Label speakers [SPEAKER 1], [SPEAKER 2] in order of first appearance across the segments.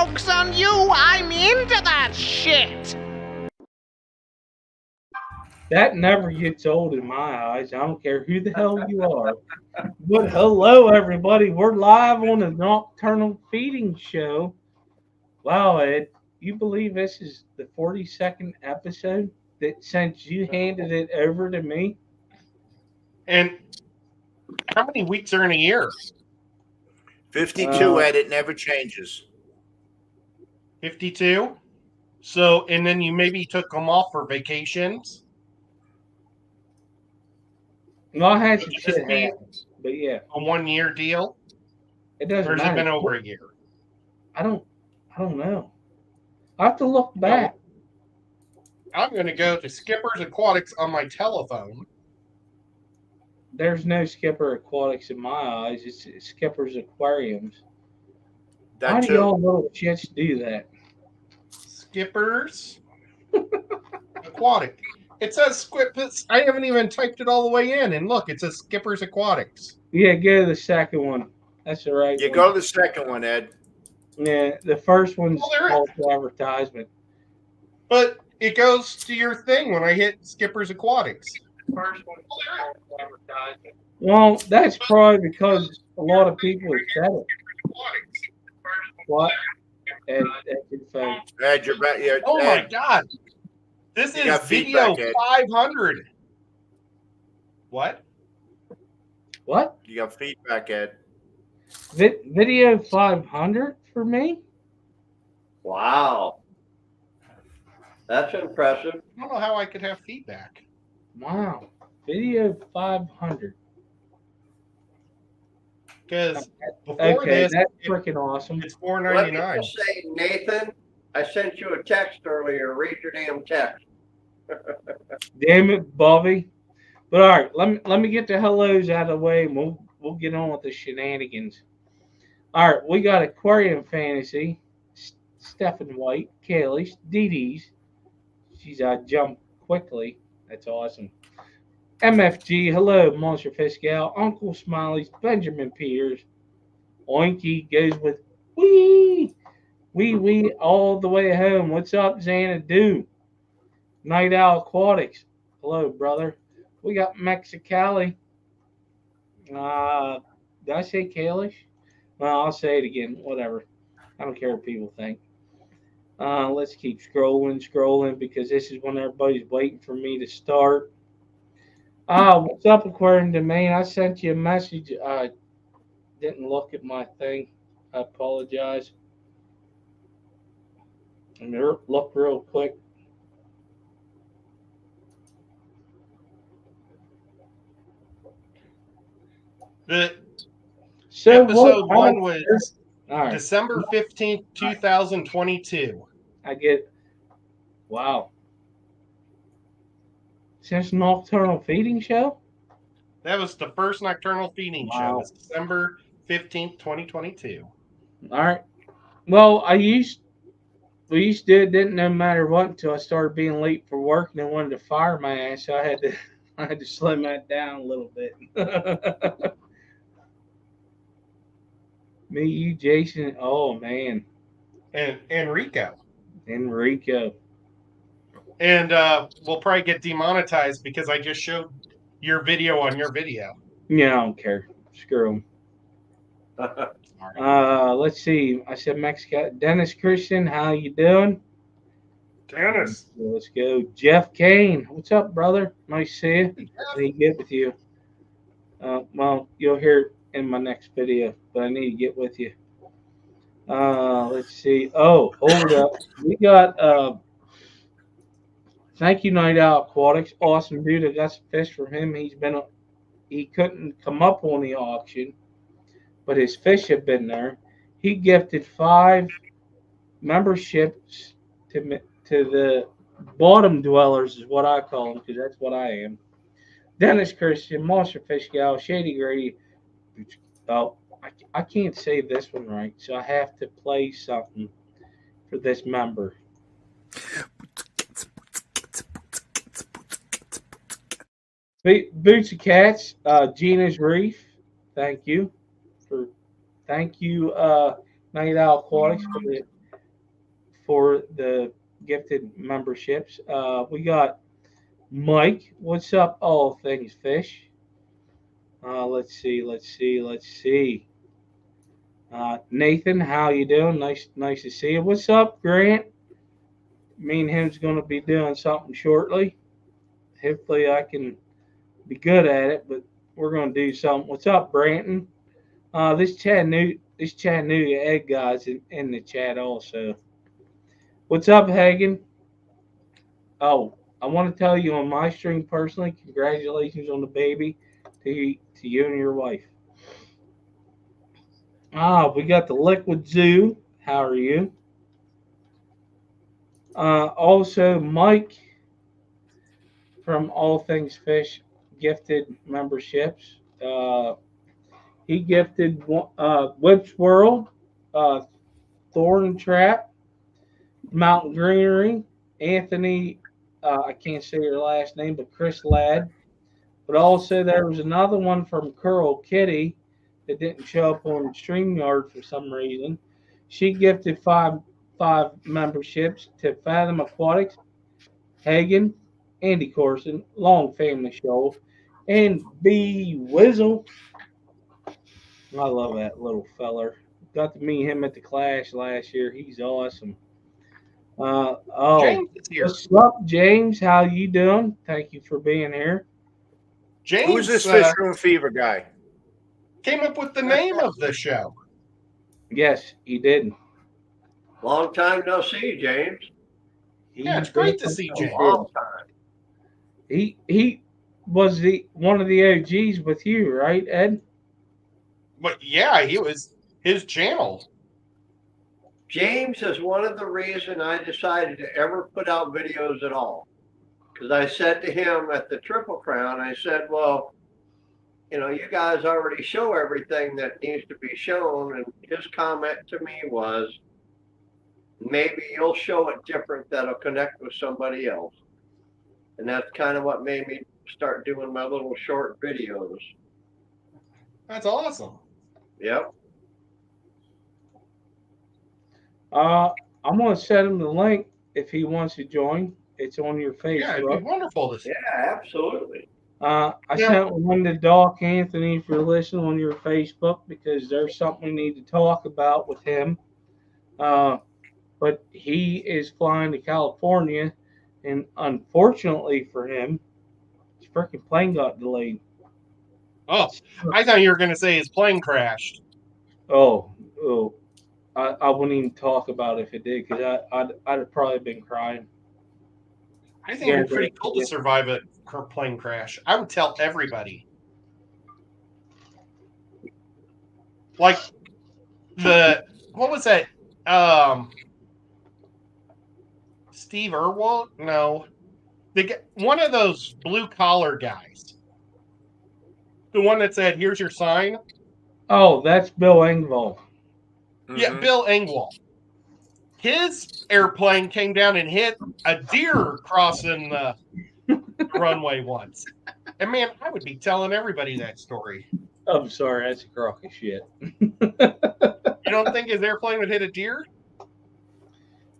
[SPEAKER 1] joke's on you. I'm into that shit.
[SPEAKER 2] That never gets old in my eyes. I don't care who the hell you are. But hello, everybody. We're live on the Nocturnal Feeding Show. Wow, Ed, you believe this is the 42nd episode that since you handed it over to me?
[SPEAKER 3] And how many weeks are in a year?
[SPEAKER 4] 52, Ed. It never changes.
[SPEAKER 3] 52? So, and then you maybe took them off for vacations?
[SPEAKER 2] Well, I had some
[SPEAKER 3] Would
[SPEAKER 2] shit
[SPEAKER 3] this be
[SPEAKER 2] happen, but yeah,
[SPEAKER 3] a 1 year deal?
[SPEAKER 2] it doesn't
[SPEAKER 3] Or has
[SPEAKER 2] matter.
[SPEAKER 3] it been over a year?
[SPEAKER 2] I don't know. I have to look back.
[SPEAKER 3] I'm going to go to Skipper's Aquatics on my telephone.
[SPEAKER 2] There's no Skipper Aquatics in my eyes. It's Skipper's Aquariums. Why do y'all little shits do that?
[SPEAKER 3] Skipper's Aquatic. It says Skipper's. I haven't even typed it all the way in. And look, it says Skipper's Aquatics.
[SPEAKER 2] Yeah, go to the second one. That's the right one.
[SPEAKER 4] Go to the second one, Ed.
[SPEAKER 2] Yeah, the first one's called advertisement.
[SPEAKER 3] But it goes to your thing when I hit Skipper's Aquatics.
[SPEAKER 2] First one's called advertisement. Well, that's probably because a lot of people have said it. What? Ed, your phone.
[SPEAKER 4] Ed, you're back. Yeah,
[SPEAKER 3] oh
[SPEAKER 4] Ed,
[SPEAKER 3] my God. This is video 500. What?
[SPEAKER 2] What?
[SPEAKER 4] You got feedback, Ed.
[SPEAKER 2] Video 500 for me?
[SPEAKER 5] Wow. That's impressive.
[SPEAKER 3] I don't know how I could have feedback.
[SPEAKER 2] Wow. Video 500.
[SPEAKER 3] Because before this,
[SPEAKER 2] that's freaking awesome.
[SPEAKER 3] It's $4.99.
[SPEAKER 5] Let me just say, Nathan, I sent you a text earlier. Read your damn text.
[SPEAKER 2] Damn it, Bobby. But all right, let me get the hellos out of the way, and we'll get on with the shenanigans. All right, we got Aquarium Fantasy, Stephen White, Kaylee, Dee Dee's. She's jumped quickly. That's awesome. MFG, hello, Monster Fish Gal, Uncle Smiley's, Benjamin Peters, Oinky goes with wee all the way home. What's up, Xanadu? Night Owl Aquatics, hello, brother. We got Mexicali. Did I say Kalish? Well, I'll say it again. Whatever. I don't care what people think. Let's keep scrolling because this is when everybody's waiting for me to start. What's up, Aquarium Domain? I sent you a message. I didn't look at my thing. I apologize. Let me look real quick.
[SPEAKER 3] Episode 1 was
[SPEAKER 2] right.
[SPEAKER 3] December 15th, 2022.
[SPEAKER 2] I get, wow. Since Nocturnal Feeding Show?
[SPEAKER 3] That was the first Nocturnal Feeding show. It was December 15th, 2022. All
[SPEAKER 2] right. Well, we used to do it, didn't no matter what until I started being late for work and they wanted to fire my ass, so I had to slim that down a little bit. Me, you, Jason. Oh man.
[SPEAKER 3] And Enrico.
[SPEAKER 2] And
[SPEAKER 3] we'll probably get demonetized because I just showed your video on your video.
[SPEAKER 2] Yeah, I don't care. Screw them. Let's see. I said Mexico. Dennis Christian, how you doing?
[SPEAKER 3] Dennis.
[SPEAKER 2] Let's go. Jeff Kane. What's up, brother? Nice to see you. I need to get with you. Well, you'll hear it in my next video, but I need to get with you. Let's see. Oh, hold up. We got thank you, Night Owl Aquatics. Awesome dude. I got some fish from him. He couldn't come up on the auction, but his fish have been there. He gifted 5 memberships to the bottom dwellers, is what I call them, because that's what I am. Dennis Christian, Monster Fish Gal, Shady Grady. Oh, I can't say this one right, so I have to play something for this member. Boots of Cats, Gina's Reef. Thank you, Night Owl Aquatics, for the for the gifted memberships. We got Mike. What's up, all things fish? Let's see. Nathan, how you doing? Nice to see you. What's up, Grant? Me and him's going to be doing something shortly. Hopefully, I can be good at it, but we're going to do something. What's up, Branton? This Chattanooga Ed guy's in the chat also. What's up, Hagen? Oh, I want to tell you on my stream personally, congratulations on the baby to you and your wife. We got the Liquid Zoo. How are you? Also, Mike from All Things Fish gifted memberships. He gifted Whips World, Thorn and Trap, Mountain Greenery, Anthony. I can't say your last name, but Chris Ladd. But also there was another one from Curl Kitty that didn't show up on StreamYard for some reason. She gifted five memberships to Fathom Aquatics, Hagen, Andy Corson, Long Family Show, and B Wizzle. I love that little feller. Got to meet him at the Clash last year. He's awesome.
[SPEAKER 3] James is here.
[SPEAKER 2] What's up, James? How you doing? Thank you for being here.
[SPEAKER 3] James,
[SPEAKER 4] Who's this Fish Room Fever guy?
[SPEAKER 3] came up with the name of the show.
[SPEAKER 2] Yes, he did.
[SPEAKER 5] Long time no see, James.
[SPEAKER 3] Yeah, it's great to see James.
[SPEAKER 5] Long time.
[SPEAKER 2] He was one of the OGs with you, right, Ed?
[SPEAKER 3] But yeah, he was his channel.
[SPEAKER 5] James is one of the reasons I decided to ever put out videos at all. Because I said to him at the Triple Crown, I said, well, you guys already show everything that needs to be shown. And his comment to me was, maybe you'll show it different that'll connect with somebody else. And that's kind of what made me start doing my little short videos.
[SPEAKER 3] That's awesome.
[SPEAKER 5] Yep.
[SPEAKER 2] I'm gonna send him the link if he wants to join. It's on your Facebook.
[SPEAKER 3] Yeah, it'd be wonderful to see.
[SPEAKER 5] Yeah, absolutely.
[SPEAKER 2] I sent one to Doc Anthony if you're listening on your Facebook because there's something we need to talk about with him. But he is flying to California, and unfortunately for him, his freaking plane got delayed.
[SPEAKER 3] Oh, I thought you were going to say his plane crashed.
[SPEAKER 2] Oh, I wouldn't even talk about it if it did because I'd have probably been crying.
[SPEAKER 3] I think it'd be pretty cool to survive a plane crash. I would tell everybody. Like what was that? Steve Irwin? No. One of those blue collar guys. The one that said, "Here's your sign."
[SPEAKER 2] Oh, that's Bill Engvall.
[SPEAKER 3] Mm-hmm. Yeah, Bill Engvall. His airplane came down and hit a deer crossing the runway once. And man, I would be telling everybody that story.
[SPEAKER 2] I'm sorry, that's a crock of shit.
[SPEAKER 3] You don't think his airplane would hit a deer?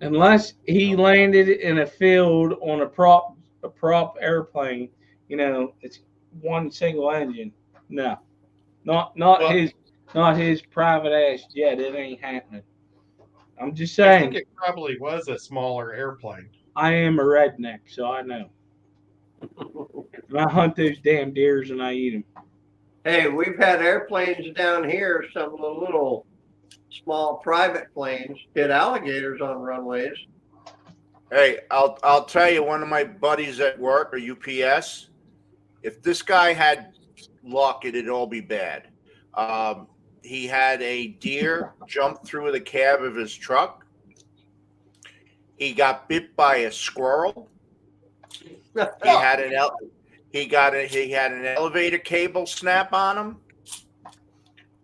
[SPEAKER 2] Unless he landed in a field on a prop airplane, it's one single engine. No, not his private ass jet. It ain't happening. I'm just saying.
[SPEAKER 3] I think it probably was a smaller airplane.
[SPEAKER 2] I am a redneck, so I know. And I hunt those damn deers and I eat them.
[SPEAKER 5] Hey, we've had airplanes down here, some of the little small private planes hit alligators on runways.
[SPEAKER 4] Hey, I'll tell you, one of my buddies at work or UPS, if this guy had luck, it'd all be bad. He had a deer jump through the cab of his truck. He got bit by a squirrel. He had an elevator cable snap on him.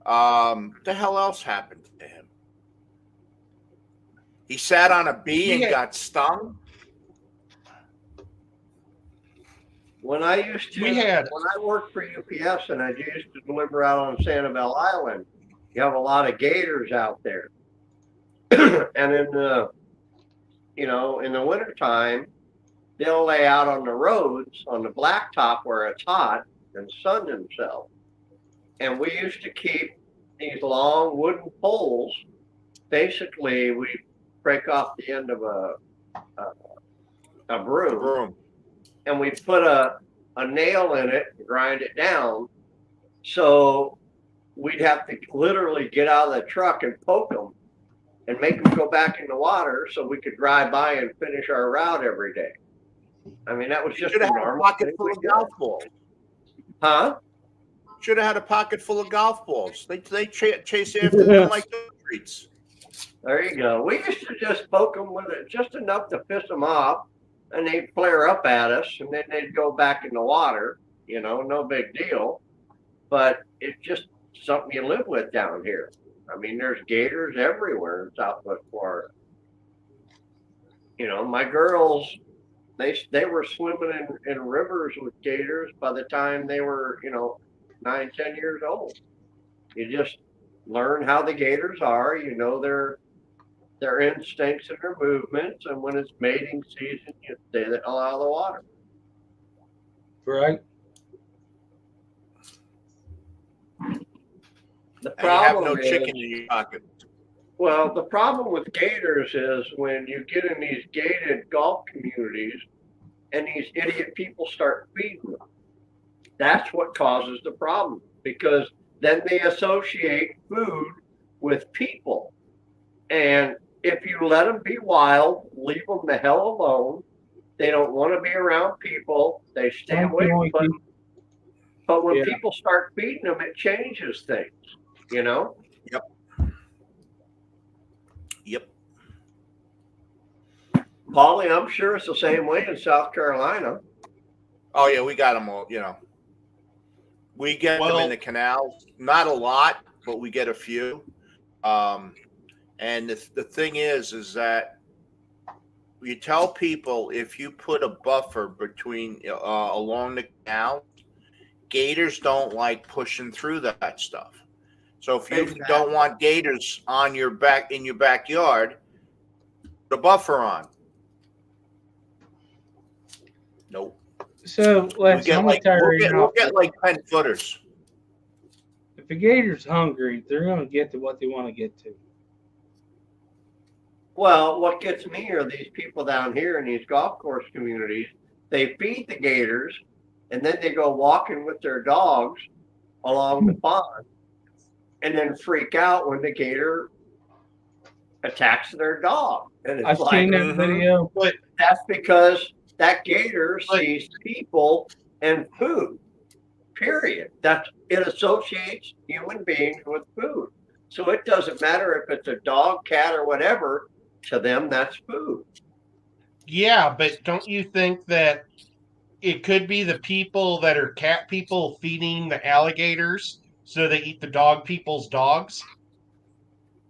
[SPEAKER 4] What the hell else happened to him? He sat on a bee and got stung.
[SPEAKER 5] When I worked for UPS and I used to deliver out on Sanibel Island, you have a lot of gators out there. And in you know, in the wintertime, they'll lay out on the roads on the blacktop where it's hot and sun themselves. And we used to keep these long wooden poles. Basically, we break off the end of a broom, and we put a nail in it and grind it down. So we'd have to literally get out of the truck and poke them and make them go back in the water so we could drive by and finish our route every day. I mean, that was just a normal
[SPEAKER 4] pocket full of golf balls.
[SPEAKER 5] Huh?
[SPEAKER 4] Should have had a pocket full of golf balls. They chase after them like the streets.
[SPEAKER 5] There you go. We used to just poke them with it just enough to piss them off, and they'd flare up at us, and then they'd go back in the water. You know, no big deal. But it's just something you live with down here. I mean, there's gators everywhere in Southwest Florida. You know, my girls, they were swimming in rivers with gators by the time they were, 9, 10 years old. You just learn how the gators are. You know their instincts and their movements, and when it's mating season, you stay the hell out of the water.
[SPEAKER 2] Right.
[SPEAKER 5] The
[SPEAKER 4] And you have
[SPEAKER 5] problem
[SPEAKER 4] no
[SPEAKER 5] is,
[SPEAKER 4] chicken in your pocket.
[SPEAKER 5] well, the problem with gators is when you get in these gated golf communities and these idiot people start feeding them. That's what causes the problem, because then they associate food with people. And if you let them be wild, leave them the hell alone. They don't want to be around people. They stay away from them. But when people start feeding them, it changes things, you know?
[SPEAKER 4] Yep.
[SPEAKER 5] Paulie, I'm sure it's the same way in South Carolina.
[SPEAKER 4] Oh, yeah, we got them all, We get them in the canals. Not a lot, but we get a few. And the thing is that you tell people if you put a buffer between along the canal, gators don't like pushing through that stuff. So if you don't want gators on your backyard, put a buffer on. Nope.
[SPEAKER 2] So
[SPEAKER 4] We'll get like 10 footers.
[SPEAKER 2] If a gator's hungry, they're going to get to what they want to get to.
[SPEAKER 5] Well, what gets me are these people down here in these golf course communities. They feed the gators, and then they go walking with their dogs along the pond, and then freak out when the gator attacks their dog. And it's
[SPEAKER 2] I've seen that video.
[SPEAKER 5] But that's because that gator sees people and food. Period. It associates human beings with food. So it doesn't matter if it's a dog, cat, or whatever. To them, that's food.
[SPEAKER 3] Yeah, but don't you think that it could be the people that are cat people feeding the alligators so they eat the dog people's dogs?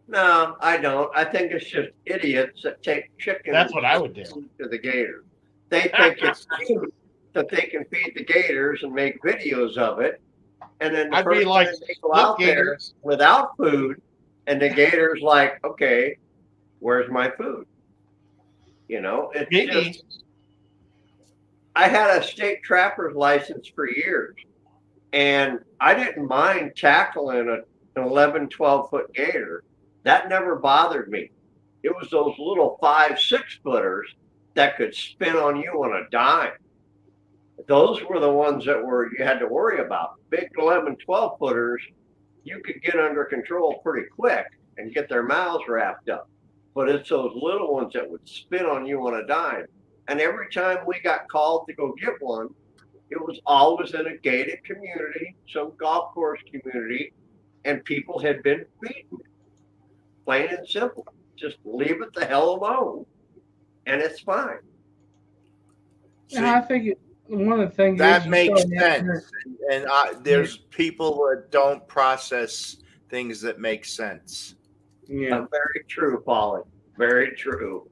[SPEAKER 5] No, I don't. I think it's just idiots that take chicken.
[SPEAKER 3] That's what I would do.
[SPEAKER 5] To the gators. They think it's cute that they can feed the gators and make videos of it. And then the
[SPEAKER 3] I'd be
[SPEAKER 5] first
[SPEAKER 3] like,
[SPEAKER 5] time they go out there without food, and the gator's like, okay, where's my food? It's
[SPEAKER 3] maybe.
[SPEAKER 5] just, I had a state trapper's license for years, and I didn't mind tackling an 11, 12-foot gator. That never bothered me. It was those little 5, 6 footers that could spin on you on a dime. Those were the ones that you had to worry about. Big 11, 12 footers, you could get under control pretty quick and get their mouths wrapped up. But it's those little ones that would spin on you on a dime. And every time we got called to go get one, it was always in a gated community, some golf course community, and people had been beaten. Plain and simple. Just leave it the hell alone, and it's fine.
[SPEAKER 2] I think one of the things
[SPEAKER 4] that makes sense. And there's people that don't process things that make sense.
[SPEAKER 2] Yeah,
[SPEAKER 5] very true, Paulie. Very true.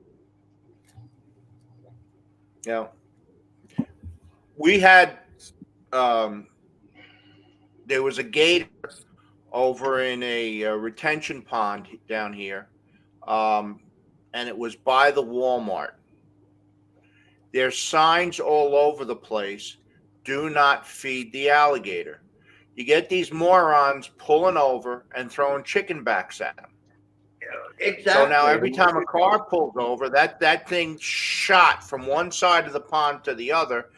[SPEAKER 4] We had there was a gator over in a retention pond down here, and it was by the Walmart. There's signs all over the place. Do not feed the alligator. You get these morons pulling over and throwing chicken backs at them.
[SPEAKER 5] Exactly.
[SPEAKER 4] So now every time a car pulls over, that thing shot from one side of the pond to the other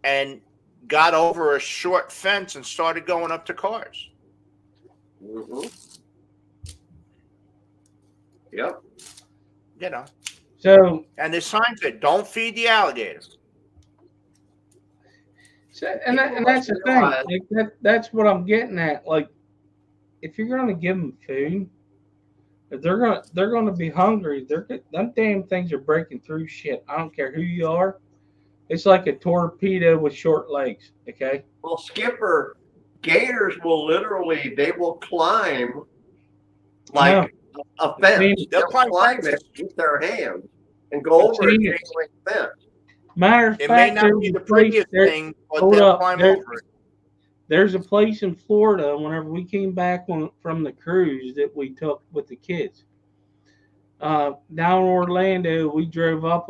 [SPEAKER 4] and got over a short fence and started going up to cars.
[SPEAKER 5] Mm-hmm. Yep.
[SPEAKER 4] You know.
[SPEAKER 2] So,
[SPEAKER 4] and the sign said, "Don't feed the alligator."
[SPEAKER 2] And that's the thing. Like that's what I'm getting at. Like, if you're gonna give them food, if they're gonna be hungry. Them damn things are breaking through shit. I don't care who you are. It's like a torpedo with short legs. Okay.
[SPEAKER 5] Well, Skipper, gators will literally climb like a fence. They'll climb it with their hands and go over a chain link fence.
[SPEAKER 2] Matter of fact,
[SPEAKER 4] it may not be the prettiest thing, but they'll climb over it.
[SPEAKER 2] There's a place in Florida. Whenever we came back from the cruise that we took with the kids, down in Orlando, we drove up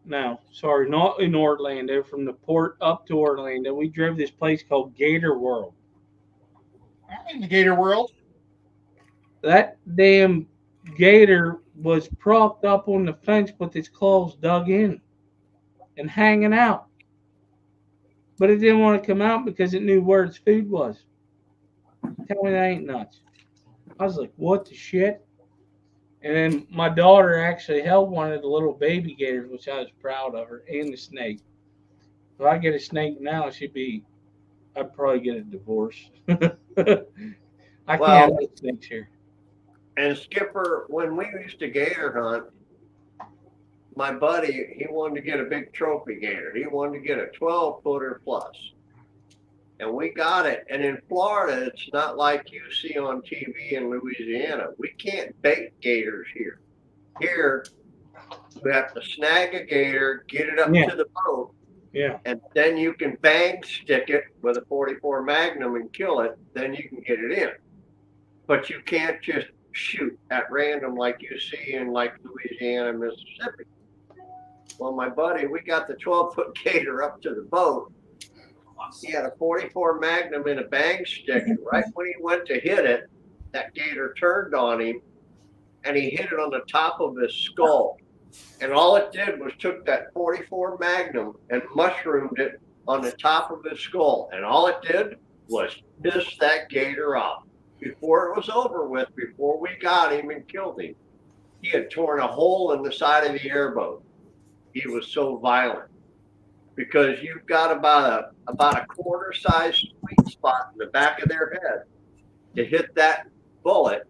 [SPEAKER 2] not in Orlando. From the port up to Orlando, we drove this place called Gator World.
[SPEAKER 3] I'm in the Gator World.
[SPEAKER 2] That damn gator was propped up on the fence with its claws dug in and hanging out. But it didn't want to come out because it knew where its food was. Tell me that ain't nuts. I was like, what the shit? And then my daughter actually held one of the little baby gators, which I was proud of her, and the snake. If I get a snake now, I'd probably get a divorce. I can't have snakes here.
[SPEAKER 5] And Skipper, when we used to gator hunt, my buddy, he wanted to get a big trophy gator. He wanted to get a 12-footer plus. And we got it. And in Florida, it's not like you see on TV in Louisiana. We can't bait gators here. Here, we have to snag a gator, get it up to the boat, and then you can bang stick it with a 44 Magnum and kill it. Then you can get it in. But you can't just shoot at random like you see in like Louisiana, Mississippi. Well, my buddy, we got the 12-foot gator up to the boat. He had a 44 Magnum in a bang stick, and right when he went to hit it, that gator turned on him, and he hit it on the top of his skull. And all it did was took that 44 Magnum and mushroomed it on the top of his skull. And all it did was piss that gator off. Before it was over with, before we got him and killed him, he had torn a hole in the side of the airboat. He was so violent because you've got about a quarter size sweet spot in the back of their head to hit that bullet.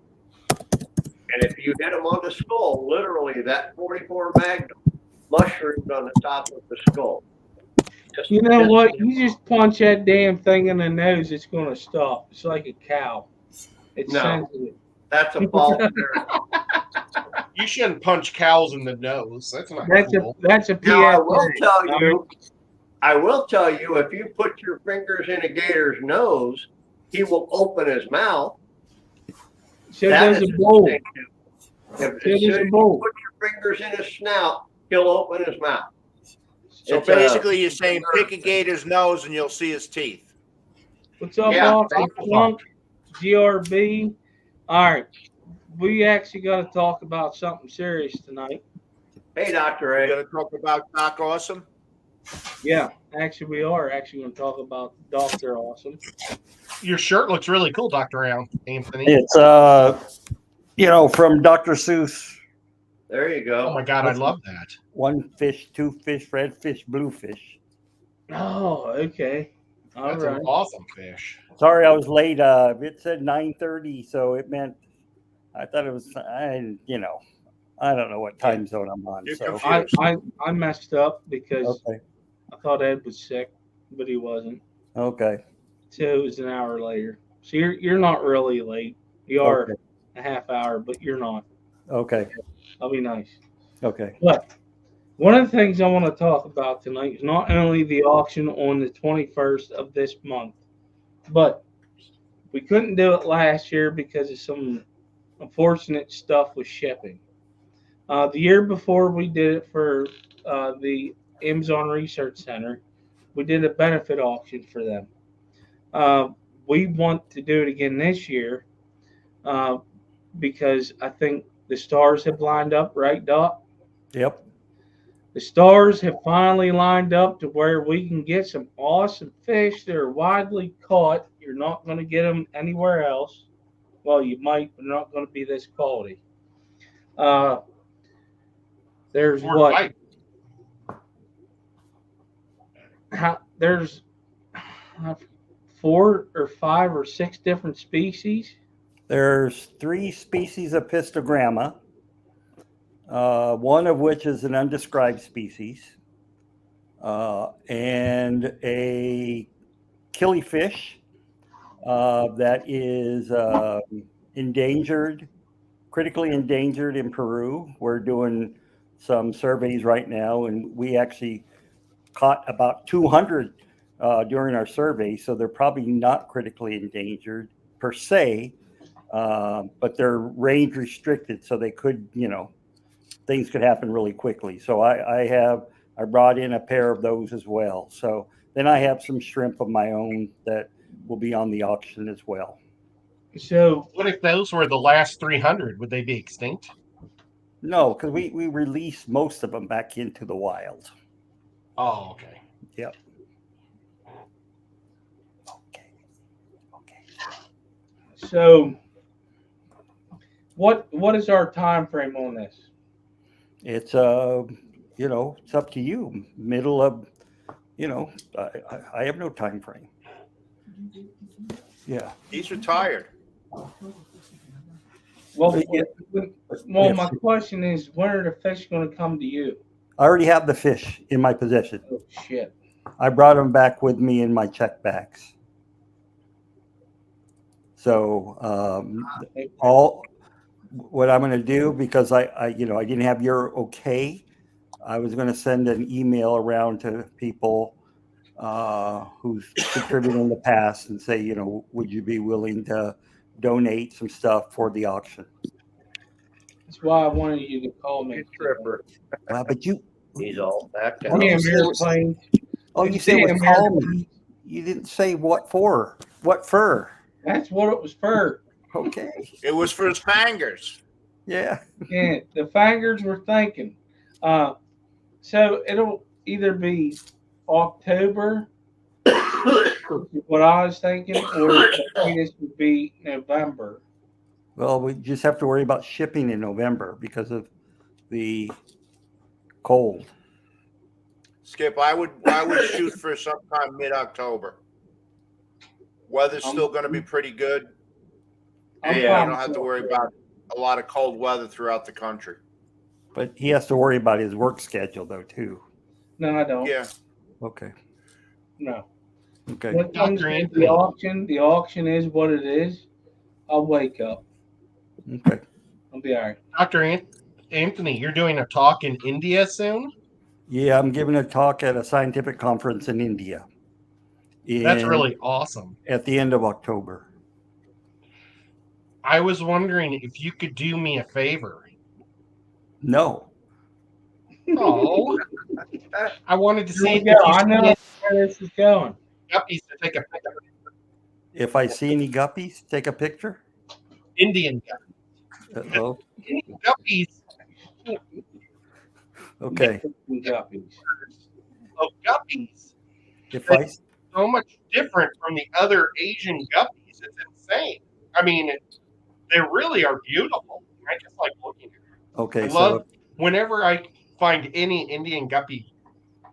[SPEAKER 5] And if you hit him on the skull, literally that 44 Magnum mushroomed on the top of the skull.
[SPEAKER 2] You know what? You just punch that damn thing in the nose, it's going to stop. It's like a cow. It's sensitive.
[SPEAKER 5] That's a fault.
[SPEAKER 3] You shouldn't punch cows in the nose. That's not cool.
[SPEAKER 2] That's a PSA.
[SPEAKER 5] Now, I will tell you, if you put your fingers in a gator's nose, he will open his mouth.
[SPEAKER 2] So there's a bowl.
[SPEAKER 5] If you put your fingers in his snout, he'll open his mouth.
[SPEAKER 4] So basically, you're saying pick a gator's nose and you'll see his teeth.
[SPEAKER 2] What's up, Austin? GRB. All right. We actually got to talk about something serious tonight.
[SPEAKER 5] Hey, Dr. A.
[SPEAKER 4] We're going to talk about Doc Awesome?
[SPEAKER 2] Yeah, actually, we are actually going to talk about Dr. Awesome.
[SPEAKER 3] Your shirt looks really cool, Dr. Anthony.
[SPEAKER 6] It's, from Dr. Seuss.
[SPEAKER 5] There you go.
[SPEAKER 3] Oh, my God, I love that.
[SPEAKER 6] One fish, two fish, red fish, blue fish.
[SPEAKER 2] Oh, okay.
[SPEAKER 3] That's an awesome fish.
[SPEAKER 6] Sorry, I was late. It said 9:30, so it meant I thought it was. I don't know what time zone I'm on. So
[SPEAKER 2] I messed up because I thought Ed was sick, but he wasn't.
[SPEAKER 6] Okay.
[SPEAKER 2] So it was an hour later. So you're not really late. You are a half hour, but you're not.
[SPEAKER 6] Okay.
[SPEAKER 2] I'll be nice.
[SPEAKER 6] Okay.
[SPEAKER 2] But one of the things I want to talk about tonight is not only the auction on the 21st of this month, but we couldn't do it last year because of some unfortunate stuff with shipping. The year before we did it for the Amazon Research Center, we did a benefit auction for them. We want to do it again this year because I think the stars have lined up, right, Doc?
[SPEAKER 6] Yep.
[SPEAKER 2] The stars have finally lined up to where we can get some awesome fish that are widely caught. You're not going to get them anywhere else. Well, you might, but not going to be this quality. There's
[SPEAKER 3] Or
[SPEAKER 2] what?
[SPEAKER 3] pipe.
[SPEAKER 2] There's 4 or 5 or 6 different species.
[SPEAKER 6] There's 3 species of pistogramma, one of which is an undescribed species, and a killifish that is endangered, critically endangered in Peru. We're doing some surveys right now, and we actually caught about 200 during our survey, so they're probably not critically endangered per se, but they're range restricted, so they could, things could happen really quickly. So I brought in a pair of those as well. So then I have some shrimp of my own that will be on the auction as well.
[SPEAKER 2] So
[SPEAKER 3] what if those were the last 300? Would they be extinct?
[SPEAKER 6] No, because we released most of them back into the wild.
[SPEAKER 3] Oh, okay.
[SPEAKER 6] Yep. Okay.
[SPEAKER 2] So what is our time frame on this?
[SPEAKER 6] It's it's up to you. Middle of, I have no time frame. Yeah.
[SPEAKER 4] He's retired.
[SPEAKER 2] Well, my question is, when are the fish going to come to you?
[SPEAKER 6] I already have the fish in my possession.
[SPEAKER 2] Oh, shit.
[SPEAKER 6] I brought them back with me in my check bags. So all what I'm going to do, because I didn't have your okay, I was going to send an email around to people who's contributed in the past and say, would you be willing to donate some stuff for the auction?
[SPEAKER 2] That's why I wanted you to call me.
[SPEAKER 5] Tripper.
[SPEAKER 6] Well, but
[SPEAKER 5] He's all back
[SPEAKER 6] Oh,
[SPEAKER 5] down.
[SPEAKER 6] you
[SPEAKER 2] Damn airplane.
[SPEAKER 6] Oh, you said it was call me. You didn't say what for. What fur?
[SPEAKER 2] That's what it was for.
[SPEAKER 6] Okay.
[SPEAKER 4] It was for his fingers.
[SPEAKER 6] Yeah.
[SPEAKER 2] Yeah, the fingers were thinking. So it'll either be October, what I was thinking, or the latest would be November.
[SPEAKER 6] Well, we just have to worry about shipping in November because of the cold.
[SPEAKER 4] Skip, I would shoot for sometime mid-October. Weather's still going to be pretty good. And you don't have to worry about a lot of cold weather throughout the country.
[SPEAKER 6] But he has to worry about his work schedule, though, too.
[SPEAKER 2] No, I don't.
[SPEAKER 4] Yeah.
[SPEAKER 6] Okay.
[SPEAKER 2] No.
[SPEAKER 6] Okay.
[SPEAKER 2] When it comes to the auction is what it is. I'll wake up.
[SPEAKER 6] Okay.
[SPEAKER 2] I'll be all right.
[SPEAKER 3] Dr. Anthony, you're doing a talk in India soon?
[SPEAKER 6] Yeah, I'm giving a talk at a scientific conference in India.
[SPEAKER 3] That's really awesome.
[SPEAKER 6] At the end of October.
[SPEAKER 3] I was wondering if you could do me a favor.
[SPEAKER 6] No.
[SPEAKER 3] Oh, I wanted to see if
[SPEAKER 2] I know where this is going.
[SPEAKER 3] Guppies to take a picture.
[SPEAKER 6] If I see any guppies, take a picture.
[SPEAKER 3] Indian guppies.
[SPEAKER 6] Uh-oh.
[SPEAKER 3] Guppies.
[SPEAKER 6] Okay.
[SPEAKER 2] Guppies.
[SPEAKER 3] Oh, guppies.
[SPEAKER 6] If I
[SPEAKER 3] So much different from the other Asian guppies. It's insane. I mean, they really are beautiful. I just like looking at them.
[SPEAKER 6] okay,
[SPEAKER 3] I
[SPEAKER 6] so
[SPEAKER 3] love whenever I find any Indian guppy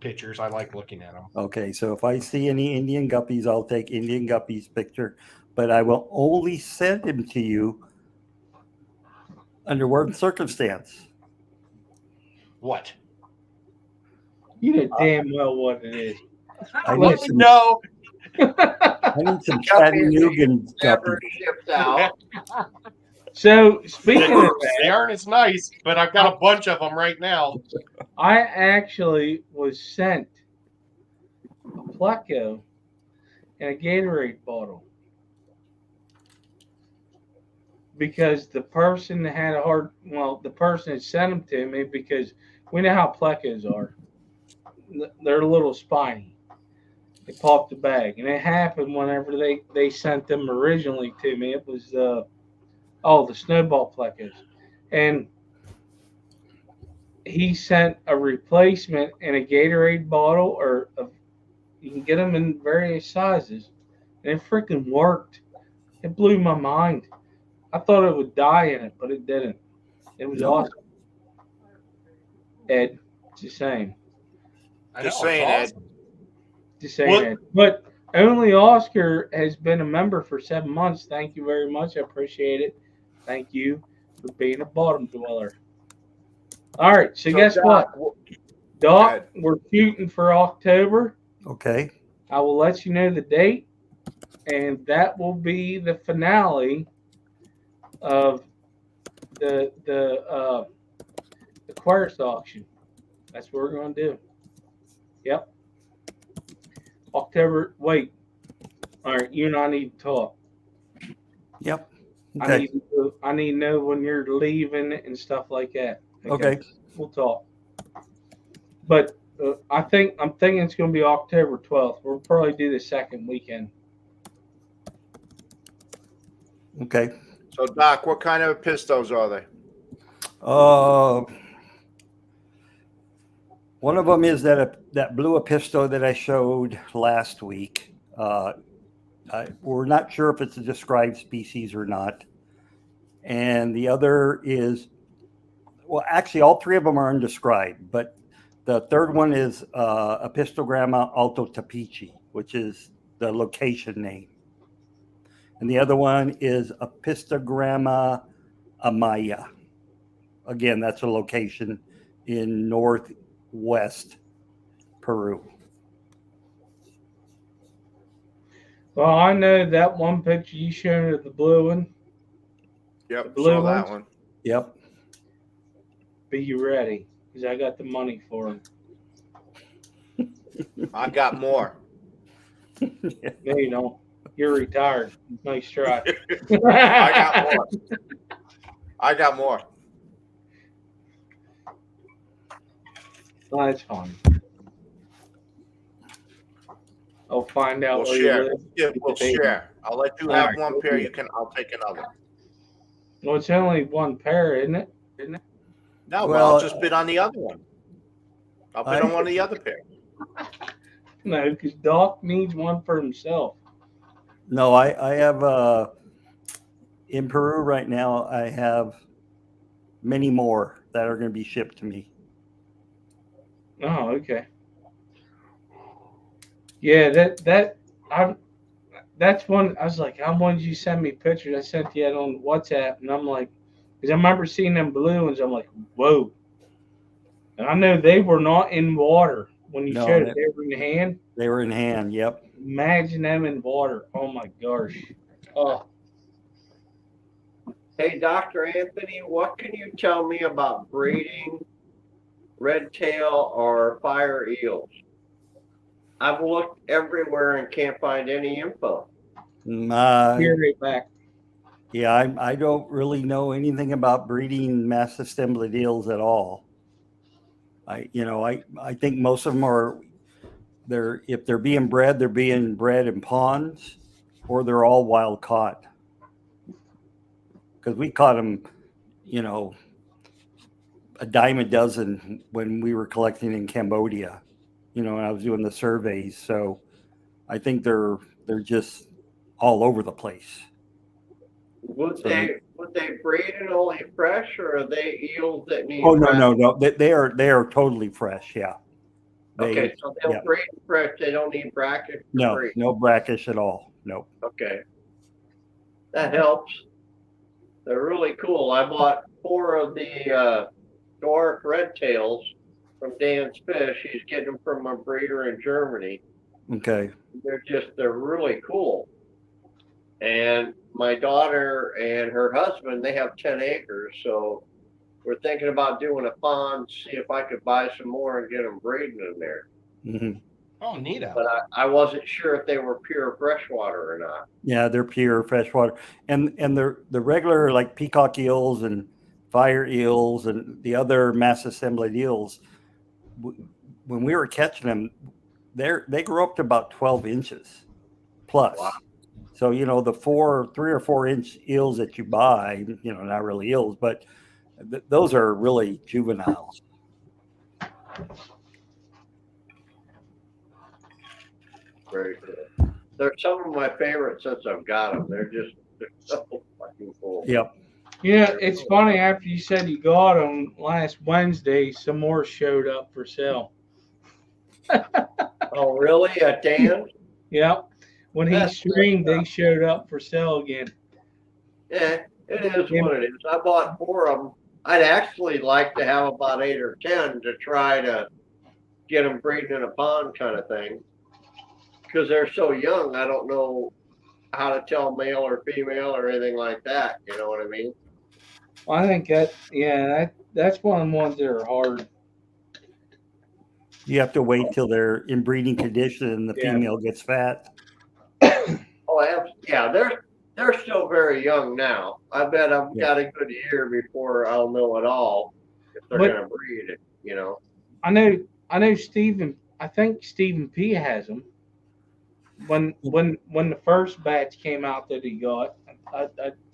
[SPEAKER 3] pictures, I like looking at them.
[SPEAKER 6] okay, so if I see any Indian guppies, I'll take Indian guppies picture, but I will only send them to you under one circumstance.
[SPEAKER 3] What?
[SPEAKER 2] You know damn well what it is.
[SPEAKER 6] I need some,
[SPEAKER 3] No.
[SPEAKER 6] I need some Chattanoogan
[SPEAKER 5] Never
[SPEAKER 6] guppies.
[SPEAKER 5] shipped out.
[SPEAKER 2] So speaking of
[SPEAKER 3] They
[SPEAKER 2] that,
[SPEAKER 3] aren't as nice, but I've got a bunch of them right now.
[SPEAKER 2] I actually was sent a Pleco and a Gatorade bottle because the person that had a hard, well, the person that sent them to me, because we know how plecos are. They're a little spiny. They popped the bag, and it happened whenever they sent them originally to me. It was the snowball plecos, and he sent a replacement in a Gatorade bottle, you can get them in various sizes, and it freaking worked. It blew my mind. I thought it would die in it, but it didn't. It was
[SPEAKER 6] No.
[SPEAKER 2] awesome. Ed, just saying.
[SPEAKER 3] I
[SPEAKER 4] Just
[SPEAKER 3] know, it's
[SPEAKER 4] saying, Ed.
[SPEAKER 3] awesome.
[SPEAKER 2] Just saying
[SPEAKER 3] What-
[SPEAKER 2] that. But only Oscar has been a member for 7 months. Thank you very much. I appreciate it. Thank you for being a bottom dweller. All right. So guess
[SPEAKER 4] Doc,
[SPEAKER 2] what? Doc,
[SPEAKER 4] Ed.
[SPEAKER 2] we're shooting for October.
[SPEAKER 6] Okay.
[SPEAKER 2] I will let you know the date, and that will be the finale of the Aquarius auction. That's what we're going to do. Yep. October. Wait. All right. You and I need to talk.
[SPEAKER 6] Yep.
[SPEAKER 2] I
[SPEAKER 6] Okay.
[SPEAKER 2] need to know when you're leaving and stuff like that.
[SPEAKER 6] Okay.
[SPEAKER 2] We'll talk. But I'm thinking it's going to be October 12th. We'll probably do the second weekend.
[SPEAKER 6] Okay.
[SPEAKER 4] So, Doc, what kind of pistos are they?
[SPEAKER 6] One of them is that blue Episto that I showed last week. We're not sure if it's a described species or not. And the other is, well, actually, all three of them are undescribed, but the third one is Apistogramma Alto Tapici, which is the location name. And the other one is Apistogramma Amaya. Again, that's a location in northwest Peru.
[SPEAKER 2] Well, I know that one picture you showed of the blue one.
[SPEAKER 4] Yep,
[SPEAKER 2] The blue
[SPEAKER 4] saw that
[SPEAKER 2] ones?
[SPEAKER 4] one.
[SPEAKER 6] Yep.
[SPEAKER 2] Be you ready, because I got the money for them.
[SPEAKER 4] I got more.
[SPEAKER 2] No, you don't. You're retired. Nice try.
[SPEAKER 4] I got more. I got more.
[SPEAKER 2] Well, that's fine. I'll find out
[SPEAKER 4] We'll
[SPEAKER 2] where
[SPEAKER 4] share.
[SPEAKER 2] you live.
[SPEAKER 4] Yeah, we'll share. I'll let you
[SPEAKER 2] All
[SPEAKER 4] have
[SPEAKER 2] right,
[SPEAKER 4] one
[SPEAKER 2] we'll
[SPEAKER 4] pair.
[SPEAKER 2] do it.
[SPEAKER 4] I'll take another.
[SPEAKER 2] Well, it's only one pair, isn't it?
[SPEAKER 4] No,
[SPEAKER 6] Well,
[SPEAKER 4] I'll just bid on the other one. I'll bid on one of the other pair.
[SPEAKER 2] No, because Doc needs one for himself.
[SPEAKER 6] No, I have in Peru right now. I have many more that are going to be shipped to me.
[SPEAKER 2] Oh, okay. Yeah, that's one. I was like, how did you send me pictures? I sent you that on WhatsApp, and I'm like, because I remember seeing them blue ones. I'm like, whoa. And I know they were not in water when you
[SPEAKER 6] No,
[SPEAKER 2] showed it. They were in hand.
[SPEAKER 6] They were in hand. Yep.
[SPEAKER 2] Imagine them in water. Oh my gosh. Oh,
[SPEAKER 5] Hey, Dr. Anthony, what can you tell me about breeding red tail or fire eels? I've looked everywhere and can't find any info.
[SPEAKER 2] here right back.
[SPEAKER 6] Yeah, I don't really know anything about breeding massive stembled eels at all. I think most of them if they're being bred in ponds, or they're all wild caught. Because we caught them, a dime a dozen when we were collecting in Cambodia, and I was doing the surveys. So I think they're just all over the place.
[SPEAKER 5] Would they breed and only fresh, or are they eels that need?
[SPEAKER 6] Oh no. They are totally fresh. Yeah.
[SPEAKER 5] Okay, so they'll breed fresh. They don't need brackish.
[SPEAKER 6] No brackish at all. Nope.
[SPEAKER 5] Okay, that helps. They're really cool. I bought 4 of the dwarf red tails from Dan's Fish. He's getting them from a breeder in Germany.
[SPEAKER 6] Okay.
[SPEAKER 5] They're really cool. And my daughter and her husband, they have 10 acres. So we're thinking about doing a pond, see if I could buy some more and get them breeding in there.
[SPEAKER 6] Mm-hmm.
[SPEAKER 3] Oh, neato.
[SPEAKER 5] But I wasn't sure if they were pure freshwater or not.
[SPEAKER 6] Yeah, they're pure freshwater, and the regular like peacock eels and fire eels and the other mass assembled eels. When we were catching them, they grow up to about 12 inches plus.
[SPEAKER 5] Wow.
[SPEAKER 6] So the 3 or 4 inch eels that you buy, not really eels, but those are really juveniles.
[SPEAKER 5] Very cool. They're some of my favorites since I've got them. They're so fucking cool.
[SPEAKER 6] Yep.
[SPEAKER 2] Yeah, it's funny. After you said you got them last Wednesday, some more showed up for sale.
[SPEAKER 5] Oh, really? At Dan's?
[SPEAKER 2] Yep. When he
[SPEAKER 5] That's
[SPEAKER 2] streamed,
[SPEAKER 5] good
[SPEAKER 2] they showed up for sale again.
[SPEAKER 5] Yeah, it is what it is. I bought 4 of them. I'd actually like to have about 8 or 10 to try to get them breeding in a pond kind of thing. Because they're so young, I don't know how to tell male or female or anything like that. You know what I mean?
[SPEAKER 2] I think that's one of the ones that are hard.
[SPEAKER 6] You have to wait till they're in breeding condition and the
[SPEAKER 2] Yeah.
[SPEAKER 6] female gets fat.
[SPEAKER 5] Oh, yeah, they're still very young now. I bet I've got a good year before I'll know it all if they're going to breed it. You know.
[SPEAKER 2] I know Stephen. I think Stephen P has them. When the first batch came out that he got,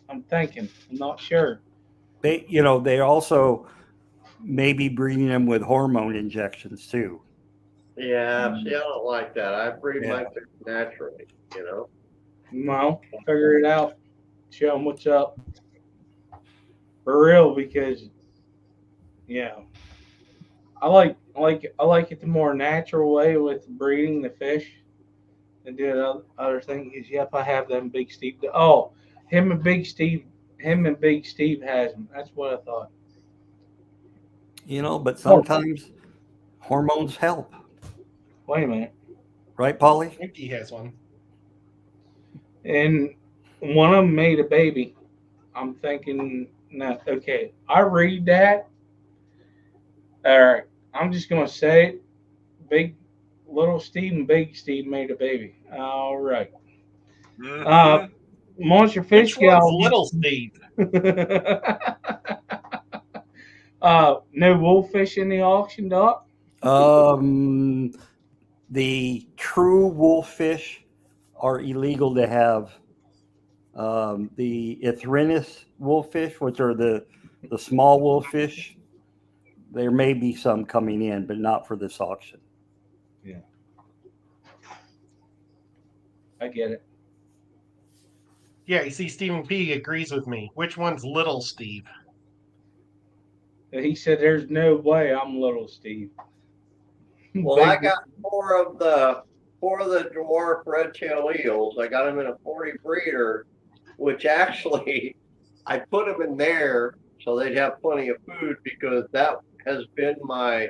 [SPEAKER 2] I'm thinking, I'm not sure.
[SPEAKER 6] They also may be breeding them with hormone injections too.
[SPEAKER 5] Yeah, see, I don't like that. I breed my fish naturally. You know.
[SPEAKER 2] No, figure it out. Show them what's up. For real, because I like it the more natural way with breeding the fish than doing other things. Because yep, I have them Big Steve. Oh, him and Big Steve has them. That's what I thought.
[SPEAKER 6] But sometimes hormones help.
[SPEAKER 2] Wait a minute.
[SPEAKER 6] Right, Polly?
[SPEAKER 3] I think he has one.
[SPEAKER 2] And one of them made a baby. I'm thinking, no, okay. I read that. All right. I'm just gonna say it. Little Steve and Big Steve made a baby. All right. Monster Fish
[SPEAKER 3] Which one's
[SPEAKER 2] Gal.
[SPEAKER 3] Little Steve?
[SPEAKER 2] No wolfish in the auction, Doc.
[SPEAKER 6] The true wolffish are illegal to have. The Ithrinus wolffish, which are the small wolffish, there may be some coming in, but not for this auction.
[SPEAKER 2] Yeah, I get it.
[SPEAKER 3] Yeah, you see, Stephen P. agrees with me. Which one's Little Steve?
[SPEAKER 2] He said, "There's no way I'm Little Steve."
[SPEAKER 5] Well, I got 4 of the dwarf red-tailed eels. I got them in a 40 breeder, which actually I put them in there so they'd have plenty of food because that has been my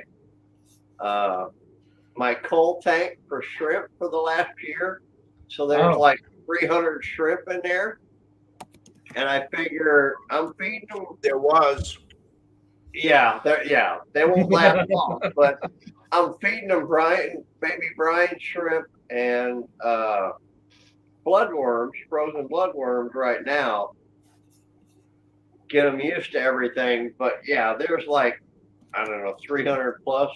[SPEAKER 5] my cull tank for shrimp for the last year. So there's like 300 shrimp in there, and I figure I'm feeding them.
[SPEAKER 4] There was.
[SPEAKER 5] Yeah, they won't last long, but I'm feeding them baby brine shrimp and bloodworms, frozen bloodworms right now. Get them used to everything, but yeah, there's like, I don't know, 300 plus,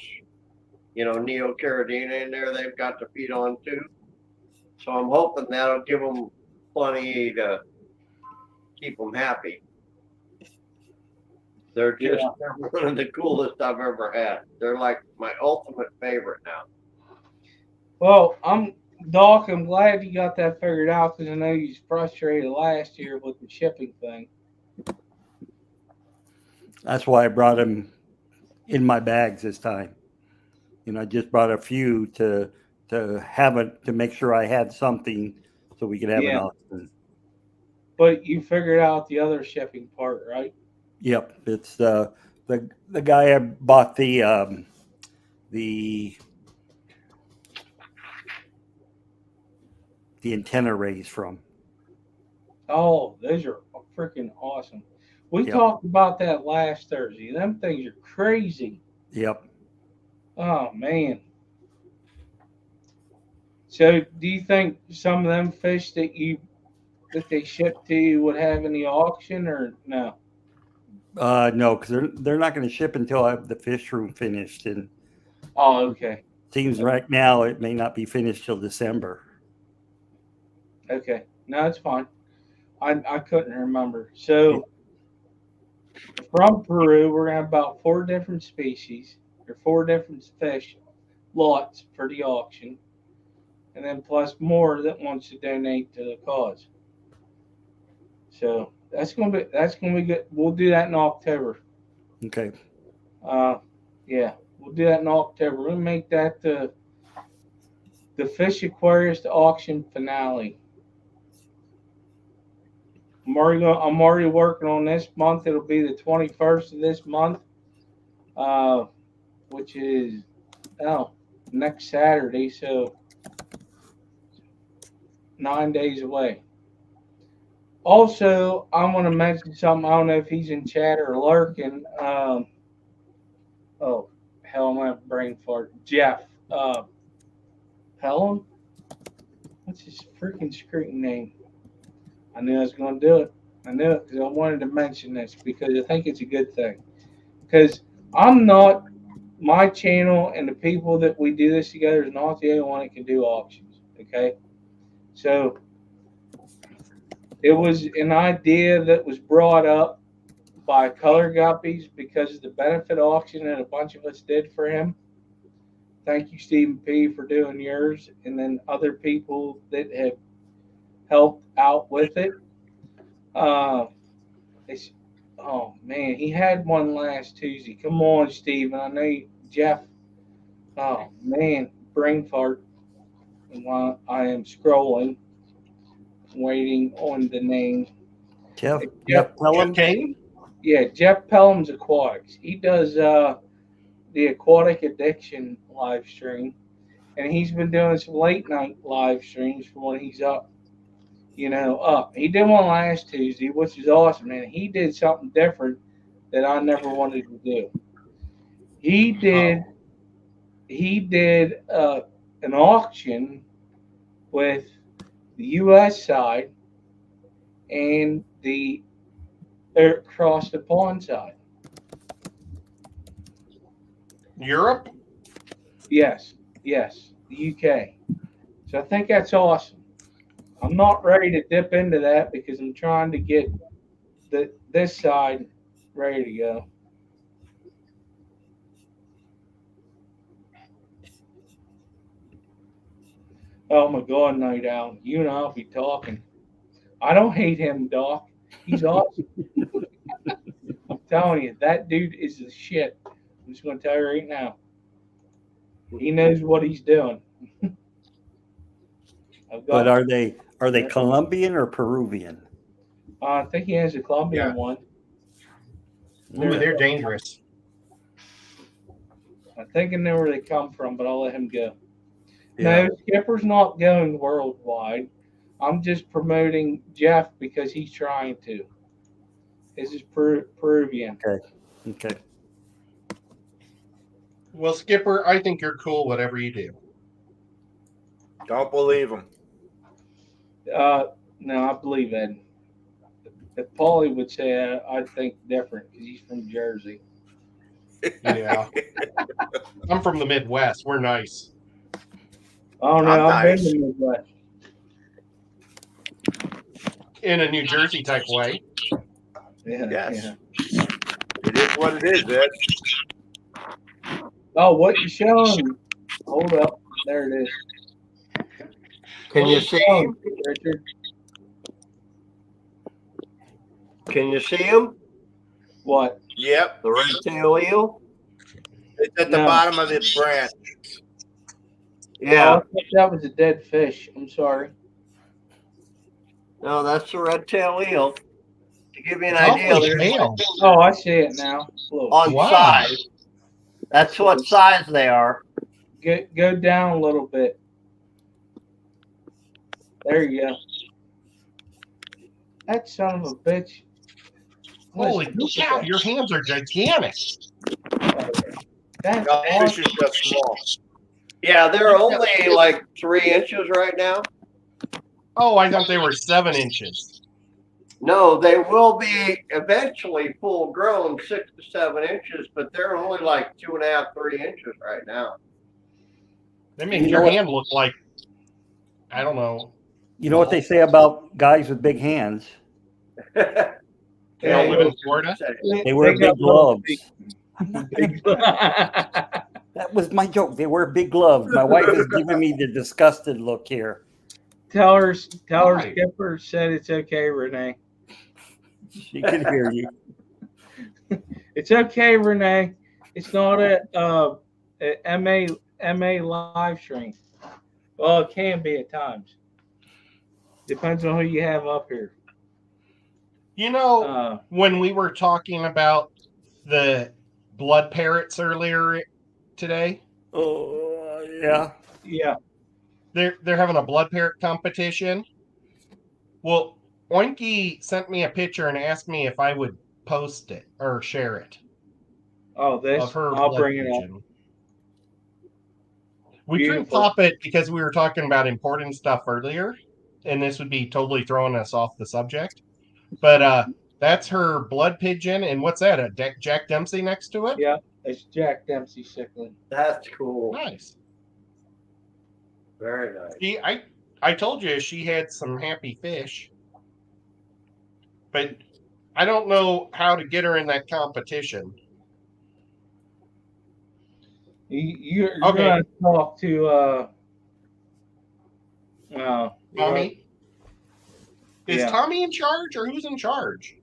[SPEAKER 5] neocaridina in there they've got to feed on too. So I'm hoping that'll give them plenty to keep them happy. They're one of the coolest I've ever had. They're like my ultimate favorite now.
[SPEAKER 2] Well, Doc, I'm glad you got that figured out because I know you was frustrated last year with the shipping thing.
[SPEAKER 6] That's why I brought them in my bags this time. I just brought a few to have it to make sure I had something so we could have an auction.
[SPEAKER 2] But you figured out the other shipping part, right?
[SPEAKER 6] Yep, it's the guy I bought the antenna rays from.
[SPEAKER 2] Oh, those are freaking awesome. We talked about that last Thursday. Them things are crazy.
[SPEAKER 6] Yep.
[SPEAKER 2] Oh man. So, do you think some of them fish that they ship to you would have in the auction, or no?
[SPEAKER 6] No, because they're not going to ship until I have the fish room finished, and
[SPEAKER 2] Oh, okay,
[SPEAKER 6] seems right now it may not be finished till December.
[SPEAKER 2] okay. No, it's fine. I couldn't remember. So, from Peru, we're gonna have about 4 different species or 4 different fish lots for the auction, and then plus more that wants to donate to the cause. So that's gonna be good. We'll do that in October.
[SPEAKER 6] Okay.
[SPEAKER 2] Yeah, we'll do that in October. We'll make that the Fish Aquarius auction finale. I'm already working on this month. It'll be the 21st of this month, which is next Saturday. So 9 days away. Also, I want to mention something. I don't know if he's in chat or lurking. Oh, hell, I'm gonna brain fart. Jeff. Pelham? What's his freaking screen name? I knew I was going to do it. I knew it because I wanted to mention this because I think it's a good thing. Because my channel and the people that we do this together is not the only one that can do auctions. Okay? So, it was an idea that was brought up by Color Guppies because of the benefit auction that a bunch of us did for him. Thank you, Stephen P., for doing yours, and then other people that have helped out with it. Oh man, he had one last Tuesday. Come on, Stephen. I know Jeff. Oh man, brain fart. While I am scrolling, waiting on the name.
[SPEAKER 6] Jeff
[SPEAKER 2] Jeff
[SPEAKER 6] Pelham?
[SPEAKER 3] Kane?
[SPEAKER 2] Yeah, Jeff Pelham's Aquatics. He does the Aquatic Addiction live stream, and he's been doing some late night live streams for when he's up. He did one last Tuesday, which is awesome, and he did something different that I never wanted to do. He did an auction with the U.S. side and the across the pond side.
[SPEAKER 3] Europe?
[SPEAKER 2] Yes, the UK. So I think that's awesome. I'm not ready to dip into that because I'm trying to get this side ready to go. Oh my God, Night Owl. You and I'll be talking. I don't hate him, Doc. He's awesome. I'm telling you, that dude is the shit. I'm just going to tell you right now. He knows what he's doing.
[SPEAKER 6] But are they Colombian or Peruvian?
[SPEAKER 2] I think he has a Colombian one.
[SPEAKER 3] Ooh, they're dangerous.
[SPEAKER 2] I think I know where they come from, but I'll let him go.
[SPEAKER 6] Yeah.
[SPEAKER 2] No, Skipper's not going worldwide. I'm just promoting Jeff because he's trying to. This is Peruvian.
[SPEAKER 6] Okay.
[SPEAKER 3] Well, Skipper, I think you're cool whatever you do.
[SPEAKER 4] Don't believe him.
[SPEAKER 2] No, I believe Ed. If Paulie would say I think different because he's from Jersey.
[SPEAKER 3] Yeah. I'm from the Midwest. We're nice.
[SPEAKER 2] Oh no,
[SPEAKER 4] I'm
[SPEAKER 2] I've been
[SPEAKER 4] nice.
[SPEAKER 2] to Midwest.
[SPEAKER 3] In a New Jersey type way.
[SPEAKER 2] Yeah,
[SPEAKER 4] Yes.
[SPEAKER 2] yeah.
[SPEAKER 4] It is what it is, Ed.
[SPEAKER 2] Oh, what you showing? Hold up. There it is.
[SPEAKER 5] Can you see him?
[SPEAKER 2] Richard?
[SPEAKER 5] Can you see him?
[SPEAKER 2] What?
[SPEAKER 4] Yep.
[SPEAKER 5] The red tail eel?
[SPEAKER 4] It's at the
[SPEAKER 2] No.
[SPEAKER 4] bottom of the branch.
[SPEAKER 2] Oh, I
[SPEAKER 5] Yeah.
[SPEAKER 2] thought that was a dead fish. I'm sorry.
[SPEAKER 5] No, that's the red tail eel. To give you an
[SPEAKER 3] It's
[SPEAKER 5] idea,
[SPEAKER 3] awfully
[SPEAKER 5] there's
[SPEAKER 3] pale.
[SPEAKER 2] Oh, I see it now. Look.
[SPEAKER 5] on
[SPEAKER 3] Wow.
[SPEAKER 5] size. That's what size they are.
[SPEAKER 2] Go down a little bit. There you go. That son of a bitch.
[SPEAKER 3] Holy
[SPEAKER 2] Listen,
[SPEAKER 3] cow, your hands are gigantic.
[SPEAKER 2] That's
[SPEAKER 4] No, fish
[SPEAKER 2] awesome.
[SPEAKER 4] is just small.
[SPEAKER 5] Yeah, they're only like 3 inches right now.
[SPEAKER 3] Oh, I thought they were 7 inches.
[SPEAKER 5] No, they will be eventually full grown, 6 to 7 inches, but they're only like 2.5, 3 inches right now.
[SPEAKER 3] They make your hand look like, I don't know.
[SPEAKER 6] You know what they say about guys with big hands?
[SPEAKER 3] They don't live in Florida.
[SPEAKER 6] They wear big gloves.
[SPEAKER 2] Big-
[SPEAKER 6] That was my joke. They wear big gloves. My wife is giving me the disgusted look here.
[SPEAKER 2] Tell her
[SPEAKER 3] Why?
[SPEAKER 2] Skipper said it's okay, Renee.
[SPEAKER 6] She can hear you.
[SPEAKER 2] It's okay, Renee. It's not a MA live stream. Well, it can be at times. Depends on who you have up here.
[SPEAKER 3] You know, when we were talking about the blood parrots earlier today,
[SPEAKER 6] Oh, yeah.
[SPEAKER 2] Yeah.
[SPEAKER 3] they're having a blood parrot competition. Well, Oinky sent me a picture and asked me if I would post it or share it.
[SPEAKER 2] Oh, this.
[SPEAKER 3] Of her
[SPEAKER 2] I'll
[SPEAKER 3] blood
[SPEAKER 2] bring it up.
[SPEAKER 3] pigeon. We couldn't
[SPEAKER 2] Beautiful.
[SPEAKER 3] pop it because we were talking about important stuff earlier, and this would be totally throwing us off the subject. But that's her blood pigeon, and what's that? A Jack Dempsey next to it?
[SPEAKER 2] Yeah, it's Jack Dempsey cichlid.
[SPEAKER 5] That's cool.
[SPEAKER 3] Nice.
[SPEAKER 5] Very nice.
[SPEAKER 3] See, I told you she had some happy fish, but I don't know how to get her in that competition.
[SPEAKER 2] You're
[SPEAKER 3] Okay.
[SPEAKER 2] going to talk to
[SPEAKER 3] Tommy? Is
[SPEAKER 2] Yeah.
[SPEAKER 3] Tommy in charge, or who's in charge?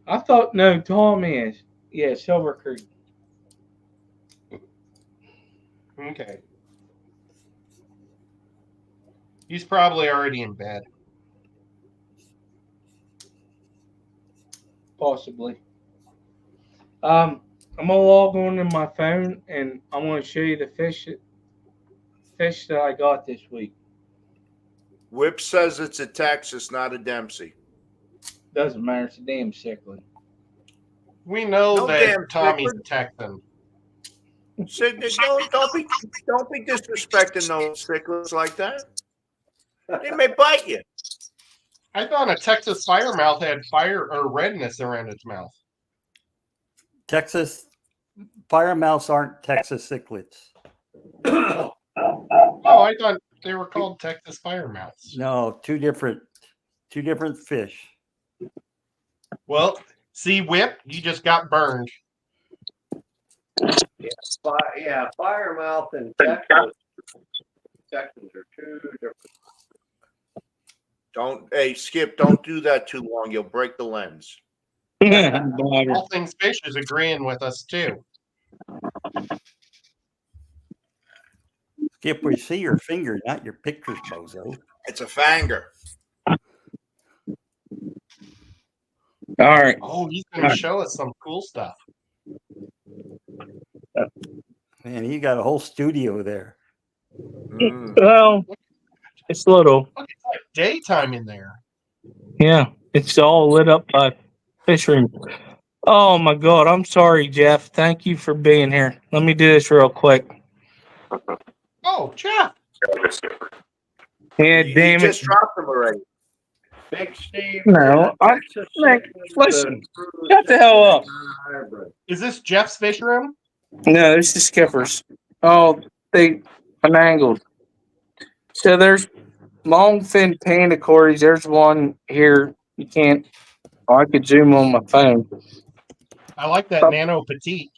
[SPEAKER 2] I thought no, Tommy is. Yeah, Silver Creek.
[SPEAKER 3] Okay. He's probably already in bed.
[SPEAKER 2] Possibly. I'm gonna log on to my phone and I'm gonna show you the fish that I got this week.
[SPEAKER 4] Whip says it's a Texas, not a Dempsey.
[SPEAKER 2] Doesn't matter, it's a damn cichlid.
[SPEAKER 3] We know
[SPEAKER 4] No
[SPEAKER 3] that
[SPEAKER 4] damn
[SPEAKER 3] Tommy's
[SPEAKER 4] cichlid.
[SPEAKER 3] a Texan.
[SPEAKER 4] Don't be disrespecting those cichlids like that. They may bite you.
[SPEAKER 3] I thought a Texas firemouth had fire or redness around its mouth.
[SPEAKER 6] Texas firemouths aren't Texas cichlids.
[SPEAKER 3] Oh, I thought they were called Texas firemouths.
[SPEAKER 6] No, two different fish.
[SPEAKER 3] Well, see, Whip, you just got burned.
[SPEAKER 5] Yeah, firemouth and Texans. Texans are two different.
[SPEAKER 4] Hey, Skip, don't do that too long. You'll break the lens.
[SPEAKER 3] All Things Fish is agreeing with us, too.
[SPEAKER 6] Skip, we see your finger, not your pictures, bozo.
[SPEAKER 4] It's a fanger.
[SPEAKER 2] All right.
[SPEAKER 3] Oh, he's going to show us some cool stuff.
[SPEAKER 6] Man, you got a whole studio there.
[SPEAKER 2] Well, it's little.
[SPEAKER 3] Look, it's like daytime in there.
[SPEAKER 2] Yeah, it's all lit up by fish room. Oh my God, I'm sorry, Jeff. Thank you for being here. Let me do this real quick.
[SPEAKER 3] Oh, Jeff.
[SPEAKER 2] Yeah,
[SPEAKER 4] You
[SPEAKER 2] damn
[SPEAKER 4] just
[SPEAKER 2] it.
[SPEAKER 4] dropped them already.
[SPEAKER 5] Big Steve.
[SPEAKER 2] No, Nick, listen, shut the hell up.
[SPEAKER 3] Is this Jeff's fish room?
[SPEAKER 2] No, this is Skipper's. Oh, they finagled. So there's long fin panda cories. There's one here. You can't. Oh, I could zoom on my phone.
[SPEAKER 3] I like that nano petite.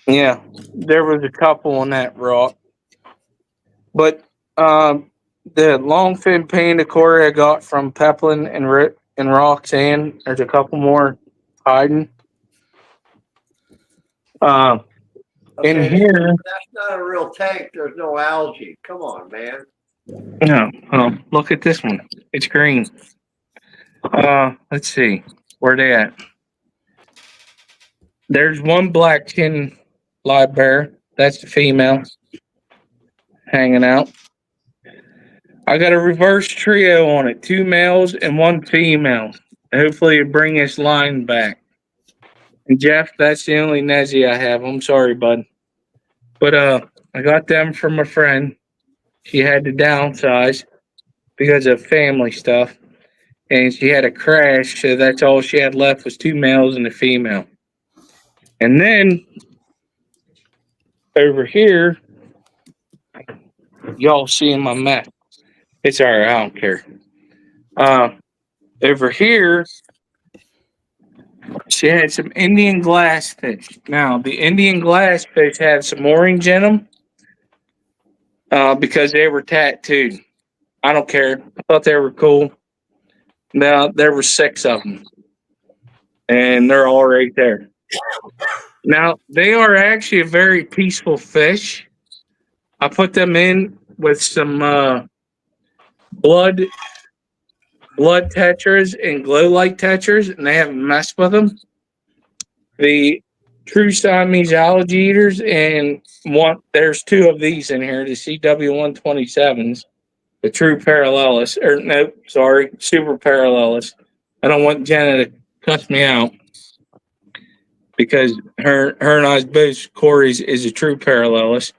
[SPEAKER 2] Yeah, there was a couple on that rock. But the long fin panda cory I got from Peplin and Roxanne. There's a couple more hiding. In here,
[SPEAKER 5] That's not a real tank. There's no algae. Come on, man.
[SPEAKER 2] no. Look at this one. It's green. Let's see. Where they at? There's one black chin live bear. That's the female hanging out. I got a reverse trio on it. 2 males and 1 female. Hopefully it bring this line back. And Jeff, that's the only Nezzy I have. I'm sorry, bud. But I got them from a friend. She had to downsize because of family stuff, and she had a crash, so that's all she had left was 2 males and a female. And then over here, y'all seeing my mess. It's all right, I don't care. Over here, she had some Indian glass fish. Now, the Indian glass fish had some orange in them because they were tattooed. I don't care. I thought they were cool. Now, there were 6 of them, and they're all right there. Now, they are actually a very peaceful fish. I put them in with some blood tetras and glow light tetras, and they haven't messed with them. The true Siamese algae eaters, and there's 2 of these in here, the CW127s, the true parallelis, or no, sorry, super parallelis. I don't want Jenna to cuss me out because her and I's both Corey's is a true parallelis.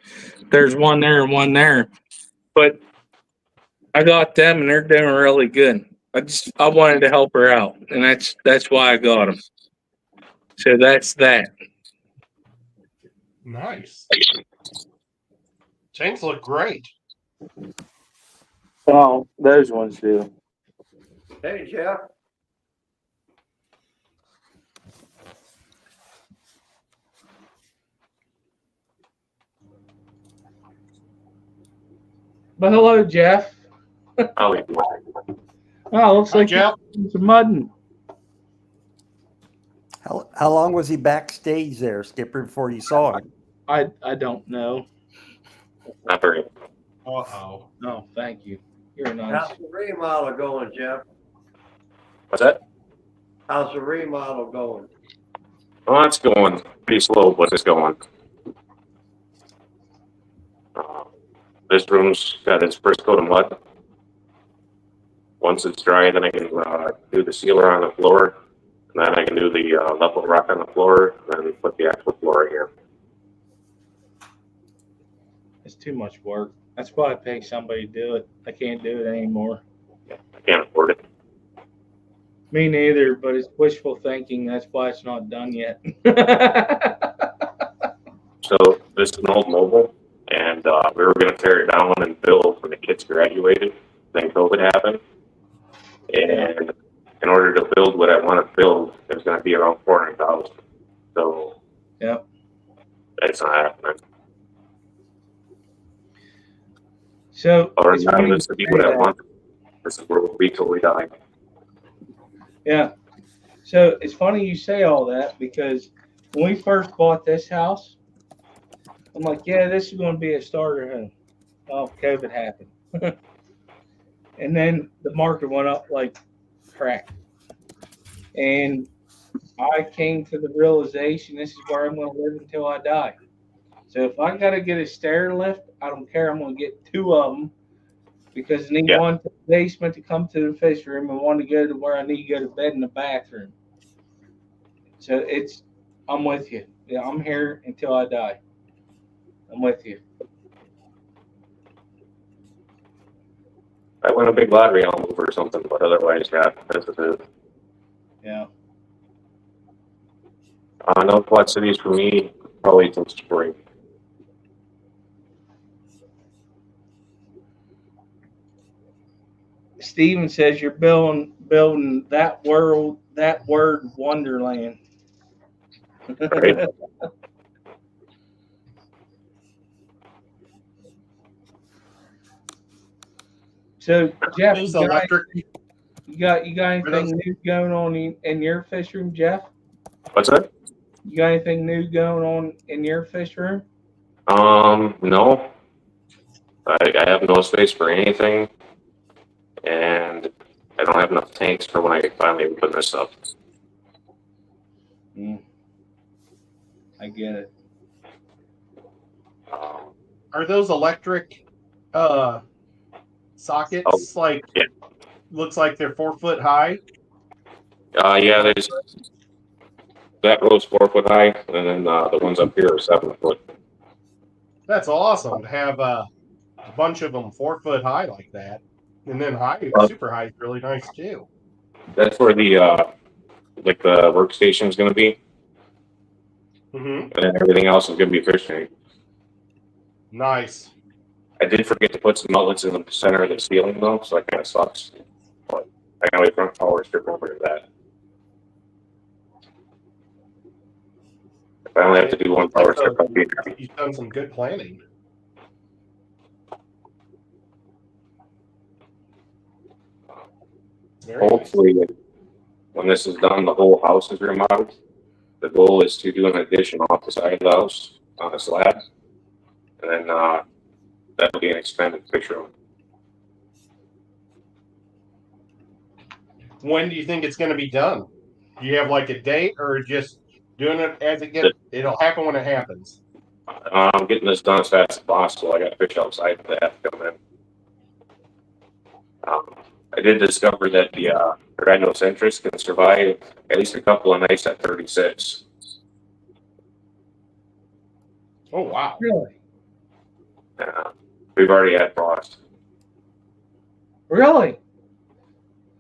[SPEAKER 2] There's one there and one there, but I got them and they're doing really good. I wanted to help her out, and that's why I got them. So that's that.
[SPEAKER 3] Nice. Chains look great.
[SPEAKER 2] Oh, those ones do.
[SPEAKER 5] Hey, Jeff.
[SPEAKER 2] But hello, Jeff.
[SPEAKER 7] Oh,
[SPEAKER 2] Looks
[SPEAKER 3] Hi,
[SPEAKER 2] like
[SPEAKER 3] Jeff.
[SPEAKER 2] you're some mudding.
[SPEAKER 6] How long was he backstage there, Skipper, before you saw him?
[SPEAKER 2] I don't know.
[SPEAKER 7] not very.
[SPEAKER 3] Uh-oh.
[SPEAKER 2] No, thank you. You're nice.
[SPEAKER 5] How's the remodel going, Jeff?
[SPEAKER 7] What's that?
[SPEAKER 5] How's the remodel going?
[SPEAKER 7] Well, it's going pretty slow, but it's going. This room's got its first coat of mud. Once it's dry, then I can do the sealer on the floor. And then I can do the level rock on the floor, and then put the actual floor here.
[SPEAKER 2] It's too much work. That's why I pay somebody to do it. I can't do it anymore.
[SPEAKER 7] I can't afford it.
[SPEAKER 2] Me neither, but it's wishful thinking. That's why it's not done yet.
[SPEAKER 7] So this is an old mobile, and we were going to tear it down and build when the kids graduated. Then COVID happened, and in order to build what I want to build, it was going to be around $400,000. So
[SPEAKER 2] Yep.
[SPEAKER 7] That's not happening.
[SPEAKER 2] So
[SPEAKER 7] Or
[SPEAKER 2] it's
[SPEAKER 7] not
[SPEAKER 2] funny
[SPEAKER 7] this to be
[SPEAKER 2] you
[SPEAKER 7] what
[SPEAKER 2] say
[SPEAKER 7] I
[SPEAKER 2] that.
[SPEAKER 7] want. This is where we'll be till we die.
[SPEAKER 2] Yeah. So it's funny you say all that because when we first bought this house, I'm like, yeah, this is going to be a starter home. Oh, COVID happened. And then the market went up like crack. And I came to the realization this is where I'm going to live until I die. So if I got to get a stair lift, I don't care. I'm going to get two of them because I need one to the basement to come to the fish room and one to go to where I need to go to bed in the bathroom. So I'm with you. Yeah, I'm here until I die. I'm with you.
[SPEAKER 7] I win a big lottery, I'll move or something, but otherwise, yeah, this is it.
[SPEAKER 2] Yeah.
[SPEAKER 7] No Quad Cities for me, probably till spring.
[SPEAKER 2] Steven says you're building that word Wonderland.
[SPEAKER 7] Right?
[SPEAKER 2] So Jeff,
[SPEAKER 3] Who's
[SPEAKER 2] you
[SPEAKER 3] electric?
[SPEAKER 2] got anything new going on in your fish room, Jeff?
[SPEAKER 7] What's that?
[SPEAKER 2] You got anything new going on in your fish room?
[SPEAKER 7] No. I have no space for anything, and I don't have enough tanks for when I finally put this up.
[SPEAKER 2] I get it.
[SPEAKER 3] Are those electric sockets? Looks like they're 4 foot high.
[SPEAKER 7] Yeah, there's that row's 4 foot high, and then the ones up here are 7 foot.
[SPEAKER 3] That's awesome to have a bunch of them 4 foot high like that, and then super high is really nice too.
[SPEAKER 7] That's where the like the workstation is going to be,
[SPEAKER 3] Mm-hmm.
[SPEAKER 7] and then everything else is going to be fish tank.
[SPEAKER 3] Nice.
[SPEAKER 7] I did forget to put some outlets in the center of the ceiling though, so that kind of sucks. But I can always run power strip over to that. If I only have to do one power strip, I'll be happy.
[SPEAKER 3] You've done some good planning. Very
[SPEAKER 7] Hopefully, when this is done, the whole house is remodeled. The goal is to do an addition off the side of the house on a slab, and then that'll be an expanded fish room.
[SPEAKER 3] When do you think it's going to be done? Do you have like a date, or just doing it as it gets? It'll happen when it happens.
[SPEAKER 7] I'm getting this done as fast as possible. I got fish outside that have to come in. I did discover that the rhinocentris can survive at least a couple of nights at 36.
[SPEAKER 3] Oh wow!
[SPEAKER 2] Really?
[SPEAKER 7] We've already had frost.
[SPEAKER 2] Really?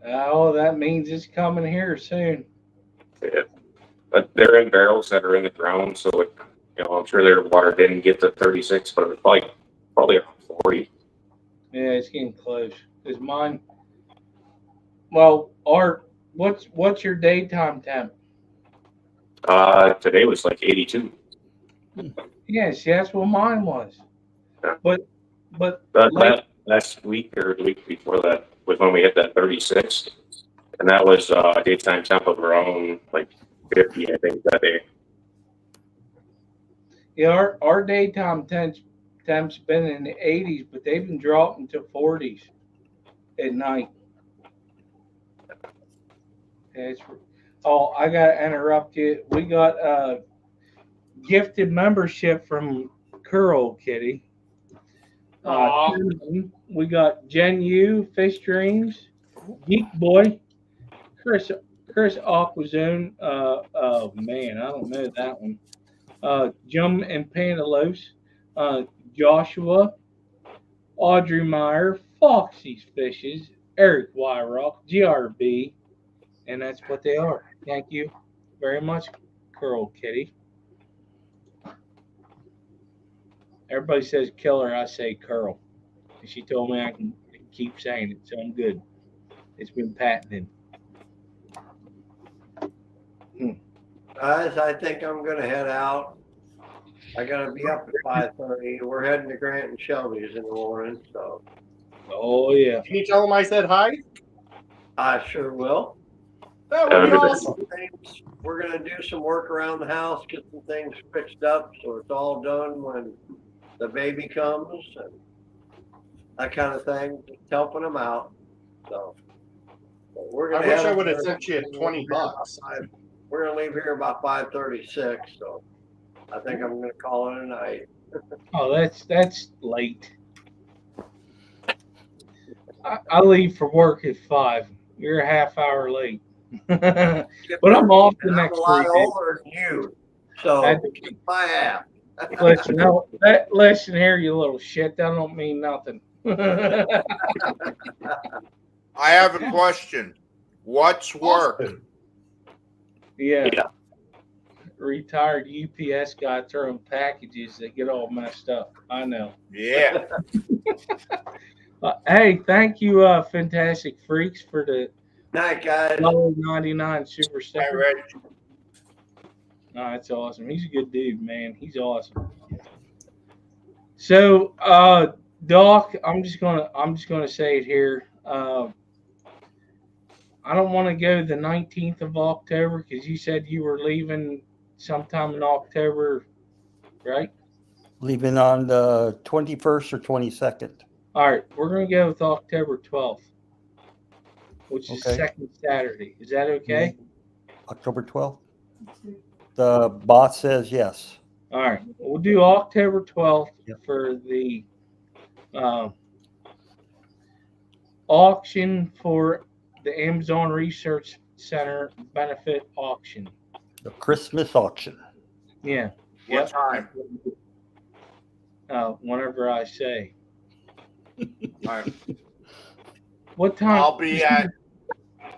[SPEAKER 2] Oh, that means it's coming here soon.
[SPEAKER 7] Yeah. But they're in barrels that are in the ground, so it, I'm sure their water didn't get to 36, but it was probably around 40.
[SPEAKER 2] Yeah, it's getting close. Is mine? Well, Art, what's your daytime temp?
[SPEAKER 7] Today was like 82.
[SPEAKER 2] Yeah, see, that's what mine was.
[SPEAKER 7] Yeah.
[SPEAKER 2] But
[SPEAKER 7] last week or the week before that was when we hit that 36, and that was a daytime temp of around like 50, I think, that day.
[SPEAKER 2] yeah, our daytime temps been in the 80s, but they've been dropping to 40s at night. I gotta interrupt you. We got a gifted membership from Curl Kitty. We got Jen Yu, Fish Dreams, Geek Boy, Chris Aquazone. Oh man, I don't know that one. Jum and Pandalos, Joshua, Audrey Meyer, Foxy's Fishes, Eric Wyrock, GRB, and that's what they are. Thank you very much, Curl Kitty. Everybody says killer, I say curl. And she told me I can keep saying it, so I'm good. It's been patented.
[SPEAKER 5] Guys, I think I'm going to head out. I got to be up at 5:30. We're heading to Grant and Shelby's in the morning, so.
[SPEAKER 2] Oh, yeah.
[SPEAKER 3] Can you tell them I said hi?
[SPEAKER 5] I sure will.
[SPEAKER 3] That would be awesome.
[SPEAKER 5] We're going to do some work around the house, get some things fixed up so it's all done when the baby comes and that kind of thing. Just helping them out. So we're going
[SPEAKER 3] I wish I would have sent you $20.
[SPEAKER 5] We're going to leave here about 5:36, so I think I'm going to call it a night.
[SPEAKER 2] Oh, that's late. I leave for work at 5. You're a half hour late. But I'm off the next 3 days.
[SPEAKER 5] I'm a lot older than you, so keep my ass.
[SPEAKER 2] Listen here, you little shit. That don't mean nothing.
[SPEAKER 4] I have a question. What's work?
[SPEAKER 2] Yeah. Retired UPS guy throwing packages that get all messed up. I know.
[SPEAKER 4] Yeah.
[SPEAKER 2] Hey, thank you, Fantastic Freaks, for the
[SPEAKER 5] night, guys.
[SPEAKER 2] $1.99 super sticker.
[SPEAKER 4] Right.
[SPEAKER 2] No, that's awesome. He's a good dude, man. He's awesome. So, Doc, I'm just gonna say it here. I don't want to go the 19th of October because you said you were leaving sometime in October, right?
[SPEAKER 6] Leaving on the 21st or 22nd.
[SPEAKER 2] All right, we're going to go with October 12th, which is
[SPEAKER 6] Okay.
[SPEAKER 2] second Saturday. Is that okay?
[SPEAKER 6] October 12th? The boss says yes.
[SPEAKER 2] All right, we'll do October 12th for the auction for the Amazon Research Center benefit auction.
[SPEAKER 6] The Christmas auction.
[SPEAKER 2] Yeah.
[SPEAKER 4] What time?
[SPEAKER 2] whenever I say.
[SPEAKER 4] All right.
[SPEAKER 2] What time?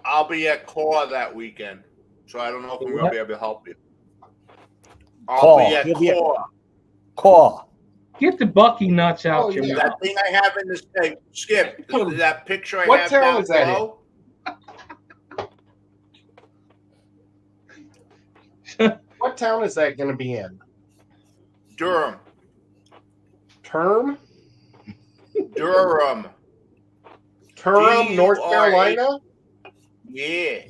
[SPEAKER 4] I'll be at Claw that weekend, so I don't know if I'm gonna be able to help you. I'll be at Claw.
[SPEAKER 6] Claw.
[SPEAKER 2] Get the Bucky nuts out
[SPEAKER 3] Oh,
[SPEAKER 2] your
[SPEAKER 3] yeah.
[SPEAKER 2] mouth.
[SPEAKER 4] That thing I have in this thing, Skip. That picture I
[SPEAKER 3] What
[SPEAKER 4] have
[SPEAKER 3] town
[SPEAKER 4] down
[SPEAKER 3] is that in?
[SPEAKER 4] below.
[SPEAKER 3] What town is that going to be in?
[SPEAKER 4] Durham.
[SPEAKER 3] Durham,
[SPEAKER 4] Durham.
[SPEAKER 3] North Carolina?
[SPEAKER 4] Yeah.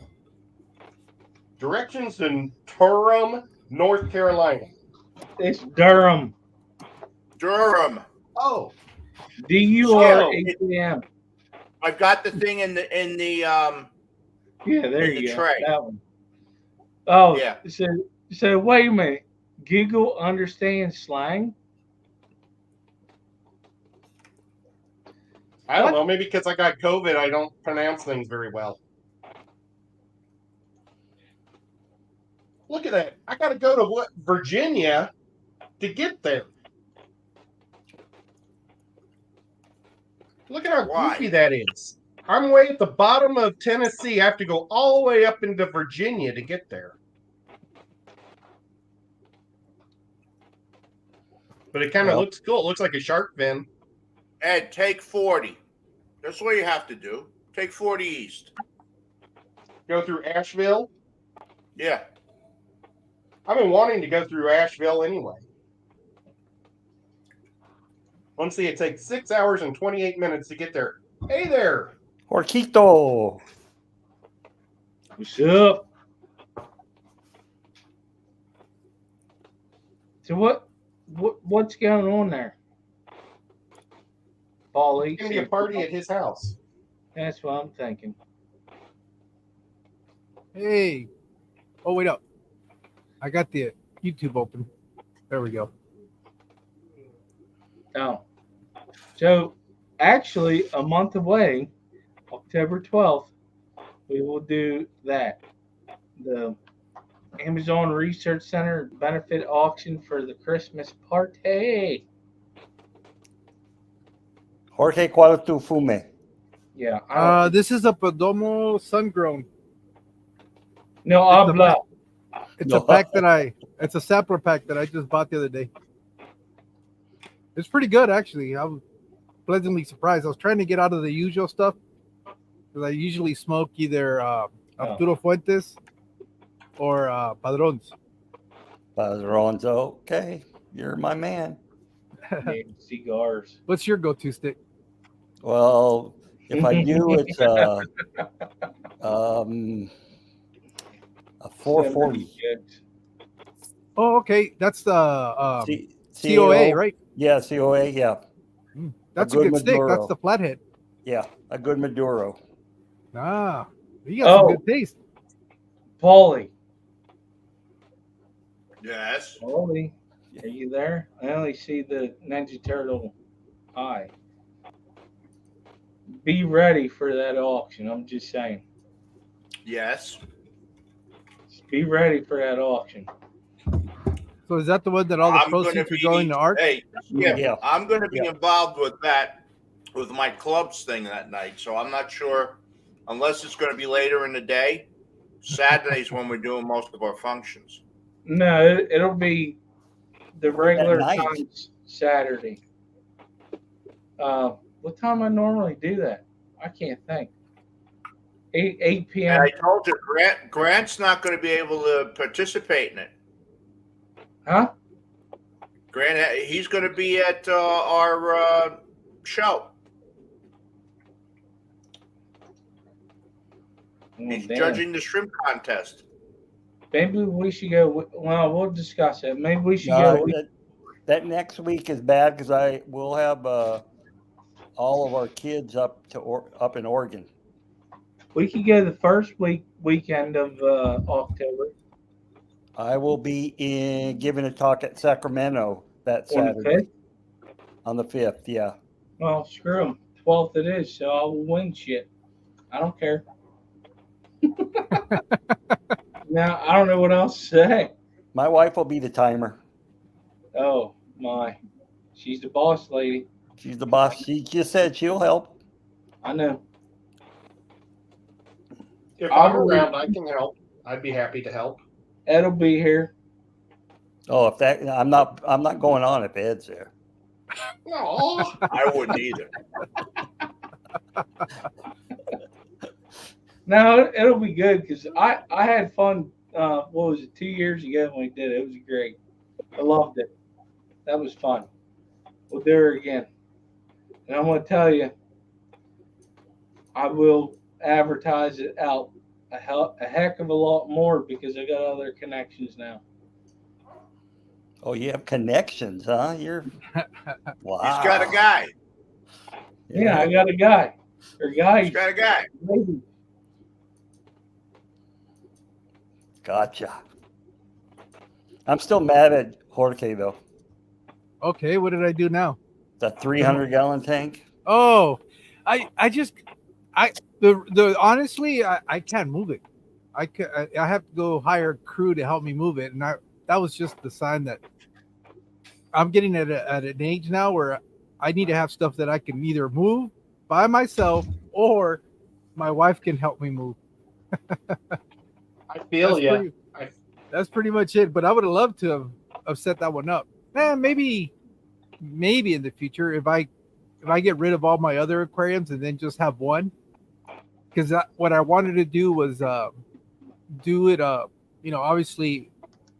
[SPEAKER 3] Directions in Durham, North Carolina.
[SPEAKER 2] It's Durham.
[SPEAKER 4] Durham.
[SPEAKER 3] Oh.
[SPEAKER 2] DURAM.
[SPEAKER 4] I've got the thing in the
[SPEAKER 2] Yeah, there
[SPEAKER 4] in the
[SPEAKER 2] you go.
[SPEAKER 4] tray.
[SPEAKER 2] That one. Oh,
[SPEAKER 4] Yeah.
[SPEAKER 2] So wait a minute. Giggle understands slang?
[SPEAKER 3] I don't know. Maybe because I got COVID, I don't pronounce things very well. Look at that. I got to go to Virginia to get there. Look at how goofy that is. I'm way at the bottom of Tennessee. I have to go all the way up into Virginia to get there. But it kind of looks cool. It looks like a shark fin.
[SPEAKER 4] Ed, take 40. That's what you have to do. Take 40 east.
[SPEAKER 3] Go through Asheville.
[SPEAKER 4] Yeah.
[SPEAKER 3] I've been wanting to go through Asheville anyway. Let's see, it takes 6 hours and 28 minutes to get there. Hey there.
[SPEAKER 6] Jorquito.
[SPEAKER 2] What's up? So what's going on there? Paulie.
[SPEAKER 3] It's going to be a party at his house.
[SPEAKER 2] That's what I'm thinking.
[SPEAKER 8] Hey. Oh, wait up. I got the YouTube open. There we go.
[SPEAKER 2] Oh. So, actually, a month away, October 12th, we will do that. The Amazon Research Center benefit auction for the Christmas party.
[SPEAKER 6] Jorge, ¿cuál tu fume?
[SPEAKER 2] Yeah.
[SPEAKER 8] This is a Perdomo sun-grown.
[SPEAKER 2] No habla.
[SPEAKER 8] It's a pack it's a sampler pack that I just bought the other day. It's pretty good, actually. I was pleasantly surprised. I was trying to get out of the usual stuff because I usually smoke either Arturo Fuentes or Padrones.
[SPEAKER 6] Padrones, okay. You're my man.
[SPEAKER 2] Cigars.
[SPEAKER 8] What's your go-to stick?
[SPEAKER 6] Well, if I do, it's a 440.
[SPEAKER 8] Oh, okay. That's the
[SPEAKER 6] COA,
[SPEAKER 8] right?
[SPEAKER 6] Yeah, COA, yeah.
[SPEAKER 8] That's a good stick.
[SPEAKER 6] Maduro.
[SPEAKER 8] That's the flathead.
[SPEAKER 6] Yeah, a good Maduro.
[SPEAKER 8] Ah, you got some good taste.
[SPEAKER 2] Paulie.
[SPEAKER 4] Yes.
[SPEAKER 2] Paulie, are you there? I only see the Ninja Turtle eye. Be ready for that auction. I'm just saying.
[SPEAKER 4] Yes.
[SPEAKER 2] Be ready for that auction.
[SPEAKER 8] So is that the one that all the proceeds are going to art?
[SPEAKER 4] Hey, yeah. I'm going to be involved with that, with my clubs thing that night. So I'm not sure, unless it's going to be later in the day. Saturday's when we're doing most of our functions.
[SPEAKER 2] No, it'll be the regular time Saturday. What time I normally do that? I can't think. 8 p.m.
[SPEAKER 4] And I told you, Grant's not going to be able to participate in it.
[SPEAKER 2] Huh?
[SPEAKER 4] Grant, he's going to be at our show. He's judging the shrimp contest.
[SPEAKER 2] Maybe we should go. Well, we'll discuss it. Maybe we should go.
[SPEAKER 6] That next week is bad because we'll have all of our kids up in Oregon.
[SPEAKER 2] We could go the first weekend of October.
[SPEAKER 6] I will be giving a talk at Sacramento that Saturday. On the 5th, yeah.
[SPEAKER 2] Well, screw them. 12th it is, so I will win shit. I don't care. Now, I don't know what else to say.
[SPEAKER 6] My wife will be the timer.
[SPEAKER 2] Oh, my. She's the boss lady.
[SPEAKER 6] She's the boss. She just said she'll help.
[SPEAKER 2] I know.
[SPEAKER 3] If I'm around, I can help. I'd be happy to help.
[SPEAKER 2] Ed'll be here.
[SPEAKER 6] Oh, if that I'm not going on if Ed's there.
[SPEAKER 3] Oh,
[SPEAKER 4] I wouldn't either.
[SPEAKER 2] No, it'll be good because I had fun. What was it? 2 years ago when we did it. It was great. I loved it. That was fun. We'll do it again. And I'm going to tell you, I will advertise it out a heck of a lot more because I got other connections now.
[SPEAKER 6] Oh, you have connections, huh? You're wow.
[SPEAKER 4] He's got a guy.
[SPEAKER 2] Yeah, I got a guy. Or guys.
[SPEAKER 4] He's got a guy.
[SPEAKER 2] Maybe.
[SPEAKER 6] Gotcha. I'm still mad at Jorge though.
[SPEAKER 8] Okay, what did I do now?
[SPEAKER 6] The 300-gallon tank.
[SPEAKER 8] Oh, I honestly, I can't move it. I have to go hire a crew to help me move it, and that was just the sign that I'm getting at an age now where I need to have stuff that I can either move by myself or my wife can help me move.
[SPEAKER 3] I feel you.
[SPEAKER 8] That's pretty much it. But I would have loved to have set that one up. Maybe in the future if I get rid of all my other aquariums and then just have one, because what I wanted to do was do it obviously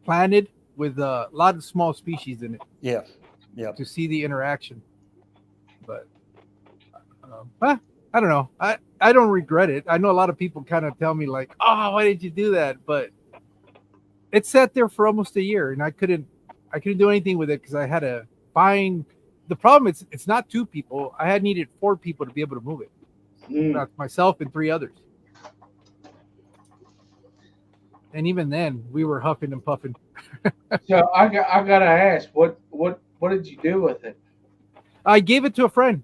[SPEAKER 8] planted with a lot of small species in it.
[SPEAKER 6] Yeah.
[SPEAKER 8] To see the interaction. But I don't know. I don't regret it. I know a lot of people kind of tell me like, "Oh, why did you do that?" But it sat there for almost a year, and I couldn't do anything with it because I had to find. The problem is it's not 2 people. I had needed 4 people to be able to move it. That's myself and 3 others. And even then, we were huffing and puffing.
[SPEAKER 2] So I gotta ask, what did you do with it?
[SPEAKER 8] I gave it to a friend.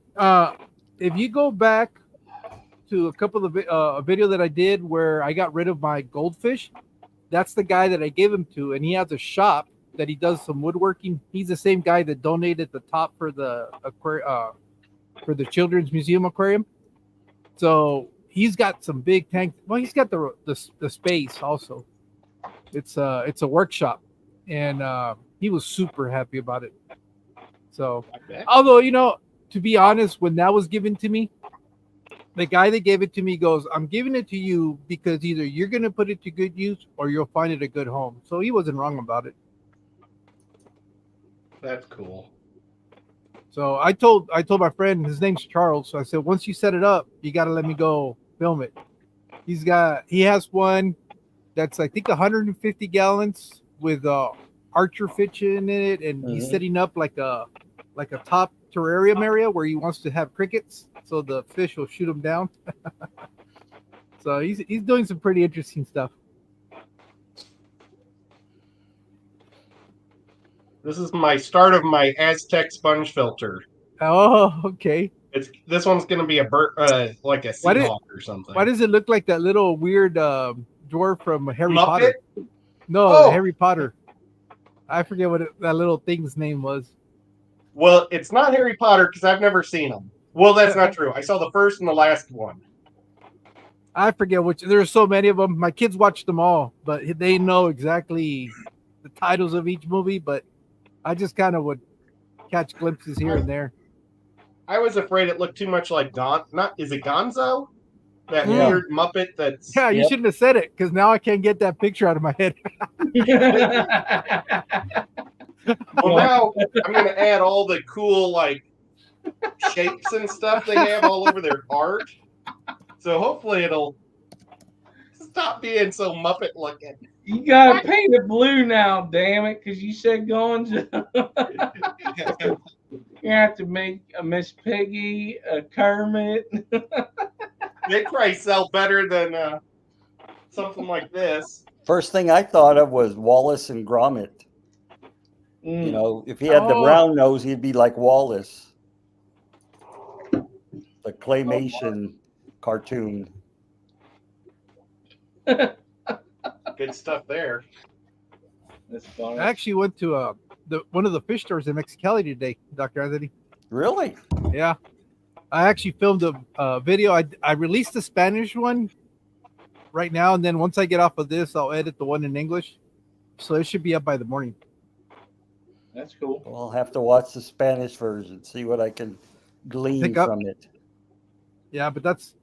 [SPEAKER 8] If you go back to a couple of a video that I did where I got rid of my goldfish, that's the guy that I gave him to, and he has a shop that he does some woodworking. He's the same guy that donated the top for the Children's Museum aquarium. So he's got some big tanks. Well, he's got the space also. It's a workshop, and he was super happy about it. So, although to be honest, when that was given to me, the guy that gave it to me goes, "I'm giving it to you because either you're going to put it to good use or you'll find it a good home." So he wasn't wrong about it.
[SPEAKER 3] That's cool.
[SPEAKER 8] So I told my friend, his name's Charles. So I said, once you set it up, you got to let me go film it. He has one that's I think 150 gallons with archer fish in it, and he's setting up like a top terrarium area where he wants to have crickets, so the fish will shoot them down. So he's doing some pretty interesting stuff.
[SPEAKER 3] This is my start of my Aztec sponge filter.
[SPEAKER 8] Oh, okay.
[SPEAKER 3] This one's going to be a bird, like a seahawk or something.
[SPEAKER 8] Why does it look like that little weird dwarf from Harry
[SPEAKER 3] Muppet?
[SPEAKER 8] Potter? No, Harry Potter. I forget what that little thing's name was.
[SPEAKER 3] Well, it's not Harry Potter because I've never seen them. Well, that's not true. I saw the first and the last one.
[SPEAKER 8] I forget which. There's so many of them. My kids watched them all, but they know exactly the titles of each movie. But I just kind of would catch glimpses here and there.
[SPEAKER 3] I was afraid it looked too much like is it Gonzo? That weird Muppet that's...
[SPEAKER 8] Yeah, you shouldn't have said it, because now I can't get that picture out of my head.
[SPEAKER 3] Well, now I'm going to add all the cool, like, shapes and stuff they have all over their art. So hopefully it'll stop being so Muppet looking.
[SPEAKER 2] You gotta paint it blue now, damn it, because you said Gonzo. You have to make a Miss Piggy, a Kermit.
[SPEAKER 3] They probably sell better than something like this.
[SPEAKER 6] First thing I thought of was Wallace and Gromit. You know, if he had the brown nose, he'd be like Wallace, the claymation cartoon.
[SPEAKER 3] Good stuff there.
[SPEAKER 2] That's funny.
[SPEAKER 8] I actually went to one of the fish stores in Mexicali today, Dr. Anthony.
[SPEAKER 6] Really?
[SPEAKER 8] Yeah, I actually filmed a video. I released the Spanish one right now, and then once I get off of this, I'll edit the one in English, so it should be up by the morning.
[SPEAKER 2] That's cool.
[SPEAKER 6] Well, I'll have to watch the Spanish version, see what I can glean
[SPEAKER 8] Pick up.
[SPEAKER 6] from it.
[SPEAKER 8] Yeah, but that's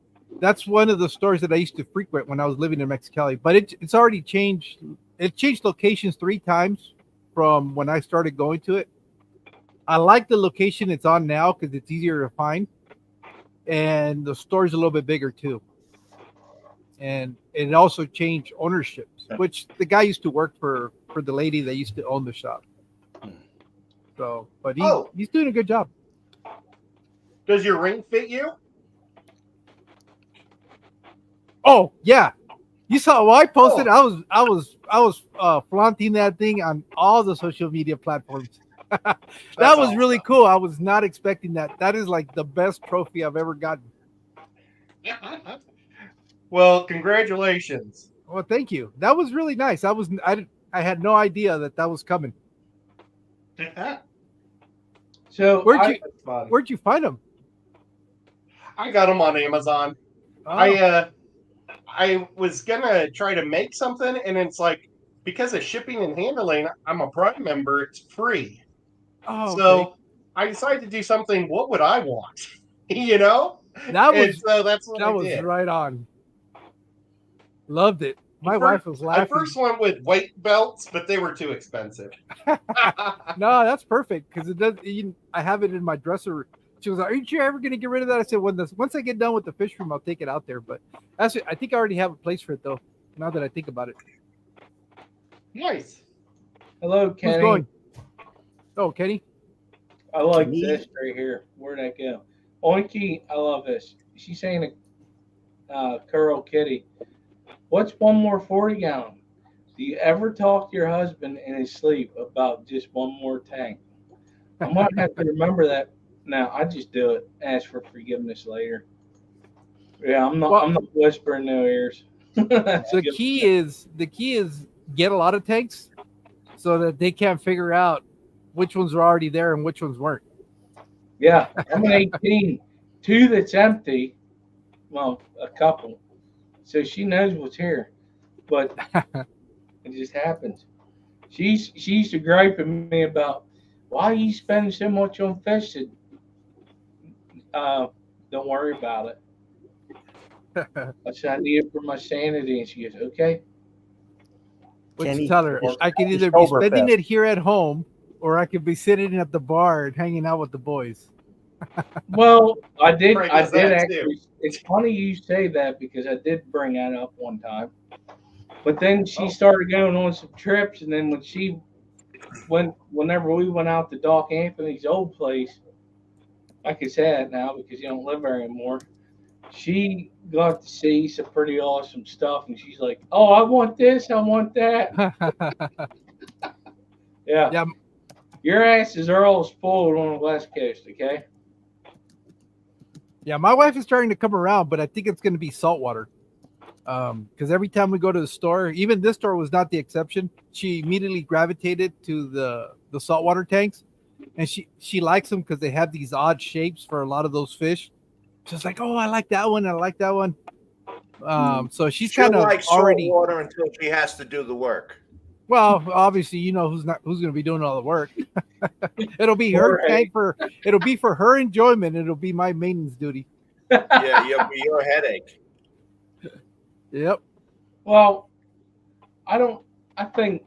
[SPEAKER 8] one of the stores that I used to frequent when I was living in Mexicali. But it's already changed. It changed locations 3 times from when I started going to it. I like the location it's on now because it's easier to find, and the store's a little bit bigger too. And it also changed ownerships, which the guy used to work for the lady that used to own the shop. So, but he's doing a good job.
[SPEAKER 3] Does your ring fit you?
[SPEAKER 8] Oh yeah, you saw what I posted. I was flaunting that thing on all the social media platforms. that was
[SPEAKER 3] awesome.
[SPEAKER 8] really cool. I was not expecting that. That is like the best trophy I've ever gotten.
[SPEAKER 3] Well, congratulations.
[SPEAKER 8] Well, thank you. That was really nice. I had no idea that was coming.
[SPEAKER 2] So
[SPEAKER 8] Where'd you find them?
[SPEAKER 3] I got them on Amazon.
[SPEAKER 8] Oh.
[SPEAKER 3] I was gonna try to make something, and it's like, because of shipping and handling, I'm a Prime member. It's free.
[SPEAKER 8] Oh,
[SPEAKER 3] so
[SPEAKER 8] okay.
[SPEAKER 3] I decided to do something. What would I want? You know?
[SPEAKER 8] That was
[SPEAKER 3] so that's what
[SPEAKER 8] that
[SPEAKER 3] I
[SPEAKER 8] was
[SPEAKER 3] did.
[SPEAKER 8] right on. Loved it. My wife was laughing.
[SPEAKER 3] I first went with weight belts, but they were too expensive.
[SPEAKER 8] No, that's perfect because it does. I have it in my dresser. She was like, "Are you ever going to get rid of that?" I said, "Once I get done with the fish room, I'll take it out there." But I think I already have a place for it though. Now that I think about it.
[SPEAKER 3] Nice.
[SPEAKER 2] Hello, Kenny.
[SPEAKER 8] Who's going? Oh, Kenny.
[SPEAKER 2] I like this right here. Where'd that go? Oinky, I love this. She's saying Curl Kitty. What's one more 40 gallon? Do you ever talk to your husband in his sleep about just one more tank? I might have to remember that. Now I just do it. Ask for forgiveness later. Yeah, I'm not whispering no ears.
[SPEAKER 8] The key is get a lot of tanks so that they can't figure out which ones are already there and which ones weren't.
[SPEAKER 2] Yeah, I'm an 18. 2 that's empty. Well, a couple. So she knows what's here, but it just happens. She used to gripe at me about why you spend so much on fish. Don't worry about it. I said I need it for my sanity, and she goes, "Okay."
[SPEAKER 8] What you tell her? I can either be spending it here at home, or I could be sitting at the bar and hanging out with the boys.
[SPEAKER 2] Well, I did
[SPEAKER 3] that
[SPEAKER 2] actually. It's funny you say that because I did bring that up one time. But then she started going on some trips, and then whenever we went out to Doc Anthony's old place, I can say that now because you don't live there anymore. She got to see some pretty awesome stuff, and she's like, "Oh, I want this, I want that." Yeah. Your asses are all spoiled on the West Coast, okay?
[SPEAKER 8] Yeah, my wife is starting to come around, but I think it's going to be saltwater. Because every time we go to the store, even this store was not the exception. She immediately gravitated to the saltwater tanks, and she likes them because they have these odd shapes for a lot of those fish. She's like, "Oh, I like that one. I like that one." So she's kind of
[SPEAKER 4] like
[SPEAKER 8] already
[SPEAKER 4] saltwater until she has to do the work.
[SPEAKER 8] Well, obviously, you know who's going to be doing all the work. It'll be her tank it'll be for her enjoyment. It'll be my maintenance duty.
[SPEAKER 4] Yeah, you'll be your headache.
[SPEAKER 8] Yep.
[SPEAKER 2] Well, I think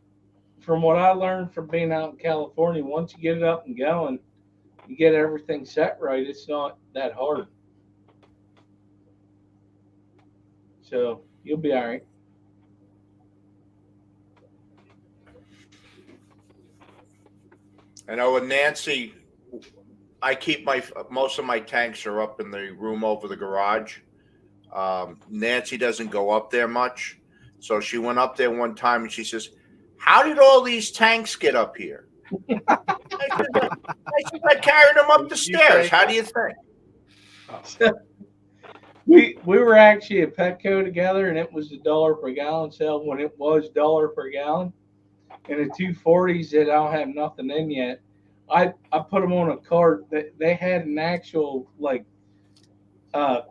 [SPEAKER 2] from what I learned from being out in California, once you get it up and going, you get everything set right, it's not that hard. So you'll be all right.
[SPEAKER 4] I know with Nancy, I keep most of my tanks are up in the room over the garage. Nancy doesn't go up there much. So she went up there one time and she says, "How did all these tanks get up here?" I carried them up the stairs. How do you think?
[SPEAKER 2] We were actually at Petco together, and it was $1 per gallon sale when it was $1 per gallon. and the 240s that I don't have nothing in yet. I put them on a cart that they had an actual like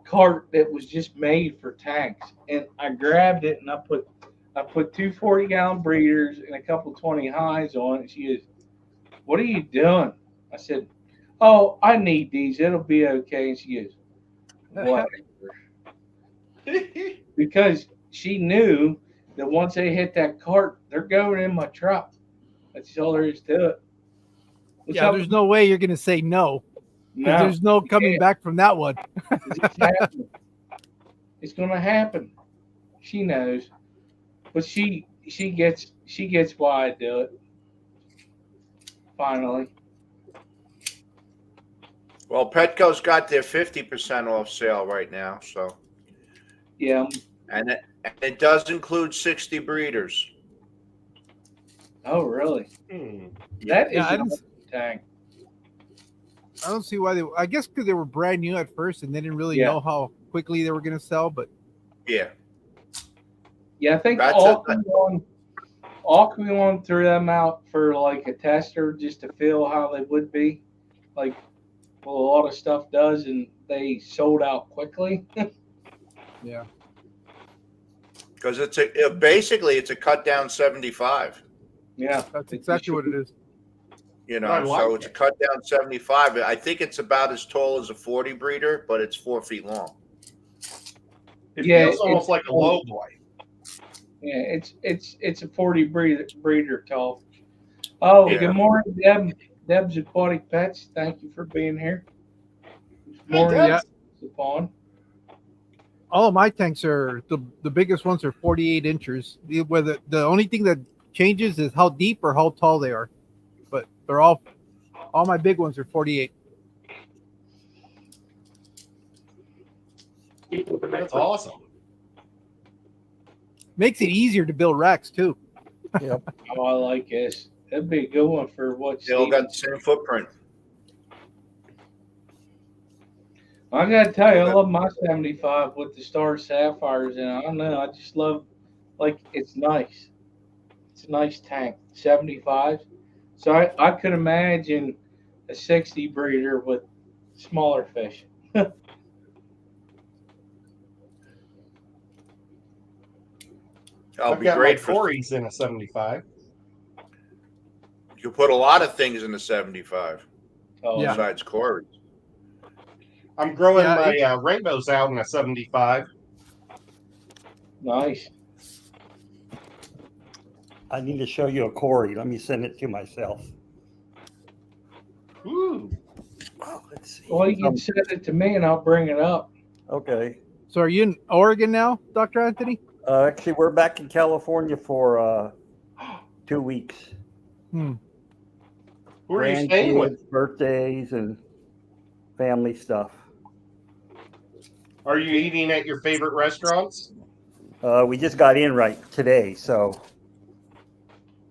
[SPEAKER 2] cart that was just made for tanks, and I grabbed it and I put 240-gallon breeders and a couple 20 highs on it. She goes, "What are you doing?" I said, "Oh, I need these. It'll be okay." And she goes, "Whatever," because she knew that once they hit that cart, they're going in my truck. That's all there is to it. What's
[SPEAKER 8] Yeah,
[SPEAKER 2] up?
[SPEAKER 8] there's no way you're gonna say no.
[SPEAKER 2] No,
[SPEAKER 8] There's no coming back from that one.
[SPEAKER 2] it's happening. It's gonna happen. She knows, but she gets why I do it. Finally,
[SPEAKER 4] Well, Petco's got their 50% off sale right now, so
[SPEAKER 2] yeah.
[SPEAKER 4] and it does include 60 breeders.
[SPEAKER 2] Oh, really?
[SPEAKER 3] Hmm.
[SPEAKER 2] That is
[SPEAKER 8] Yeah,
[SPEAKER 2] a tank.
[SPEAKER 8] I don't see why they. I guess because they were brand new at first and they didn't really know how quickly they were gonna sell. But
[SPEAKER 4] Yeah.
[SPEAKER 2] Yeah, I think
[SPEAKER 4] That's
[SPEAKER 2] Alcon threw them out for like a tester just to feel how they would be, like well, a lot of stuff does, and they sold out quickly.
[SPEAKER 8] yeah,
[SPEAKER 4] Because basically it's a cut down 75.
[SPEAKER 2] Yeah,
[SPEAKER 8] that's exactly what it is.
[SPEAKER 4] You know,
[SPEAKER 3] I like
[SPEAKER 4] so it's a cut down 75. I think it's about as tall as a 40 breeder, but it's 4 feet long.
[SPEAKER 3] It
[SPEAKER 2] Yeah,
[SPEAKER 3] feels almost
[SPEAKER 2] it's-
[SPEAKER 3] like a low boy.
[SPEAKER 2] Yeah, it's a 40 breeder tall. Oh,
[SPEAKER 4] Yeah.
[SPEAKER 2] good morning, Deb. Deb's Aquatic Pets. Thank you for being here. Morning,
[SPEAKER 8] Deb.
[SPEAKER 2] upon.
[SPEAKER 8] All of my tanks are the biggest ones are 48 inches. Whether the only thing that changes is how deep or how tall they are, but they're all my big ones are 48.
[SPEAKER 3] That's awesome.
[SPEAKER 8] Makes it easier to build racks too.
[SPEAKER 6] Yep.
[SPEAKER 2] Oh, I like this. That'd be a good one for what
[SPEAKER 4] They all got
[SPEAKER 2] Steven-
[SPEAKER 4] the same footprint.
[SPEAKER 2] I gotta tell you, I love my 75 with the star sapphires in it. I don't know. I just love, like, it's nice. It's a nice tank. 75. So I could imagine a 60 breeder with smaller fish.
[SPEAKER 4] That'll
[SPEAKER 3] I've
[SPEAKER 4] be
[SPEAKER 3] got
[SPEAKER 4] great
[SPEAKER 3] my
[SPEAKER 4] for.
[SPEAKER 3] Corey's in a 75.
[SPEAKER 4] You put a lot of things in the 75
[SPEAKER 2] Oh,
[SPEAKER 8] Yeah.
[SPEAKER 4] besides Corey.
[SPEAKER 3] I'm growing
[SPEAKER 8] Yeah,
[SPEAKER 3] my rainbows out in a 75.
[SPEAKER 2] nice.
[SPEAKER 6] I need to show you a Corey. Let me send it to myself.
[SPEAKER 3] Ooh.
[SPEAKER 6] Oh, let's see.
[SPEAKER 2] Well, you can send it to me and I'll bring it up.
[SPEAKER 6] Okay.
[SPEAKER 8] So are you in Oregon now, Dr. Anthony?
[SPEAKER 6] Actually, we're back in California for 2 weeks.
[SPEAKER 3] Who are you staying with?
[SPEAKER 6] Grandkids, birthdays, and family stuff.
[SPEAKER 3] Are you eating at your favorite restaurants?
[SPEAKER 6] We just got in right today, so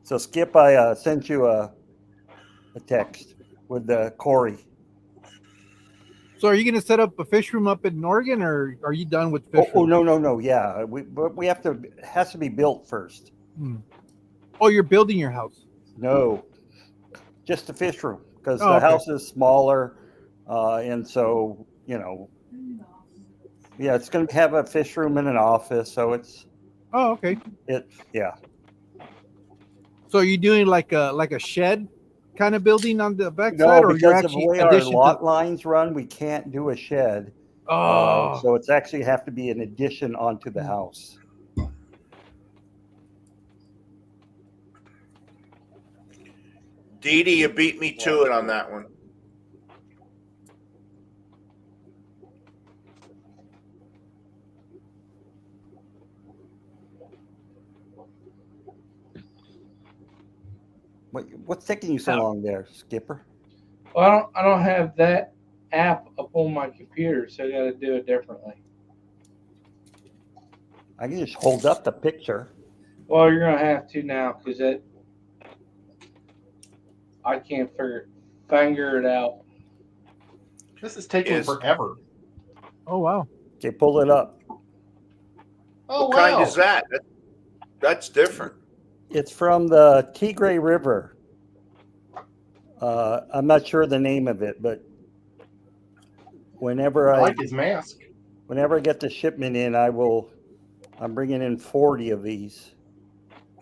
[SPEAKER 6] Skip, I sent you a text with the Corey.
[SPEAKER 8] So are you going to set up a fish room up in Oregon, or are you done with fish
[SPEAKER 6] Oh,
[SPEAKER 8] room?
[SPEAKER 6] no. Yeah, we have to. It has to be built first.
[SPEAKER 8] Oh, you're building your house.
[SPEAKER 6] No, just the fish room because
[SPEAKER 8] Oh,
[SPEAKER 6] the
[SPEAKER 8] okay.
[SPEAKER 6] house is smaller, and so yeah, it's going to have a fish room and an office. So
[SPEAKER 8] Oh, okay.
[SPEAKER 6] yeah.
[SPEAKER 8] So are you doing like a shed kind of building on the backside,
[SPEAKER 6] No,
[SPEAKER 8] or you're
[SPEAKER 6] because of the
[SPEAKER 8] actually
[SPEAKER 6] way our
[SPEAKER 8] addition
[SPEAKER 6] lot
[SPEAKER 8] to?
[SPEAKER 6] lines run, we can't do a shed.
[SPEAKER 8] Oh,
[SPEAKER 6] So it's actually have to be an addition onto the house.
[SPEAKER 4] Dee Dee, you beat me to it on that one.
[SPEAKER 6] What's taking you so long there, Skipper?
[SPEAKER 2] Well, I don't have that app up on my computer, so I got to do it differently.
[SPEAKER 6] I can just hold up the picture.
[SPEAKER 2] Well, you're gonna have to now because I can't finger it out.
[SPEAKER 3] This is taking
[SPEAKER 4] Yes.
[SPEAKER 3] forever.
[SPEAKER 8] oh wow.
[SPEAKER 6] Okay, pull it up.
[SPEAKER 3] Oh,
[SPEAKER 4] What
[SPEAKER 3] wow.
[SPEAKER 4] kind is that? That's different.
[SPEAKER 6] It's from the Tigray River. I'm not sure the name of it, but whenever
[SPEAKER 3] I
[SPEAKER 6] I
[SPEAKER 3] like his mask.
[SPEAKER 6] get the shipment in, I'm bringing in 40 of these.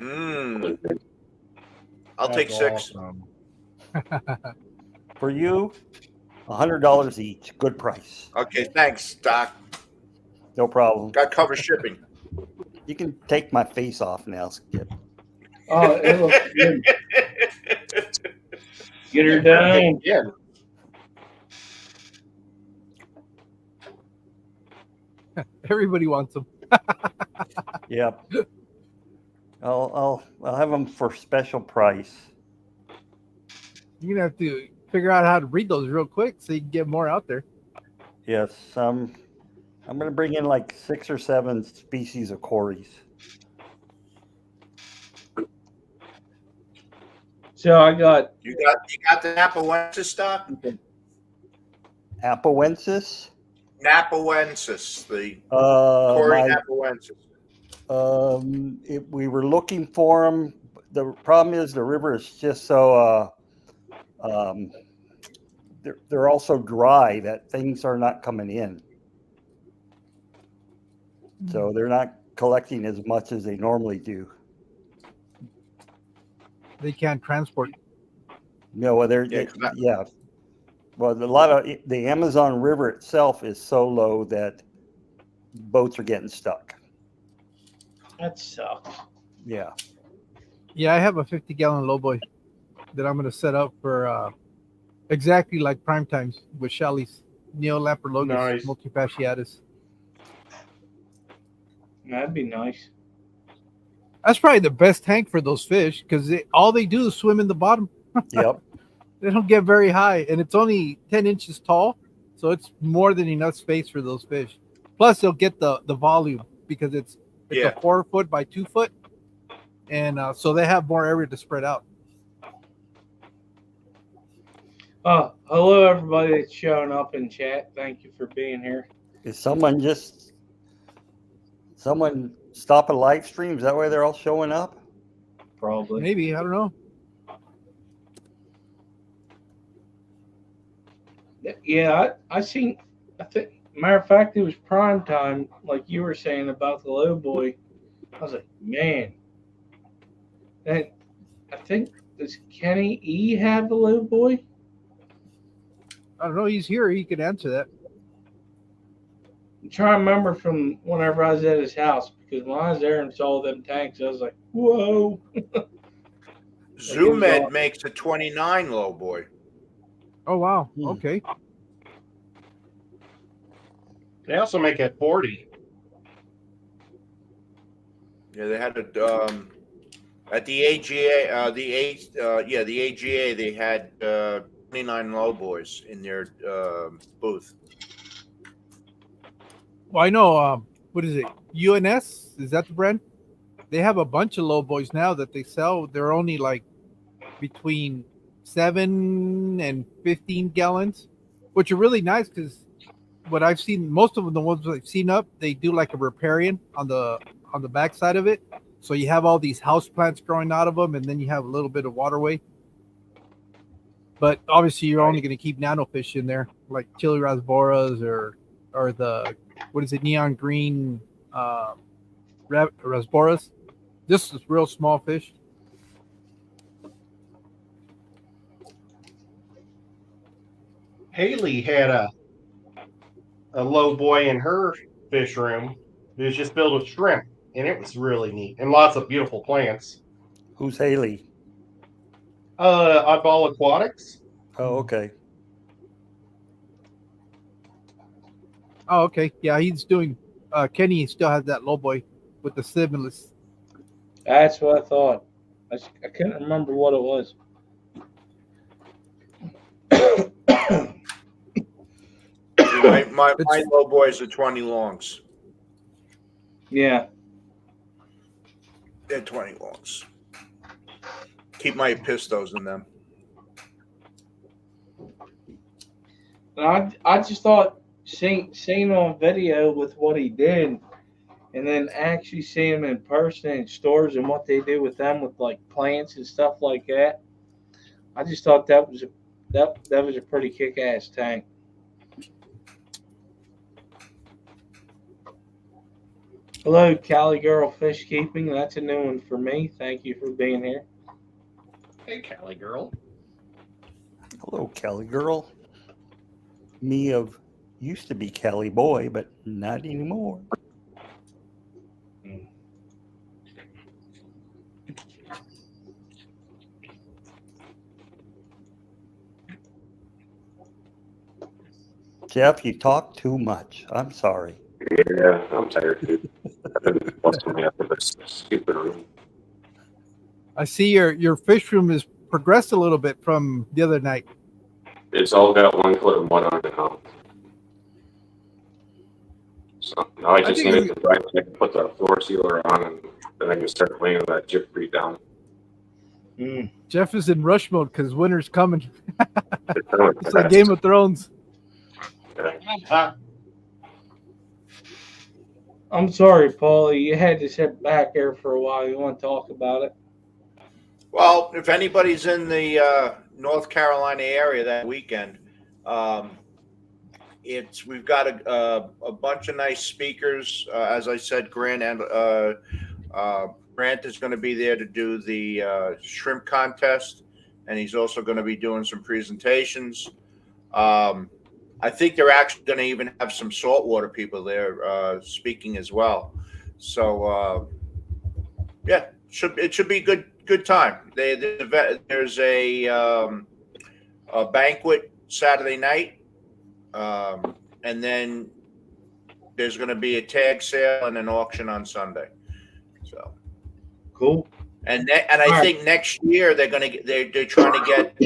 [SPEAKER 4] I'll
[SPEAKER 3] That's
[SPEAKER 4] take 6.
[SPEAKER 3] awesome.
[SPEAKER 6] For you, $100 each. Good price.
[SPEAKER 4] Okay, thanks, Doc.
[SPEAKER 6] No problem.
[SPEAKER 4] Got cover shipping.
[SPEAKER 6] You can take my face off now, Skip.
[SPEAKER 2] Oh, it looks good. Get her done.
[SPEAKER 3] Yeah.
[SPEAKER 8] Everybody wants them.
[SPEAKER 6] Yep. I'll have them for special price.
[SPEAKER 8] You're gonna have to figure out how to breed those real quick so you can get more out there.
[SPEAKER 6] Yes. I'm going to bring in like 6 or 7 species of cories.
[SPEAKER 2] So I got
[SPEAKER 4] You got the Napawensis, Doc?
[SPEAKER 6] Apoensis.
[SPEAKER 4] Napawensis, the Cory Napawensis.
[SPEAKER 6] We were looking for them. The problem is the river is just so they're also dry that things are not coming in. So they're not collecting as much as they normally do.
[SPEAKER 8] They can't transport.
[SPEAKER 6] No, well, yeah. Well, a lot of the Amazon River itself is so low that boats are getting stuck.
[SPEAKER 2] that sucks.
[SPEAKER 6] Yeah.
[SPEAKER 8] Yeah, I have a 50-gallon lowboy that I'm gonna set up for exactly like prime times with Shelly's Neolampologus
[SPEAKER 3] Nice.
[SPEAKER 8] multifasciatus.
[SPEAKER 2] That'd be nice.
[SPEAKER 8] That's probably the best tank for those fish because all they do is swim in the bottom.
[SPEAKER 6] Yep.
[SPEAKER 8] They don't get very high, and it's only 10 inches tall, so it's more than enough space for those fish. Plus, they'll get the volume because it's
[SPEAKER 4] Yeah.
[SPEAKER 8] a 4 foot by 2 foot, and so they have more area to spread out.
[SPEAKER 2] Hello everybody that's showing up in chat. Thank you for being here.
[SPEAKER 6] Is someone stop a live stream? Is that why they're all showing up?
[SPEAKER 2] Probably.
[SPEAKER 8] Maybe, I don't know.
[SPEAKER 2] Yeah, I think matter of fact it was prime time, like you were saying about the low boy. I was like, man. And I think does Kenny E have a low boy?
[SPEAKER 8] I don't know. He's here. He could answer that.
[SPEAKER 2] I'm trying to remember from whenever I was at his house because when I was there and saw them tanks, I was like, whoa.
[SPEAKER 4] Zoomed makes a 29 low boy.
[SPEAKER 8] Oh, wow. Okay.
[SPEAKER 3] They also make it 40.
[SPEAKER 4] Yeah, they had a at the AGA, the AGA, they had 29 low boys in their booth.
[SPEAKER 8] Well, I know. What is it? UNS? Is that the brand? They have a bunch of low boys now that they sell. They're only like between 7 and 15 gallons, which are really nice because what I've seen, most of them, the ones I've seen up, they do like a riparian on the back side of it. So you have all these house plants growing out of them, and then you have a little bit of waterway. But obviously, you're only going to keep nanofish in there, like chili rasboras or the, what is it, neon green rasboras. This is real small fish.
[SPEAKER 3] Haley had a low boy in her fish room. It was just filled with shrimp, and it was really neat and lots of beautiful plants.
[SPEAKER 6] Who's Haley?
[SPEAKER 3] Oddball Aquatics.
[SPEAKER 6] Oh, okay.
[SPEAKER 8] Oh, okay. Yeah, he's doing. Kenny still has that low boy with the stimulus.
[SPEAKER 2] That's what I thought. I couldn't remember what it was.
[SPEAKER 4] My low boys are 20 longs.
[SPEAKER 2] Yeah.
[SPEAKER 4] They're 20 longs. Keep my pistos in them.
[SPEAKER 2] And I just thought seeing on video with what he did, and then actually seeing them in person in stores and what they do with them with like plants and stuff like that. I just thought that was a pretty kick-ass tank. Hello, Cali Girl Fish Keeping. That's a new one for me. Thank you for being here.
[SPEAKER 3] Hey, Cali girl.
[SPEAKER 6] Hello, Cali girl. Me of used to be Cali boy, but not anymore. Jeff, you talk too much. I'm sorry.
[SPEAKER 7] Yeah, I'm tired, dude. I've been busting me up with this stupid room.
[SPEAKER 8] I see your fish room has progressed a little bit from the other night.
[SPEAKER 7] It's all got 1 foot of mud on it now. So now I just
[SPEAKER 8] think
[SPEAKER 7] need to try to put the floor sealer on, and then I can start laying that gypsy down.
[SPEAKER 8] Jeff is in rush mode because winter's coming.
[SPEAKER 7] It's coming
[SPEAKER 8] It's like
[SPEAKER 7] fast.
[SPEAKER 8] Game of Thrones.
[SPEAKER 7] Yeah.
[SPEAKER 2] I'm sorry, Paulie. You had to sit back there for a while. You want to talk about it?
[SPEAKER 4] Well, if anybody's in the North Carolina area that weekend, we've got a bunch of nice speakers. As I said, Grant is going to be there to do the shrimp contest, and he's also going to be doing some presentations. I think they're actually going to even have some saltwater people there speaking as well. So yeah, it should be a good time. There's a banquet Saturday night, and then there's going to be a tag sale and an auction on Sunday. So
[SPEAKER 2] cool.
[SPEAKER 4] And I think next year they're trying to get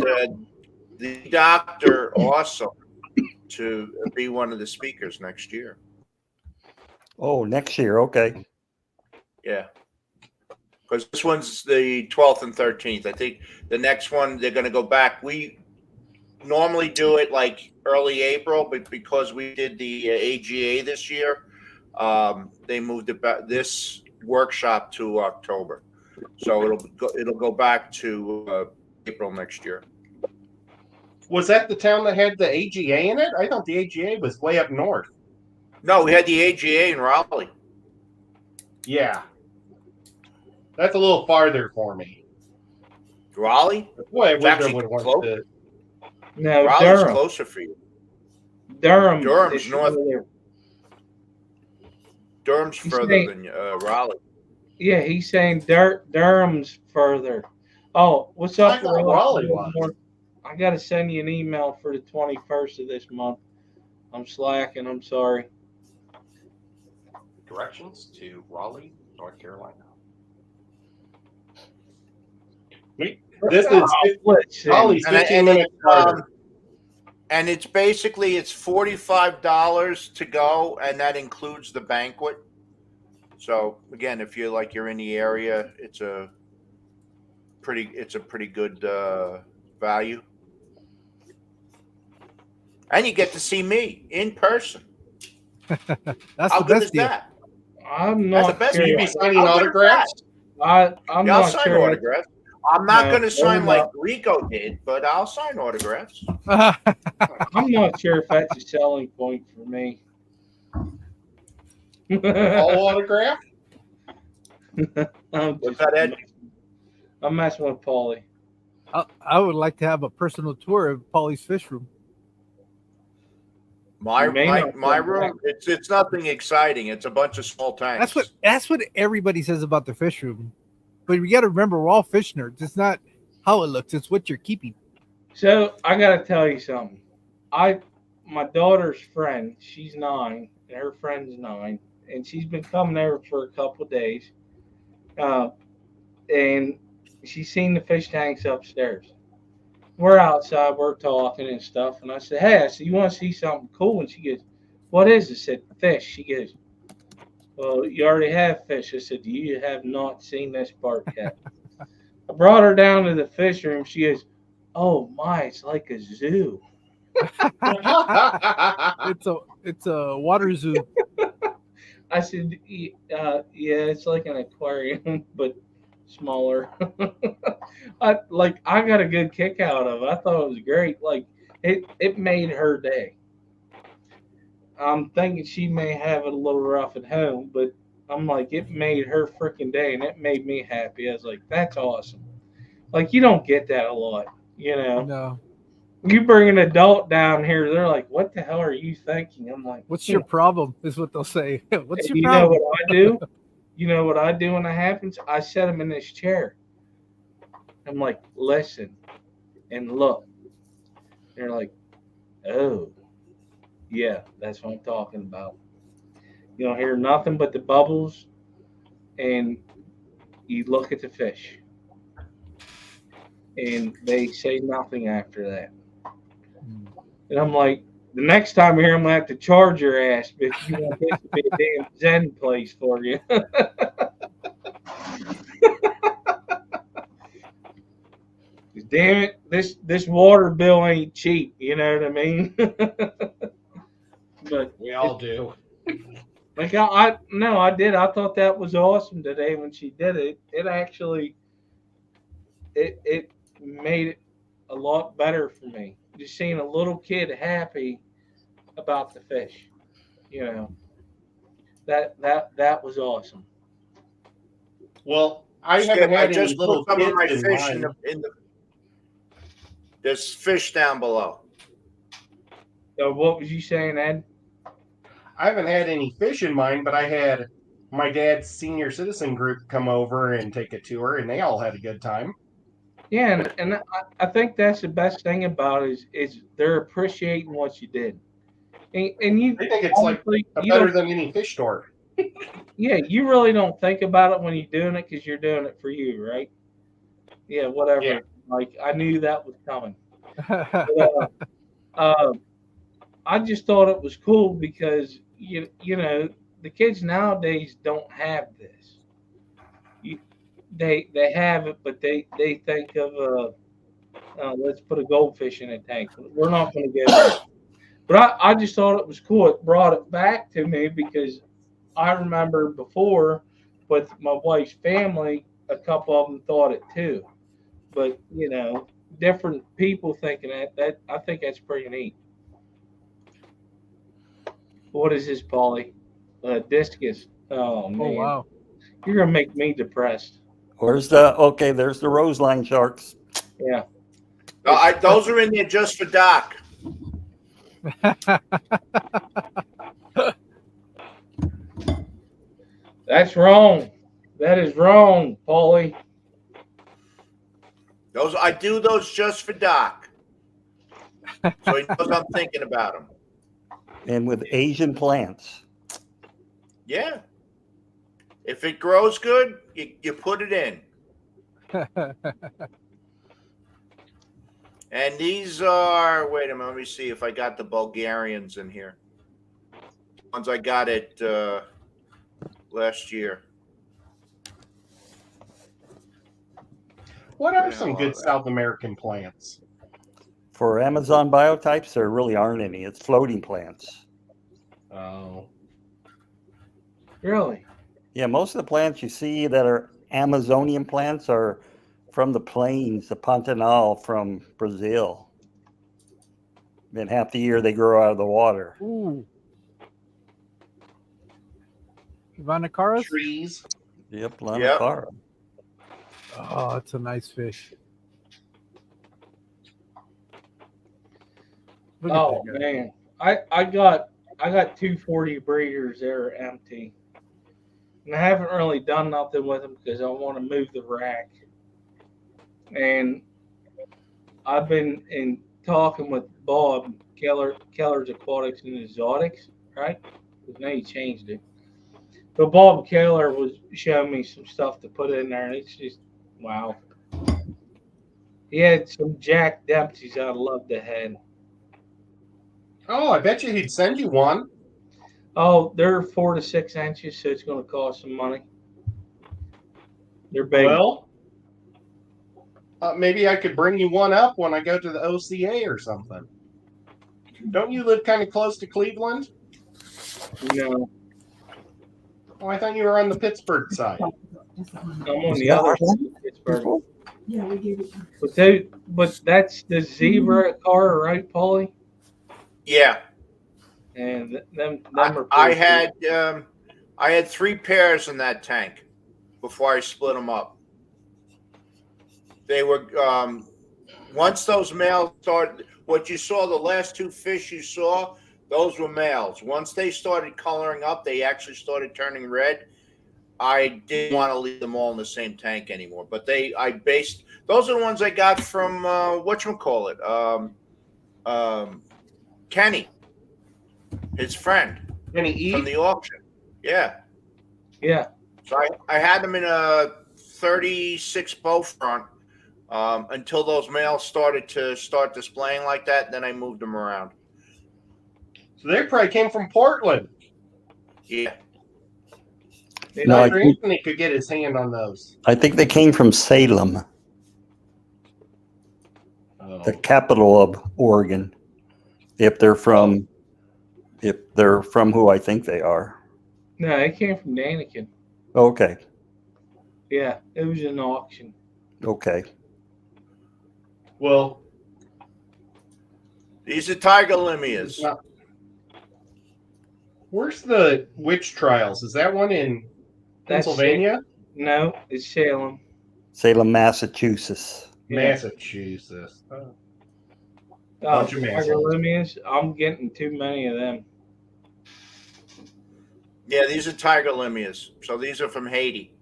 [SPEAKER 4] the Dr. Awesome to be one of the speakers next year.
[SPEAKER 6] Oh, next year. Okay.
[SPEAKER 4] Yeah. Because this one's the 12th and 13th. I think the next one, they're going to go back. We normally do it like early April, but because we did the AGA this year, they moved it back, this workshop to October. So it'll go back to April next year.
[SPEAKER 3] Was that the town that had the AGA in it? I thought the AGA was way up north.
[SPEAKER 4] No, we had the AGA in Raleigh.
[SPEAKER 3] Yeah. That's a little farther for me.
[SPEAKER 4] Raleigh?
[SPEAKER 3] Boy, I
[SPEAKER 4] It's
[SPEAKER 3] wish I
[SPEAKER 4] actually
[SPEAKER 3] would have went
[SPEAKER 4] close.
[SPEAKER 3] to.
[SPEAKER 2] No,
[SPEAKER 4] Raleigh's
[SPEAKER 2] Durham.
[SPEAKER 4] closer for you.
[SPEAKER 2] Durham's
[SPEAKER 4] north. Durham's
[SPEAKER 2] He's
[SPEAKER 4] further
[SPEAKER 2] saying-
[SPEAKER 4] than Raleigh.
[SPEAKER 2] Yeah, he's saying Durham's further. Oh, what's up,
[SPEAKER 3] I thought Raleigh was.
[SPEAKER 2] I got to send you an email for the 21st of this month. I'm slacking. I'm sorry.
[SPEAKER 3] Directions to Raleigh, North Carolina. This is Raleigh's 15 minutes farther.
[SPEAKER 4] And it's basically $45 to go, and that includes the banquet. So again, if you're in the area, it's a pretty good value. And you get to see me in person.
[SPEAKER 8] That's
[SPEAKER 4] How
[SPEAKER 8] the
[SPEAKER 4] good
[SPEAKER 8] best
[SPEAKER 4] is
[SPEAKER 8] deal.
[SPEAKER 4] that?
[SPEAKER 2] I'm
[SPEAKER 4] That's
[SPEAKER 2] not
[SPEAKER 4] the best
[SPEAKER 2] sure.
[SPEAKER 3] Will you be
[SPEAKER 4] deal.
[SPEAKER 3] signing
[SPEAKER 4] How good is
[SPEAKER 3] autographs?
[SPEAKER 2] I'm
[SPEAKER 4] I'll
[SPEAKER 2] not
[SPEAKER 4] sign
[SPEAKER 2] sure.
[SPEAKER 4] autographs. I'm not
[SPEAKER 2] No,
[SPEAKER 4] going to sign
[SPEAKER 2] hold
[SPEAKER 4] like
[SPEAKER 2] up.
[SPEAKER 4] Rico did, but I'll sign autographs.
[SPEAKER 2] I'm not sure if that's a selling point for me.
[SPEAKER 3] All autograph?
[SPEAKER 4] What's that, Ed?
[SPEAKER 2] I'm messing with Paulie.
[SPEAKER 8] I would like to have a personal tour of Paulie's fish room.
[SPEAKER 4] My
[SPEAKER 2] You may not
[SPEAKER 4] room, it's nothing exciting. It's a bunch of small tanks.
[SPEAKER 8] That's what everybody says about the fish room. But we got to remember, we're all fish nerds. It's not how it looks; it's what you're keeping.
[SPEAKER 2] So I got to tell you something. My daughter's friend, she's 9, and her friend's 9, and she's been coming over for a couple of days. And she's seen the fish tanks upstairs. We're outside, we're talking and stuff, and I said, "Hey, you want to see something cool?" And she goes, "What is it?" I said, "Fish." She goes, "Well, you already have fish." I said, "You have not seen this part yet." I brought her down to the fish room. She goes, "Oh my, it's like a zoo."
[SPEAKER 8] It's a water zoo.
[SPEAKER 2] I said, yeah, it's like an aquarium, but smaller. I got a good kick out of it. I thought it was great. Like it made her day. I'm thinking she may have it a little rough at home, but I'm like, it made her freaking day, and it made me happy. I was like, that's awesome. Like you don't get that a lot, you know.
[SPEAKER 8] No.
[SPEAKER 2] You bring an adult down here, they're like, "What the hell are you thinking?" I'm like,
[SPEAKER 8] What's your problem? Is what they'll say. What's your
[SPEAKER 2] You know
[SPEAKER 8] problem?
[SPEAKER 2] what I do? You know what I do when that happens? I set them in this chair. I'm like, listen and look. They're like, oh, yeah, that's what I'm talking about. You don't hear nothing but the bubbles, and you look at the fish, and they say nothing after that. And I'm like, the next time here, I'm gonna have to charge your ass if you want this to be a damn Zen place for you. Damn it, this water bill ain't cheap. You know what I mean? But
[SPEAKER 3] We all do.
[SPEAKER 2] like I no, I did. I thought that was awesome today when she did it. It actually it made it a lot better for me. Just seeing a little kid happy about the fish. You know that was awesome.
[SPEAKER 3] Well, I
[SPEAKER 4] Skip,
[SPEAKER 3] haven't
[SPEAKER 4] I
[SPEAKER 3] had any
[SPEAKER 4] just
[SPEAKER 3] little
[SPEAKER 4] put some of
[SPEAKER 3] kids
[SPEAKER 4] my
[SPEAKER 3] in
[SPEAKER 4] fish in
[SPEAKER 3] mind.
[SPEAKER 4] the. There's fish down below.
[SPEAKER 2] So what was you saying, Ed?
[SPEAKER 3] I haven't had any fish in mind, but I had my dad's senior citizen group come over and take a tour, and they all had a good time.
[SPEAKER 2] Yeah, and I think that's the best thing about it is they're appreciating what you did, and you
[SPEAKER 3] They think it's like
[SPEAKER 2] honestly you
[SPEAKER 3] better
[SPEAKER 2] don't
[SPEAKER 3] than any fish store.
[SPEAKER 2] yeah you really don't think about it when you're doing it because you're doing it for you, right? Yeah, whatever.
[SPEAKER 3] Yeah.
[SPEAKER 2] Like I knew that was coming. But, uh, I just thought it was cool because you know the kids nowadays don't have this. You, they have it, but they think of let's put a goldfish in a tank. We're not going to go there. But I just thought it was cool. It brought it back to me because I remember before with my wife's family, a couple of them thought it too. But you know, different people thinking that I think that's pretty neat. What is this, Paulie? Discus. Oh
[SPEAKER 8] Oh
[SPEAKER 2] man,
[SPEAKER 8] wow.
[SPEAKER 2] you're gonna make me depressed.
[SPEAKER 6] There's the roseline sharks.
[SPEAKER 2] Yeah.
[SPEAKER 4] Those are in there just for Doc.
[SPEAKER 2] That's wrong. That is wrong, Paulie.
[SPEAKER 4] I do those just for Doc, so he knows I'm thinking about him.
[SPEAKER 6] And with Asian plants.
[SPEAKER 4] Yeah. If it grows good, you put it in. And these are, wait a minute, let me see if I got the Bulgarians in here. Ones I got it last year.
[SPEAKER 3] What are some good South American plants?
[SPEAKER 6] For Amazon biotypes, there really aren't any. It's floating plants.
[SPEAKER 3] Oh.
[SPEAKER 2] Really?
[SPEAKER 6] Yeah, most of the plants you see that are Amazonian plants are from the plains, the Pantanal from Brazil. Then half the year they grow out of the water.
[SPEAKER 8] Ooh. Vanacaras?
[SPEAKER 3] Trees.
[SPEAKER 6] Yep, Lanacara.
[SPEAKER 8] Oh, that's a nice fish. Look at
[SPEAKER 2] Oh
[SPEAKER 8] that guy.
[SPEAKER 2] man, I got 240 breeders that are empty, and I haven't really done nothing with them because I want to move the rack. And I've been in talking with Bob Keller's Aquatics and Exotics, right? Because now he changed it. But Bob Keller was showing me some stuff to put in there, and it's just wow. He had some Jack Dempsey's I'd love to have.
[SPEAKER 3] Oh, I bet you he'd send you one.
[SPEAKER 2] Oh, they're 4 to 6 inches, so it's going to cost some money. They're big.
[SPEAKER 3] Well, maybe I could bring you one up when I go to the OCA or something. Don't you live kind of close to Cleveland?
[SPEAKER 2] No.
[SPEAKER 3] Oh, I thought you were on the Pittsburgh side.
[SPEAKER 2] I'm on the other side of Pittsburgh. But that's the Zebra car, right, Paulie?
[SPEAKER 4] Yeah.
[SPEAKER 2] And them are
[SPEAKER 4] I
[SPEAKER 2] pretty cool.
[SPEAKER 4] had 3 pairs in that tank before I split them up. They were once those males started. What you saw, the last 2 fish you saw, those were males. Once they started coloring up, they actually started turning red. I didn't want to leave them all in the same tank anymore. But those are the ones I got from whatchamacallit, Kenny, his friend,
[SPEAKER 3] Kenny
[SPEAKER 4] from the auction. Yeah.
[SPEAKER 2] Yeah.
[SPEAKER 4] So I had them in a 36 bow front until those males started displaying like that. Then I moved them around.
[SPEAKER 3] So they probably came from Portland.
[SPEAKER 4] Yeah.
[SPEAKER 6] No,
[SPEAKER 3] Dr. Anthony could get his hand on those.
[SPEAKER 6] I think they came from Salem, the
[SPEAKER 3] Oh.
[SPEAKER 6] capital of Oregon. If they're from who I think they are.
[SPEAKER 2] No, it came from Daniken.
[SPEAKER 6] Okay.
[SPEAKER 2] Yeah, it was an auction.
[SPEAKER 6] Okay.
[SPEAKER 3] Well,
[SPEAKER 4] these are tiger limias.
[SPEAKER 3] Where's the witch trials? Is that one in Pennsylvania?
[SPEAKER 2] No, it's Salem.
[SPEAKER 6] Salem, Massachusetts.
[SPEAKER 3] Massachusetts.
[SPEAKER 2] Oh,
[SPEAKER 3] Bunch of
[SPEAKER 2] tiger limias. I'm getting too many of them.
[SPEAKER 4] Yeah, these are tiger limias. So these are from Haiti.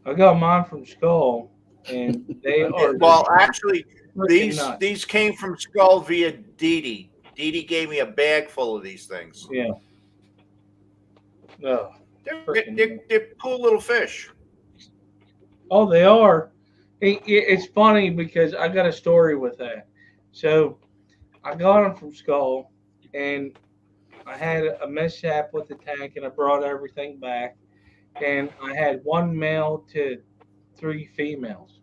[SPEAKER 2] I got mine from Skull, and they are.
[SPEAKER 4] Well, actually,
[SPEAKER 2] nuts.
[SPEAKER 4] these came from Skull via Didi. Didi gave me a bag full of these things.
[SPEAKER 2] Yeah. No.
[SPEAKER 4] They're cool little fish.
[SPEAKER 2] Oh, they are. It's funny because I got a story with that. So I got them from Skull, and I had a mishap with the tank, and I brought everything back, and I had 1 male to 3 females,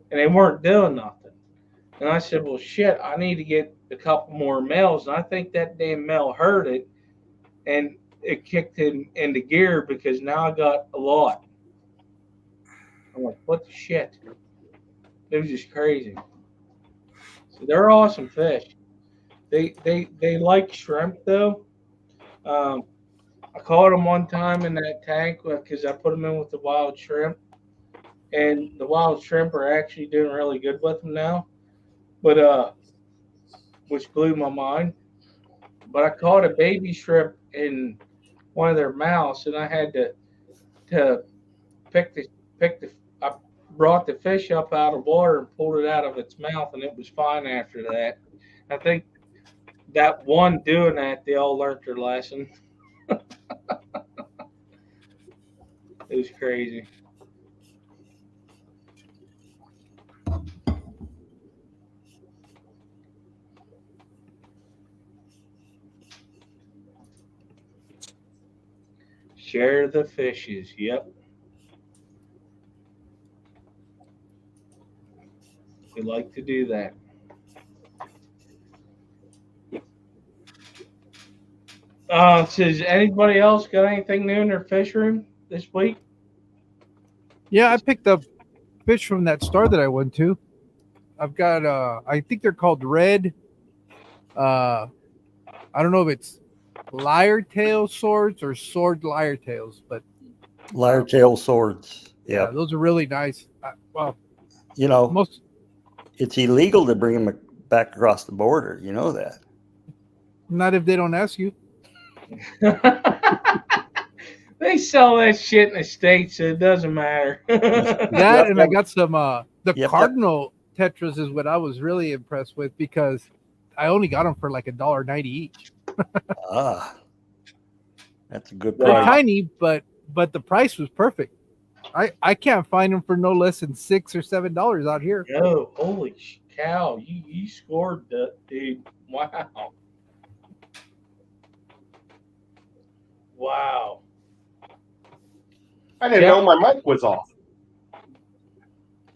[SPEAKER 2] and they weren't doing nothing. And I said, well, shit, I need to get a couple more males. And I think that damn male heard it, and it kicked him into gear because now I got a lot. I'm like, what the shit? It was just crazy. So they're awesome fish. They like shrimp, though. I caught them one time in that tank because I put them in with the wild shrimp. And the wild shrimp are actually doing really good with them now. But which blew my mind. But I caught a baby shrimp in one of their mouths, and I had to pick the. I brought the fish up out of water and pulled it out of its mouth, and it was fine after that. I think that one doing that, they all learned their lesson. It was crazy. Share the fishes. Yep. We like to do that. So has anybody else got anything new in their fish room this week?
[SPEAKER 8] Yeah, I picked up fish from that store that I went to. I've got I think they're called red. I don't know if it's lyre tail swords or sword lyre tails, but
[SPEAKER 6] Lyre tail swords. Yeah.
[SPEAKER 8] those are really nice. Well,
[SPEAKER 6] you know, it's illegal to bring them back across the border. You know that.
[SPEAKER 8] Not if they don't ask you.
[SPEAKER 2] They sell that shit in the States, so it doesn't matter.
[SPEAKER 8] That and I got some the Cardinal tetras is what I was really impressed with because I only got them for like $1.90 each.
[SPEAKER 6] That's a good
[SPEAKER 8] price. They're tiny, but the price was perfect. I can't find them for no less than $6 or $7 out here.
[SPEAKER 2] Oh, holy cow! You scored that, dude! Wow. Wow.
[SPEAKER 3] I didn't know my mic was off.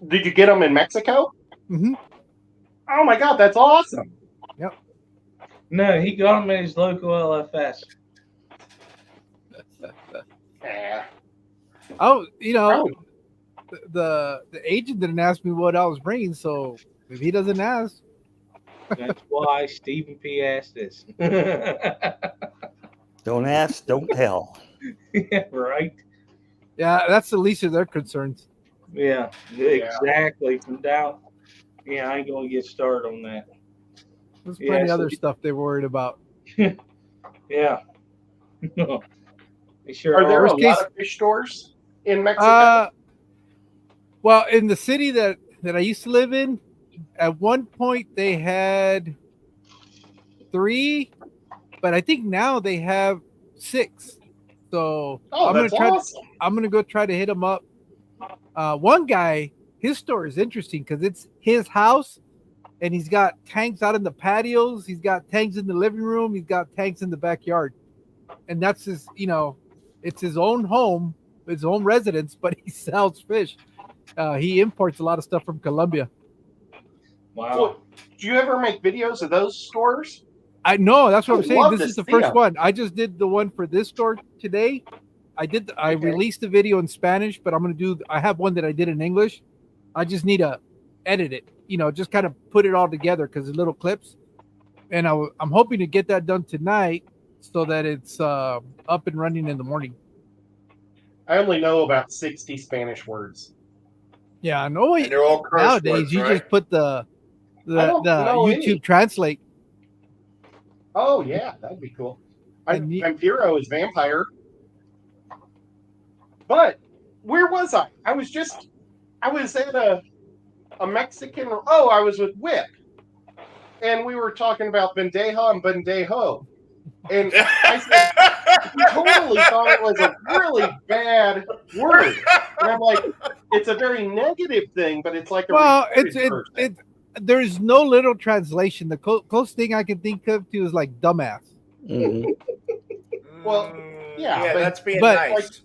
[SPEAKER 3] Did you get them in Mexico?
[SPEAKER 8] Mm-hmm.
[SPEAKER 3] Oh my God, that's awesome.
[SPEAKER 8] Yep.
[SPEAKER 2] No, he got them at his local LFS.
[SPEAKER 3] Yeah.
[SPEAKER 8] Oh,
[SPEAKER 3] Oh,
[SPEAKER 8] the agent didn't ask me what I was bringing, so if he doesn't ask,
[SPEAKER 2] That's why Stephen P asked this.
[SPEAKER 6] Don't ask, don't tell.
[SPEAKER 2] Yeah, right.
[SPEAKER 8] yeah, that's the least of their concerns.
[SPEAKER 2] Yeah, exactly. From down. Yeah, I ain't gonna get started on that.
[SPEAKER 8] There's
[SPEAKER 2] Yeah,
[SPEAKER 8] plenty
[SPEAKER 2] so-
[SPEAKER 8] other stuff they're worried about.
[SPEAKER 2] Yeah. They sure
[SPEAKER 3] are there
[SPEAKER 2] are.
[SPEAKER 3] a
[SPEAKER 8] Worst case-
[SPEAKER 3] lot of fish stores in Mexico?
[SPEAKER 8] Well, in the city that I used to live in, at one point they had 3, but I think now they have 6. So I'm
[SPEAKER 3] that's awesome.
[SPEAKER 8] I'm gonna go try to hit them up. One guy, his store is interesting because it's his house, and he's got tanks out in the patios. He's got tanks in the living room. He's got tanks in the backyard, and that's his. It's his own home, his own residence, but he sells fish. He imports a lot of stuff from Colombia.
[SPEAKER 2] Wow.
[SPEAKER 3] Well, do you ever make videos of those stores?
[SPEAKER 8] I know, that's what
[SPEAKER 3] I
[SPEAKER 8] I'm saying.
[SPEAKER 3] love
[SPEAKER 8] This
[SPEAKER 3] to
[SPEAKER 8] is the
[SPEAKER 3] see
[SPEAKER 8] first
[SPEAKER 3] 'em.
[SPEAKER 8] one. I just did the one for this store today. I
[SPEAKER 3] Okay.
[SPEAKER 8] released the video in Spanish, but I have one that I did in English. I just need to edit it, just kind of put it all together because it's little clips. And I'm hoping to get that done tonight so that it's up and running in the morning.
[SPEAKER 3] I only know about 60 Spanish words.
[SPEAKER 8] Yeah, I know.
[SPEAKER 4] And they're all curse
[SPEAKER 8] Nowadays,
[SPEAKER 4] words,
[SPEAKER 8] you
[SPEAKER 4] right?
[SPEAKER 8] just put the
[SPEAKER 3] I don't know
[SPEAKER 8] YouTube
[SPEAKER 3] any.
[SPEAKER 8] translate.
[SPEAKER 3] Oh, yeah, that'd be cool.
[SPEAKER 8] And
[SPEAKER 3] Vampiro is vampire. But where was I? I was at a Mexican. Oh, I was with Whip. And we were talking about bandeja and bandejo. And I said, he totally thought it was a really bad word. And I'm like, it's a very negative thing, but it's like a retarded person.
[SPEAKER 8] There's no literal translation. The closest thing I can think of to is like dumbass.
[SPEAKER 6] Mhm.
[SPEAKER 3] Well, yeah, but-
[SPEAKER 4] that's being
[SPEAKER 8] but-
[SPEAKER 4] nice.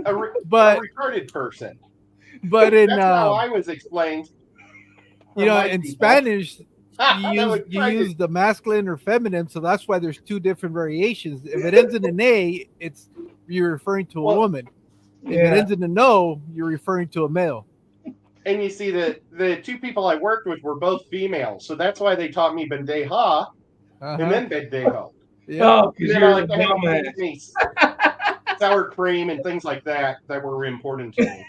[SPEAKER 3] a
[SPEAKER 8] But
[SPEAKER 3] retarded person.
[SPEAKER 8] but in
[SPEAKER 3] That's how I was explained. from my
[SPEAKER 8] in
[SPEAKER 3] people.
[SPEAKER 8] Spanish,
[SPEAKER 3] That
[SPEAKER 8] you
[SPEAKER 3] was
[SPEAKER 8] you
[SPEAKER 3] crazy.
[SPEAKER 8] use the masculine or feminine, so that's why there's 2 different variations. If it ends in an A, you're referring to a
[SPEAKER 3] Well,
[SPEAKER 8] woman. If it
[SPEAKER 2] Yeah.
[SPEAKER 8] ends in a no, you're referring to a male.
[SPEAKER 3] And you see the 2 people I worked with were both female, so that's why they taught me bandeja and then bandejo.
[SPEAKER 8] Yeah.
[SPEAKER 2] Oh,
[SPEAKER 3] And
[SPEAKER 2] because
[SPEAKER 3] then
[SPEAKER 2] you're
[SPEAKER 3] I
[SPEAKER 2] a
[SPEAKER 3] like to have
[SPEAKER 2] dumbass.
[SPEAKER 3] me sour cream and things like that were important to me.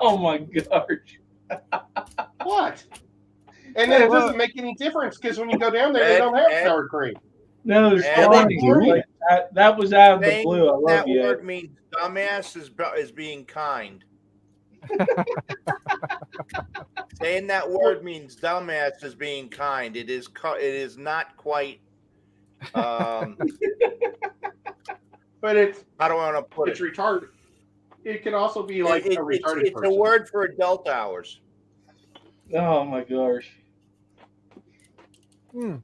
[SPEAKER 2] Oh my gosh.
[SPEAKER 3] What? And then it
[SPEAKER 8] Well-
[SPEAKER 3] doesn't make any difference because when you go down there, they
[SPEAKER 4] Ed,
[SPEAKER 3] don't have
[SPEAKER 4] Ed.
[SPEAKER 3] sour cream.
[SPEAKER 2] No, it's
[SPEAKER 4] Yeah,
[SPEAKER 2] funny.
[SPEAKER 6] they do.
[SPEAKER 2] Like, that was out of the
[SPEAKER 4] Saying
[SPEAKER 2] blue. I love
[SPEAKER 4] that
[SPEAKER 2] you.
[SPEAKER 4] word means dumbass is being kind. Saying that word means dumbass is being kind. It is not quite.
[SPEAKER 3] But it's
[SPEAKER 4] How do I want to put
[SPEAKER 3] it's
[SPEAKER 4] it?
[SPEAKER 3] retarded. It can also be like a retarded
[SPEAKER 4] It's
[SPEAKER 3] person.
[SPEAKER 4] a word for adult hours.
[SPEAKER 2] Oh my gosh.
[SPEAKER 8] Hmm.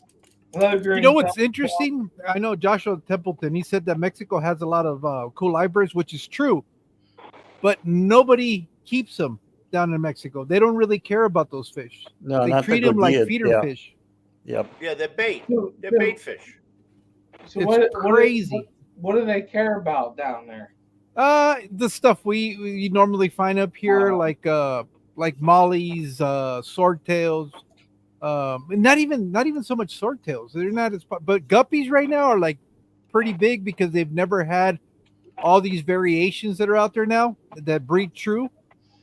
[SPEAKER 2] Hello, Green.
[SPEAKER 8] You know what's interesting? I know Joshua Templeton, he said that Mexico has a lot of cool libraries, which is true, but nobody keeps them down in Mexico. They don't really care about those fish.
[SPEAKER 6] No,
[SPEAKER 8] They
[SPEAKER 6] not
[SPEAKER 8] treat
[SPEAKER 6] the
[SPEAKER 8] them like
[SPEAKER 6] Gordillas.
[SPEAKER 8] feeder
[SPEAKER 6] Yeah.
[SPEAKER 8] fish.
[SPEAKER 6] Yep.
[SPEAKER 4] Yeah, they're bait.
[SPEAKER 2] So-
[SPEAKER 4] They're
[SPEAKER 2] so-
[SPEAKER 4] bait fish.
[SPEAKER 2] so
[SPEAKER 8] It's crazy.
[SPEAKER 2] What do they care about down there?
[SPEAKER 8] The stuff we normally find up here, like mollies, swordtails, and not even so much swordtails. They're not as, but guppies right now are like pretty big because they've never had all these variations that are out there now that breed true.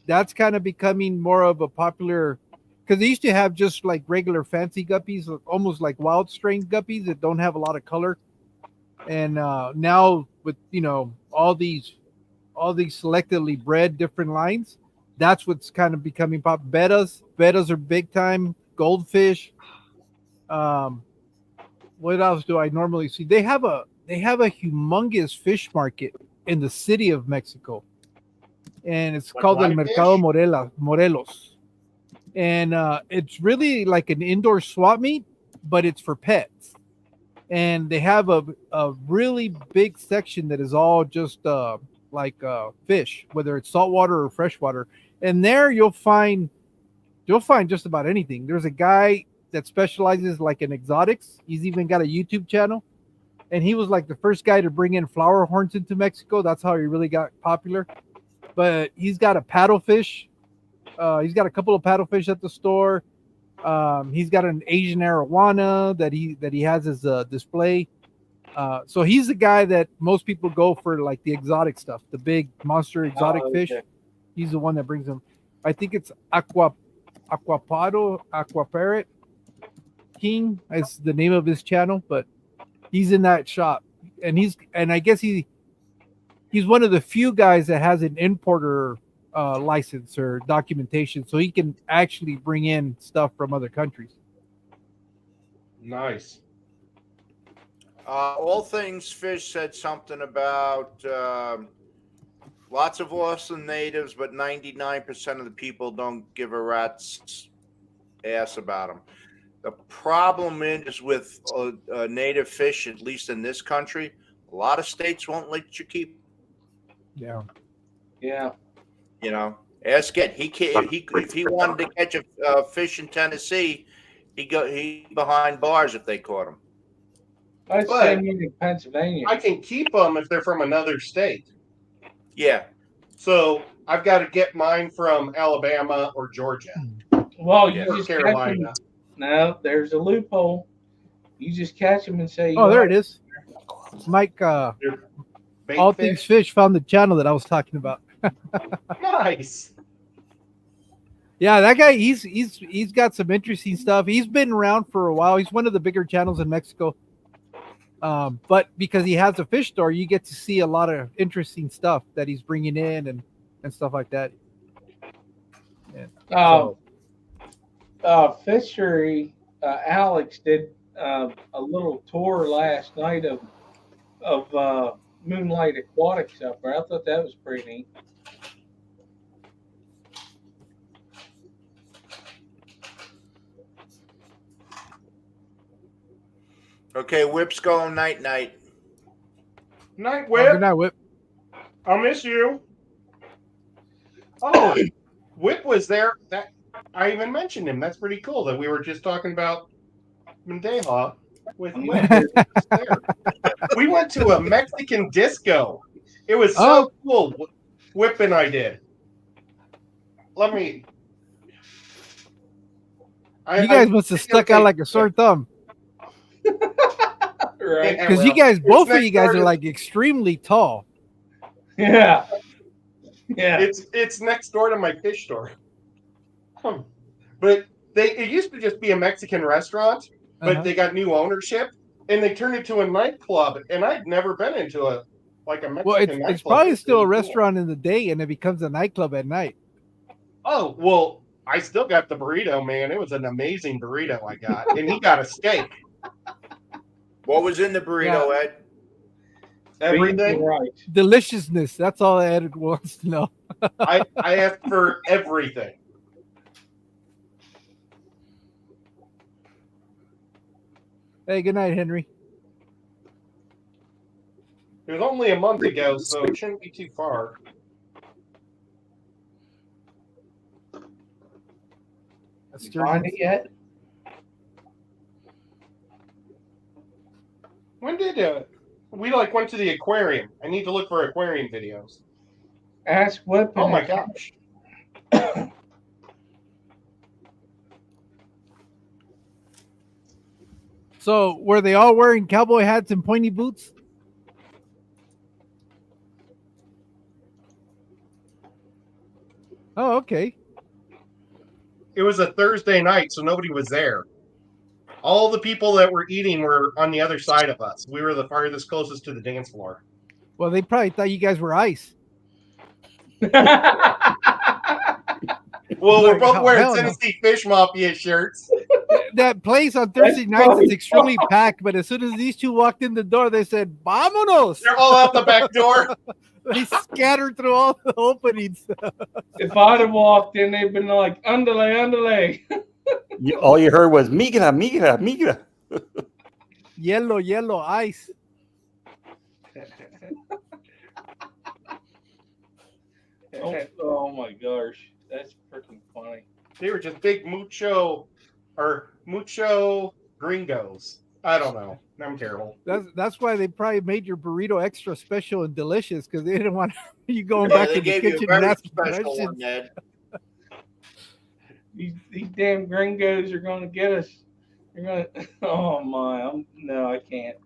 [SPEAKER 8] That's kind of becoming more of a popular, because they used to have just like regular fancy guppies, almost like wild strain guppies that don't have a lot of color. And now with all these selectively bred different lines, that's what's kind of becoming pop. Bettas are big time. Goldfish. What else do I normally see? They have a humongous fish market in the city of Mexico, and it's
[SPEAKER 3] Like
[SPEAKER 8] called El
[SPEAKER 3] live
[SPEAKER 8] Mercado
[SPEAKER 3] fish?
[SPEAKER 8] Morelos, and it's really like an indoor swap meet, but it's for pets. And they have a really big section that is all just fish, whether it's saltwater or freshwater. And there you'll find just about anything. There's a guy that specializes like in exotics. He's even got a YouTube channel, and he was like the first guy to bring in flower horns into Mexico. That's how he really got popular. But he's got a paddlefish. He's got a couple of paddlefish at the store. He's got an Asian arowana that he has as a display. So he's the guy that most people go for, like the exotic stuff, the big monster exotic fish. He's the one that brings them. I think it's Aquaparrot King is the name of his channel, but he's in that shop, and I guess he's one of the few guys that has an importer license or documentation, so he can actually bring in stuff from other countries.
[SPEAKER 3] Nice.
[SPEAKER 4] All Things Fish said something about lots of awesome natives, but 99% of the people don't give a rat's ass about them. The problem is with native fish, at least in this country, a lot of states won't let you keep.
[SPEAKER 8] Yeah.
[SPEAKER 4] You know, ask it. If he wanted to catch a fish in Tennessee, he behind bars if they caught him.
[SPEAKER 2] I'd say in Pennsylvania.
[SPEAKER 3] I can keep them if they're from another state.
[SPEAKER 4] Yeah.
[SPEAKER 3] So I've got to get mine from Alabama or Georgia.
[SPEAKER 2] Well, you
[SPEAKER 3] or
[SPEAKER 2] just
[SPEAKER 3] Carolina.
[SPEAKER 2] catch them. No, there's a loophole. You just catch them and say,
[SPEAKER 8] "Oh, there it is." Mike, All Things Fish found the channel that I was talking about.
[SPEAKER 3] Nice.
[SPEAKER 8] Yeah, that guy, he's got some interesting stuff. He's been around for a while. He's one of the bigger channels in Mexico. But because he has a fish store, you get to see a lot of interesting stuff that he's bringing in and stuff like that.
[SPEAKER 2] Yeah. Fishery, Alex did a little tour last night of Moonlight Aquatics up there. I thought that was pretty neat.
[SPEAKER 4] Okay, Whip's going night.
[SPEAKER 3] Night,
[SPEAKER 8] Good night, Whip.
[SPEAKER 3] I'll miss you. Oh, Whip was there. That I even mentioned him. That's pretty cool that we were just talking about Mendeja with Whip. We went to a Mexican disco. It was so cool. Whip and I did.
[SPEAKER 8] You guys must have stuck out like a sore thumb.
[SPEAKER 2] Right.
[SPEAKER 8] Because you guys, both of you guys are like extremely tall.
[SPEAKER 2] Yeah.
[SPEAKER 3] It's next door to my fish store. But it used to just be a Mexican restaurant, but they got new ownership and they turned it to a nightclub. And I'd never been into a Mexican nightclub.
[SPEAKER 8] It's probably still a restaurant in the day and it becomes a nightclub at night.
[SPEAKER 3] Oh, well, I still got the burrito, man. It was an amazing burrito I got. And he got a steak.
[SPEAKER 4] What was in the burrito, Ed?
[SPEAKER 3] Everything.
[SPEAKER 2] Right.
[SPEAKER 8] Deliciousness. That's all Ed wants to know.
[SPEAKER 3] I asked for everything.
[SPEAKER 8] Hey, good night, Henry.
[SPEAKER 3] It was only a month ago, so it shouldn't be too far.
[SPEAKER 2] You find it yet?
[SPEAKER 3] When did we went to the aquarium? I need to look for aquarium videos.
[SPEAKER 2] Ask Whip.
[SPEAKER 3] Oh my gosh.
[SPEAKER 8] So were they all wearing cowboy hats and pointy boots? Oh, okay.
[SPEAKER 3] It was a Thursday night, so nobody was there. All the people that were eating were on the other side of us. We were the farthest closest to the dance floor.
[SPEAKER 8] Well, they probably thought you guys were ice.
[SPEAKER 3] Well, we're both wearing Tennessee Fish Mafia shirts.
[SPEAKER 8] That place on Thursday nights is extremely packed, but as soon as these two walked in the door, they said, "Vámonos!"
[SPEAKER 3] They're all out the back door.
[SPEAKER 8] They scattered through all the openings.
[SPEAKER 2] If I'd have walked in, they'd been like, "Underlay."
[SPEAKER 6] All you heard was migra, migra, migra.
[SPEAKER 8] Yellow, ice.
[SPEAKER 2] Oh my gosh, that's freaking funny.
[SPEAKER 3] They were just big mucho gringos. I don't know. I'm terrible.
[SPEAKER 8] That's why they probably made your burrito extra special and delicious because they didn't want you going
[SPEAKER 4] Yeah,
[SPEAKER 8] back
[SPEAKER 4] they
[SPEAKER 8] in the
[SPEAKER 4] gave you a
[SPEAKER 8] kitchen and
[SPEAKER 4] very
[SPEAKER 8] asking
[SPEAKER 4] special one,
[SPEAKER 8] questions.
[SPEAKER 4] Ned.
[SPEAKER 2] These damn gringos are going to get us. They're going to. Oh my! No, I can't.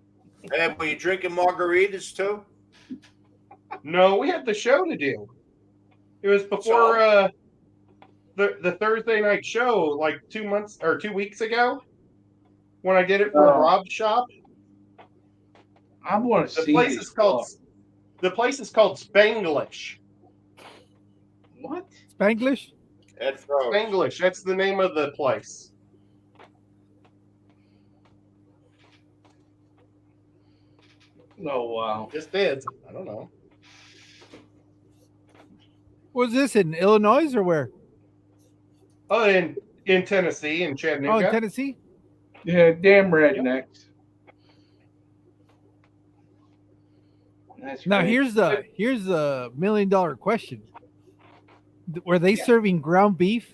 [SPEAKER 4] Hey, were you drinking margaritas too?
[SPEAKER 3] No, we had the show to do. It was before the Thursday night show, like 2 weeks ago, when I did it for Rob's shop.
[SPEAKER 2] I want to
[SPEAKER 3] The
[SPEAKER 2] see
[SPEAKER 3] place
[SPEAKER 2] this
[SPEAKER 3] is called
[SPEAKER 2] car.
[SPEAKER 3] the place is called Spanglish.
[SPEAKER 2] What?
[SPEAKER 8] Spanglish?
[SPEAKER 4] Ed Froze.
[SPEAKER 3] Spanglish. That's the name of the place.
[SPEAKER 2] Oh wow!
[SPEAKER 3] Just is. I don't know.
[SPEAKER 8] Was this in Illinois or where?
[SPEAKER 3] Oh, in Tennessee, in Chattanooga.
[SPEAKER 8] Oh, in Tennessee?
[SPEAKER 2] Yeah, damn rednecks. That's
[SPEAKER 8] Now
[SPEAKER 2] right.
[SPEAKER 8] here's the $1 million question. Were they serving ground beef?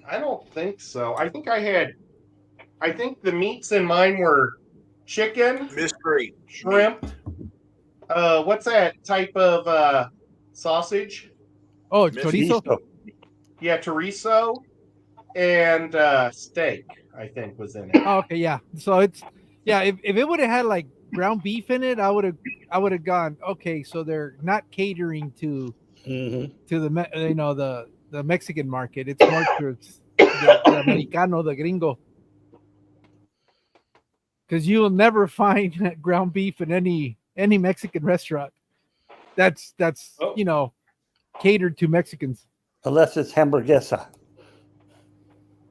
[SPEAKER 3] I don't think so. I think the meats in mine were chicken,
[SPEAKER 4] Mystery.
[SPEAKER 3] shrimp. What's that type of sausage?
[SPEAKER 8] Oh, chorizo.
[SPEAKER 6] Chorizo.
[SPEAKER 3] Yeah, chorizo and steak. I think was in it.
[SPEAKER 8] Oh, okay, yeah. So it's if it would have had like ground beef in it, I would have gone, okay, so they're not catering to
[SPEAKER 6] Mhm.
[SPEAKER 8] the Mexican market. It's more to the Americano, the gringo. Because you will never find ground beef in any Mexican restaurant. That's catered to Mexicans.
[SPEAKER 6] Unless it's hamburguesa.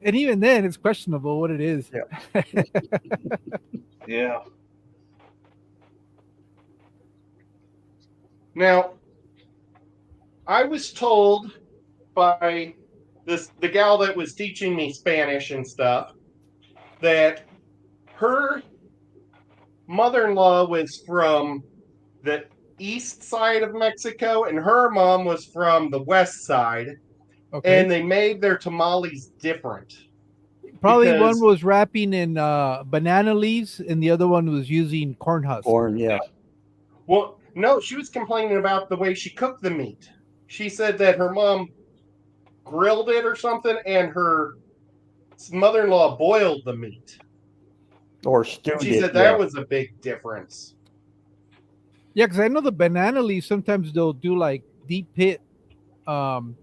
[SPEAKER 8] And even then, it's questionable what it is.
[SPEAKER 6] Yeah.
[SPEAKER 2] Yeah.
[SPEAKER 3] Now, I was told by the gal that was teaching me Spanish and stuff that her mother-in-law was from the east side of Mexico and her mom was from the west side.
[SPEAKER 8] Okay.
[SPEAKER 3] And they made their tamales different.
[SPEAKER 8] Probably
[SPEAKER 3] because-
[SPEAKER 8] one was wrapping in banana leaves and the other one was using corn husk.
[SPEAKER 6] Corn, yeah.
[SPEAKER 3] Well, no, she was complaining about the way she cooked the meat. She said that her mom grilled it or something and her mother-in-law boiled the meat.
[SPEAKER 6] Or stewed
[SPEAKER 3] She
[SPEAKER 6] it.
[SPEAKER 3] said that was a big difference.
[SPEAKER 8] Yeah, because I know the banana leaves, sometimes they'll do like deep pit oven.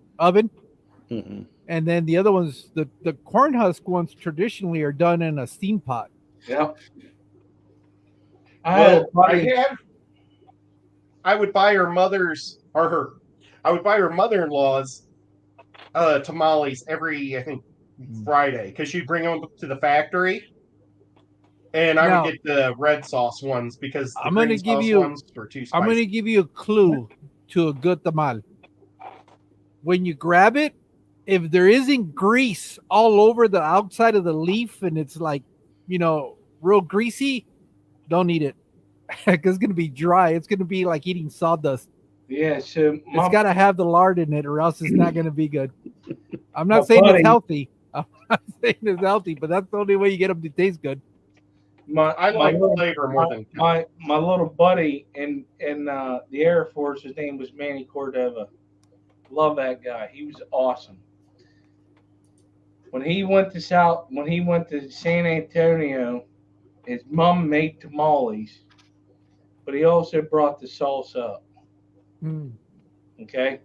[SPEAKER 6] Mm-hmm.
[SPEAKER 8] And then the other ones, the corn husk ones traditionally are done in a steam pot.
[SPEAKER 2] Yeah.
[SPEAKER 3] I would buy her mother-in-law's tamales every, I think, Friday, because she'd bring them to the factory. And I would get the red sauce ones because the green sauce ones were too spicy.
[SPEAKER 8] I'm going to give you a clue to a good tamal. When you grab it, if there isn't grease all over the outside of the leaf and it's like, real greasy, don't eat it. Because it's going to be dry. It's going to be like eating sawdust.
[SPEAKER 2] Yeah, so
[SPEAKER 8] it's got to have the lard in it or else it's not going to be good. I'm not saying it's healthy. I'm not saying it's healthy, but that's the only way you get them to taste good.
[SPEAKER 3] I like flavor more than
[SPEAKER 2] my little buddy in the Air Force. His name was Manny Cordova. Love that guy. He was awesome. When he went to San Antonio, his mom made tamales, but he also brought the salsa up.
[SPEAKER 8] Mm.
[SPEAKER 2] Okay,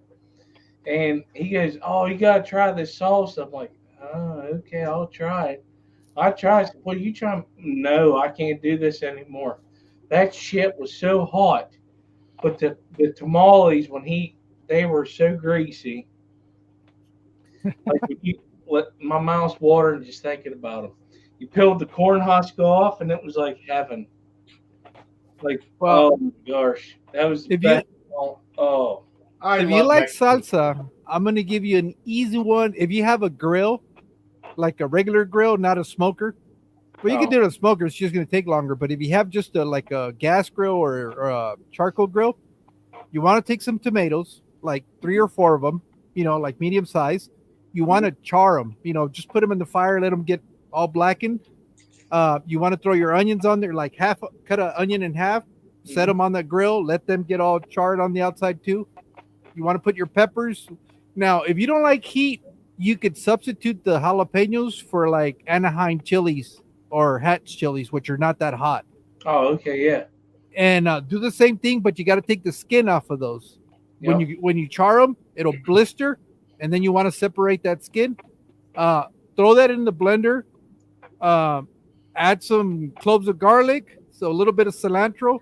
[SPEAKER 2] and he goes, "Oh, you gotta try this salsa." I'm like, "Oh, okay, I'll try it." I tried. Well, you try. No, I can't do this anymore. That shit was so hot. But the tamales, they were so greasy. Like my mouth's watering just thinking about them. You peeled the corn husk off, and it was like heaven. Like, oh my gosh, that was the best.
[SPEAKER 8] If you like salsa, I'm gonna give you an easy one. If you have a grill, like a regular grill, not a smoker. Well, you can do it on a smoker. It's just going to take longer. But if you have just like a gas grill or a charcoal grill, you want to take some tomatoes, like 3 or 4 of them, like medium size. you want to char them. You know, just put them in the fire, let them get all blackened. You want to throw your onions on there, like cut an onion in half, set them on the grill, let them get all charred on the outside too. You want to put your peppers. Now, if you don't like heat, you could substitute the jalapenos for like Anaheim chilies or Hatch chilies, which are not that hot.
[SPEAKER 2] Oh, okay, yeah.
[SPEAKER 8] And do the same thing, but you got to take the skin off of those. When you char them, it'll blister, and then you want to separate that skin. Throw that in the blender. Add some cloves of garlic, so a little bit of cilantro,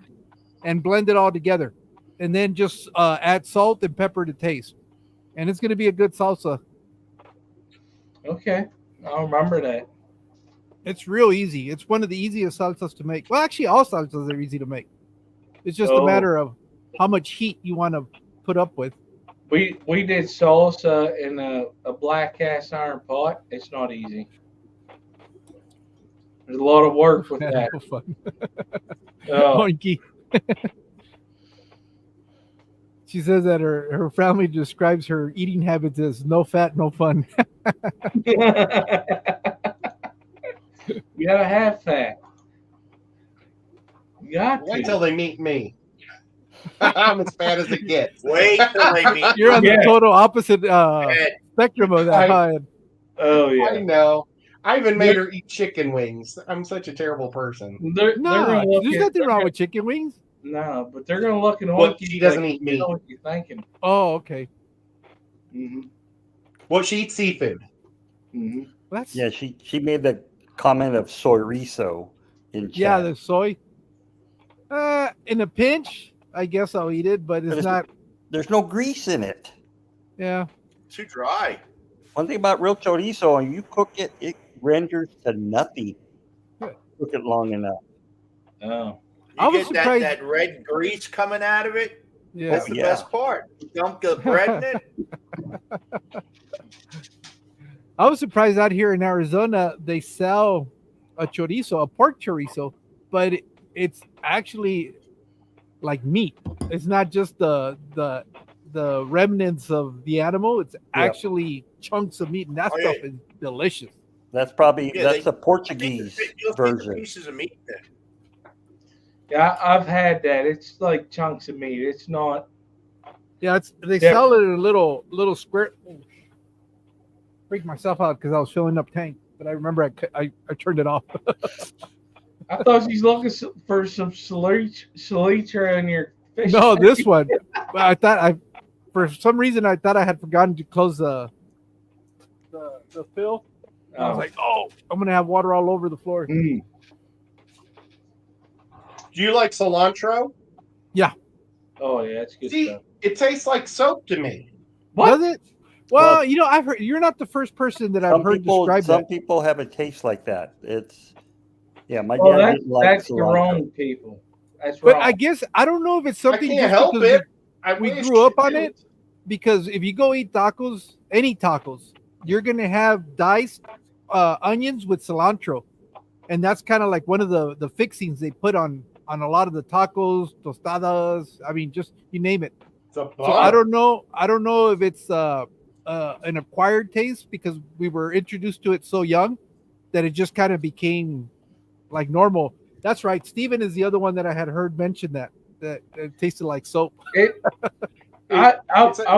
[SPEAKER 8] and blend it all together. And then just add salt and pepper to taste. And it's going to be a good salsa.
[SPEAKER 2] Okay, I'll remember that.
[SPEAKER 8] It's real easy. It's one of the easiest salsas to make. Well, actually, all salsas are easy to make. It's just a matter of how much heat you want to put up with.
[SPEAKER 2] We did salsa in a black cast iron pot. It's not easy. There's a lot of work with that.
[SPEAKER 8] Fun.
[SPEAKER 2] Oh.
[SPEAKER 8] She says that her family describes her eating habits as no fat, no fun.
[SPEAKER 2] You gotta have fat. You got
[SPEAKER 3] Wait
[SPEAKER 2] to.
[SPEAKER 3] till they meet me. I'm as fat as it gets.
[SPEAKER 4] Wait till they meet.
[SPEAKER 8] You're on the total opposite spectrum of that.
[SPEAKER 2] Oh yeah.
[SPEAKER 3] I know. I even made her eat chicken wings. I'm such a terrible person.
[SPEAKER 8] There's nothing wrong with chicken wings.
[SPEAKER 2] No, but they're gonna look and
[SPEAKER 3] But she doesn't eat meat.
[SPEAKER 2] You know what you're thinking.
[SPEAKER 8] Oh, okay.
[SPEAKER 2] Mm-hmm.
[SPEAKER 3] Well, she eats seafood.
[SPEAKER 2] Mm-hmm.
[SPEAKER 6] Yeah, she made the comment of chorizo in chat.
[SPEAKER 8] Yeah, the soy. In a pinch, I guess I'll eat it, but it's not.
[SPEAKER 6] There's no grease in it.
[SPEAKER 8] Yeah.
[SPEAKER 4] Too dry.
[SPEAKER 6] One thing about real chorizo, when you cook it, it renders to nothing. Cook it long enough.
[SPEAKER 2] Oh.
[SPEAKER 4] You get that red grease coming out of it.
[SPEAKER 8] Yeah.
[SPEAKER 4] That's the best part. You dump the bread in it.
[SPEAKER 8] I was surprised out here in Arizona they sell a chorizo, a pork chorizo, but it's actually like meat. It's not just the remnants of the animal. It's actually chunks of meat, and that stuff is delicious.
[SPEAKER 6] That's probably the Portuguese version.
[SPEAKER 4] Pieces of meat there.
[SPEAKER 2] Yeah, I've had that. It's like chunks of meat. It's not.
[SPEAKER 8] Yeah, they sell it in a little square. Freaked myself out because I was filling up tank, but I remember I turned it off.
[SPEAKER 2] I thought she's looking for some salitre in your fish.
[SPEAKER 8] No, this one. I thought for some reason I thought I had forgotten to close the fill. I was like, I'm gonna have water all over the floor.
[SPEAKER 2] Mm.
[SPEAKER 3] Do you like cilantro?
[SPEAKER 8] Yeah.
[SPEAKER 2] Oh yeah, it's good stuff.
[SPEAKER 3] It tastes like soap to me.
[SPEAKER 2] What?
[SPEAKER 8] Does it? Well, I've heard you're not the first person that I've heard describe that.
[SPEAKER 6] Some people have a taste like that. My dad didn't like
[SPEAKER 2] that's
[SPEAKER 6] cilantro.
[SPEAKER 2] the wrong people. That's
[SPEAKER 8] But
[SPEAKER 2] wrong.
[SPEAKER 8] I guess I don't know if it's something.
[SPEAKER 3] I can't help it.
[SPEAKER 8] We grew up on it because if you go eat tacos, any tacos, you're gonna have diced onions with cilantro, and that's kind of like one of the fixings they put on a lot of the tacos, tostadas. I mean, just you name it. So I don't know if it's an acquired taste because we were introduced to it so young that it just kind of became like normal. That's right. Steven is the other one that I had heard mention that it tasted like soap.
[SPEAKER 2] I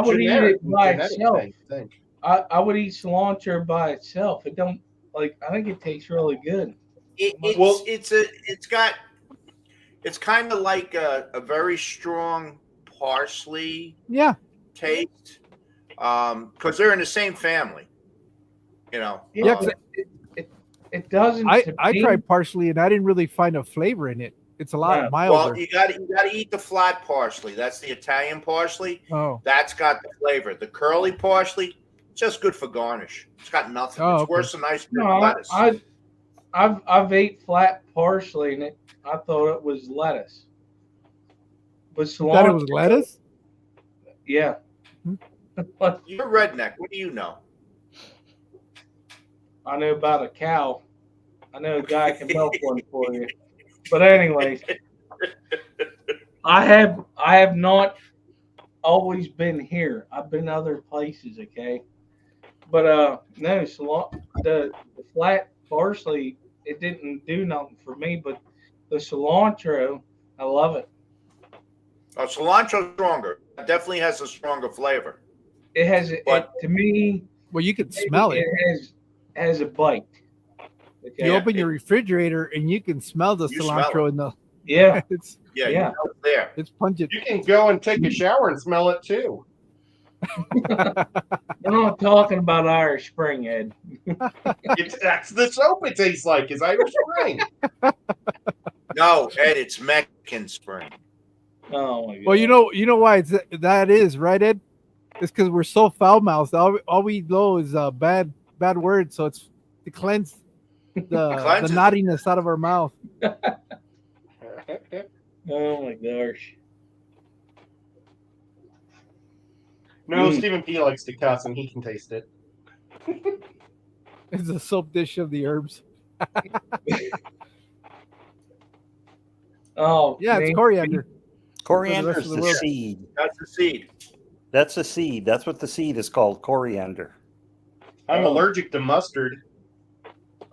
[SPEAKER 2] would eat it by itself. I would eat cilantro by itself. It don't I think it tastes really good.
[SPEAKER 4] It's kind of like a very strong parsley taste because they're in the same family.
[SPEAKER 2] Yeah, it doesn't.
[SPEAKER 8] I tried parsley and I didn't really find a flavor in it. It's a lot milder.
[SPEAKER 4] Well, you got to eat the flat parsley. That's the Italian parsley.
[SPEAKER 8] Oh,
[SPEAKER 4] that's got the flavor. The curly parsley, just good for garnish. It's got nothing. It's worse than ice cream lettuce.
[SPEAKER 2] I've ate flat parsley and I thought it was lettuce. But cilantro,
[SPEAKER 8] thought it was lettuce?
[SPEAKER 2] Yeah.
[SPEAKER 4] But you're a redneck. What do you know?
[SPEAKER 2] I know about a cow. I know a guy can milk one for you. But anyways, I have not always been here. I've been other places, okay? But no, the flat parsley, it didn't do nothing for me. But the cilantro, I love it.
[SPEAKER 4] Cilantro's stronger. It definitely has a stronger flavor.
[SPEAKER 2] It has
[SPEAKER 4] But-
[SPEAKER 2] to me.
[SPEAKER 8] Well, you can smell it.
[SPEAKER 2] It has a bite. Okay.
[SPEAKER 8] You open your refrigerator and you can smell the
[SPEAKER 4] You smell
[SPEAKER 8] cilantro
[SPEAKER 4] it.
[SPEAKER 8] in the.
[SPEAKER 2] Yeah.
[SPEAKER 8] It's
[SPEAKER 4] Yeah,
[SPEAKER 2] Yeah.
[SPEAKER 4] you know it's there.
[SPEAKER 8] it's pungent.
[SPEAKER 3] You can go and take a shower and smell it too.
[SPEAKER 2] We're not talking about Irish Spring, Ed.
[SPEAKER 3] That's the soap it tastes like, is Irish Spring.
[SPEAKER 4] No, Ed, it's Mexican Spring.
[SPEAKER 2] Oh my god.
[SPEAKER 8] Well, you know why that is, right, Ed? It's because we're so foul mouthed. All we know is bad words, so it's to cleanse the
[SPEAKER 4] Cleanses it.
[SPEAKER 8] naughtiness out of our mouth.
[SPEAKER 2] Oh my gosh.
[SPEAKER 3] No,
[SPEAKER 2] Mm.
[SPEAKER 3] Stephen P likes to cuss and he can taste it.
[SPEAKER 8] It's a soap dish of the herbs.
[SPEAKER 2] Oh
[SPEAKER 8] Yeah, it's
[SPEAKER 2] man.
[SPEAKER 8] coriander.
[SPEAKER 6] Coriander is
[SPEAKER 8] of the
[SPEAKER 6] the
[SPEAKER 8] world.
[SPEAKER 6] seed.
[SPEAKER 4] That's the seed.
[SPEAKER 6] That's a seed. That's what the seed is called, coriander.
[SPEAKER 3] I'm allergic to mustard.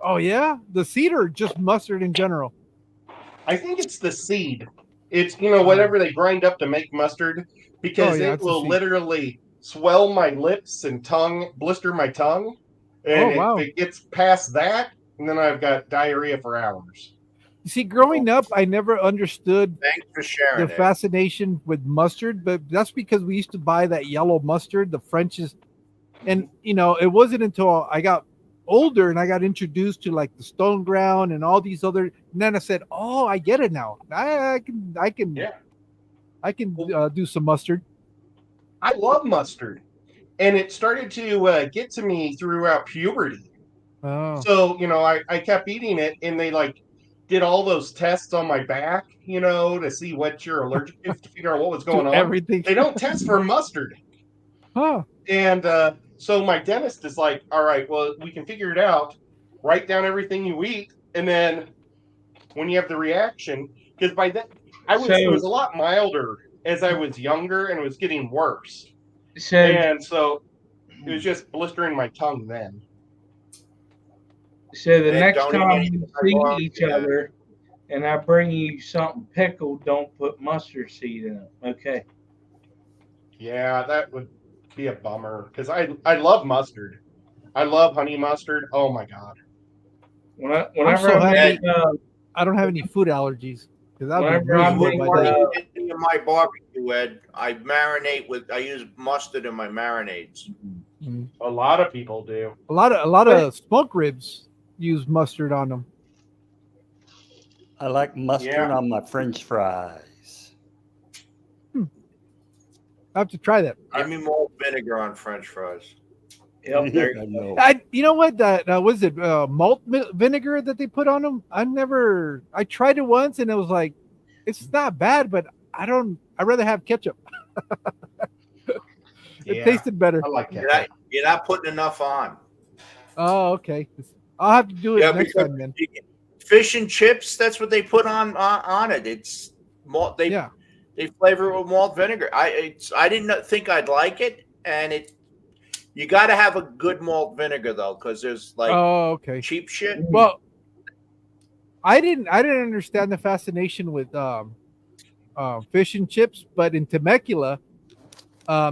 [SPEAKER 8] Oh yeah, the seed or just mustard in general.
[SPEAKER 3] I think it's the seed. It's, whatever they grind up to make mustard, because
[SPEAKER 8] Oh, yeah,
[SPEAKER 3] it
[SPEAKER 8] it's the
[SPEAKER 3] will
[SPEAKER 8] seed.
[SPEAKER 3] literally swell my lips and tongue, blister my tongue. And
[SPEAKER 8] Oh, wow.
[SPEAKER 3] if it gets past that, and then I've got diarrhea for hours.
[SPEAKER 8] You see, growing up, I never understood
[SPEAKER 4] Thanks for sharing
[SPEAKER 8] the
[SPEAKER 4] it.
[SPEAKER 8] fascination with mustard, but that's because we used to buy that yellow mustard, the French's, and it wasn't until I got older and I got introduced to like the stone ground and all these other. And then I said, "Oh, I get it now. I can do some mustard."
[SPEAKER 3] I love mustard. And it started to get to me throughout puberty.
[SPEAKER 8] Oh,
[SPEAKER 3] So, I kept eating it, and they did all those tests on my back, to see what you're allergic to figure out what was going on.
[SPEAKER 8] everything.
[SPEAKER 3] They don't test for mustard.
[SPEAKER 8] Huh.
[SPEAKER 3] And so my dentist is like, all right, well, we can figure it out. Write down everything you eat. And then when you have the reaction, because by then it was a lot milder as I was younger and it was getting worse.
[SPEAKER 2] So
[SPEAKER 3] And so it was just blistering my tongue then.
[SPEAKER 2] the
[SPEAKER 4] Ed,
[SPEAKER 2] next
[SPEAKER 4] don't
[SPEAKER 2] time
[SPEAKER 4] even
[SPEAKER 2] we
[SPEAKER 4] eat
[SPEAKER 2] see each
[SPEAKER 4] yeah.
[SPEAKER 2] other and I bring you something pickled, don't put mustard seed in it. Okay.
[SPEAKER 3] Yeah, that would be a bummer because I love mustard. I love honey mustard. Oh my god.
[SPEAKER 2] Whenever
[SPEAKER 8] so
[SPEAKER 2] I
[SPEAKER 8] happy.
[SPEAKER 2] make
[SPEAKER 8] I don't have any food allergies because I'll be
[SPEAKER 2] Whenever I'm
[SPEAKER 8] miserable
[SPEAKER 2] being,
[SPEAKER 8] by
[SPEAKER 4] Want
[SPEAKER 8] then.
[SPEAKER 4] to get into my barbecue, Ed? I use mustard in my marinades.
[SPEAKER 3] A lot of people do.
[SPEAKER 8] A lot of smoke ribs use mustard on them.
[SPEAKER 6] I like mustard
[SPEAKER 3] Yeah.
[SPEAKER 6] on my French fries.
[SPEAKER 8] I have to try that.
[SPEAKER 4] Give me more vinegar on French fries.
[SPEAKER 2] yep, there
[SPEAKER 6] I know.
[SPEAKER 8] You know what? That was it malt vinegar that they put on them. I tried it once and it was like, it's not bad, but I'd rather have ketchup. It
[SPEAKER 3] Yeah.
[SPEAKER 8] tasted better.
[SPEAKER 3] I like that.
[SPEAKER 4] You're not putting enough on.
[SPEAKER 8] Oh, okay. I'll have to do it next
[SPEAKER 4] because
[SPEAKER 8] time then.
[SPEAKER 4] fish and chips, that's what they put on it. It's malt. They flavor it with malt vinegar. I didn't think I'd like it, and you got to have a good malt vinegar though, because there's
[SPEAKER 8] okay.
[SPEAKER 4] cheap shit.
[SPEAKER 8] Well, I didn't understand the fascination with fish and chips, but in Temecula,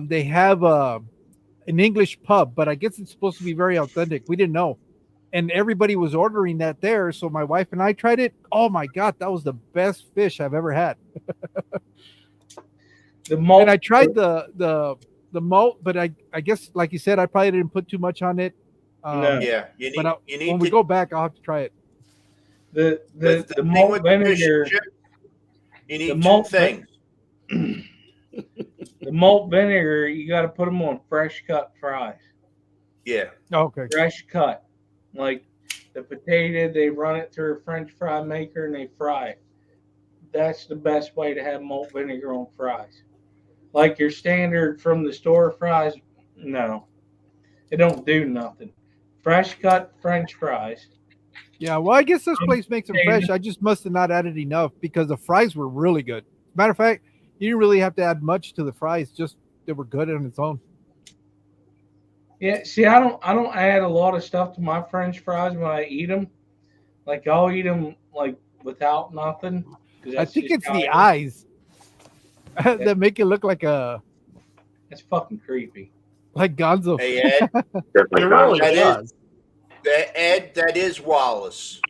[SPEAKER 8] they have an English pub, but I guess it's supposed to be very authentic. We didn't know, and everybody was ordering that there. So my wife and I tried it. Oh my god, that was the best fish I've ever had. And I tried the malt, but I guess like you said, I probably didn't put too much on it.
[SPEAKER 2] No.
[SPEAKER 4] Yeah, you need
[SPEAKER 8] when we go back, I'll have to try it.
[SPEAKER 2] the
[SPEAKER 4] thing
[SPEAKER 2] malt
[SPEAKER 4] with the fish
[SPEAKER 2] vinegar.
[SPEAKER 4] and chips, you need
[SPEAKER 2] the
[SPEAKER 4] two
[SPEAKER 2] malt
[SPEAKER 4] things.
[SPEAKER 2] The malt vinegar, you got to put them on fresh cut fries.
[SPEAKER 4] Yeah,
[SPEAKER 8] Okay.
[SPEAKER 2] Fresh cut, like the potato, they run it through a French fry maker and they fry it. That's the best way to have malt vinegar on fries. Like your standard from the store fries, no, it don't do nothing. Fresh cut French fries.
[SPEAKER 8] Yeah, well, I guess this place makes them fresh. I just must have not added enough because the fries were really good. Matter of fact, you didn't really have to add much to the fries; just they were good on its own.
[SPEAKER 2] Yeah, see, I don't add a lot of stuff to my French fries when I eat them. Like I'll eat them like without nothing. 'Cause
[SPEAKER 8] I
[SPEAKER 2] that's
[SPEAKER 8] think
[SPEAKER 2] just
[SPEAKER 8] it's
[SPEAKER 2] how
[SPEAKER 8] the
[SPEAKER 2] I am.
[SPEAKER 8] eyes that make it look like
[SPEAKER 2] That's fucking creepy.
[SPEAKER 8] Gonzo.
[SPEAKER 4] Hey Ed,
[SPEAKER 7] Just
[SPEAKER 3] It
[SPEAKER 7] like
[SPEAKER 3] really
[SPEAKER 7] Gonzo.
[SPEAKER 4] that is
[SPEAKER 3] does.
[SPEAKER 4] That is Wallace.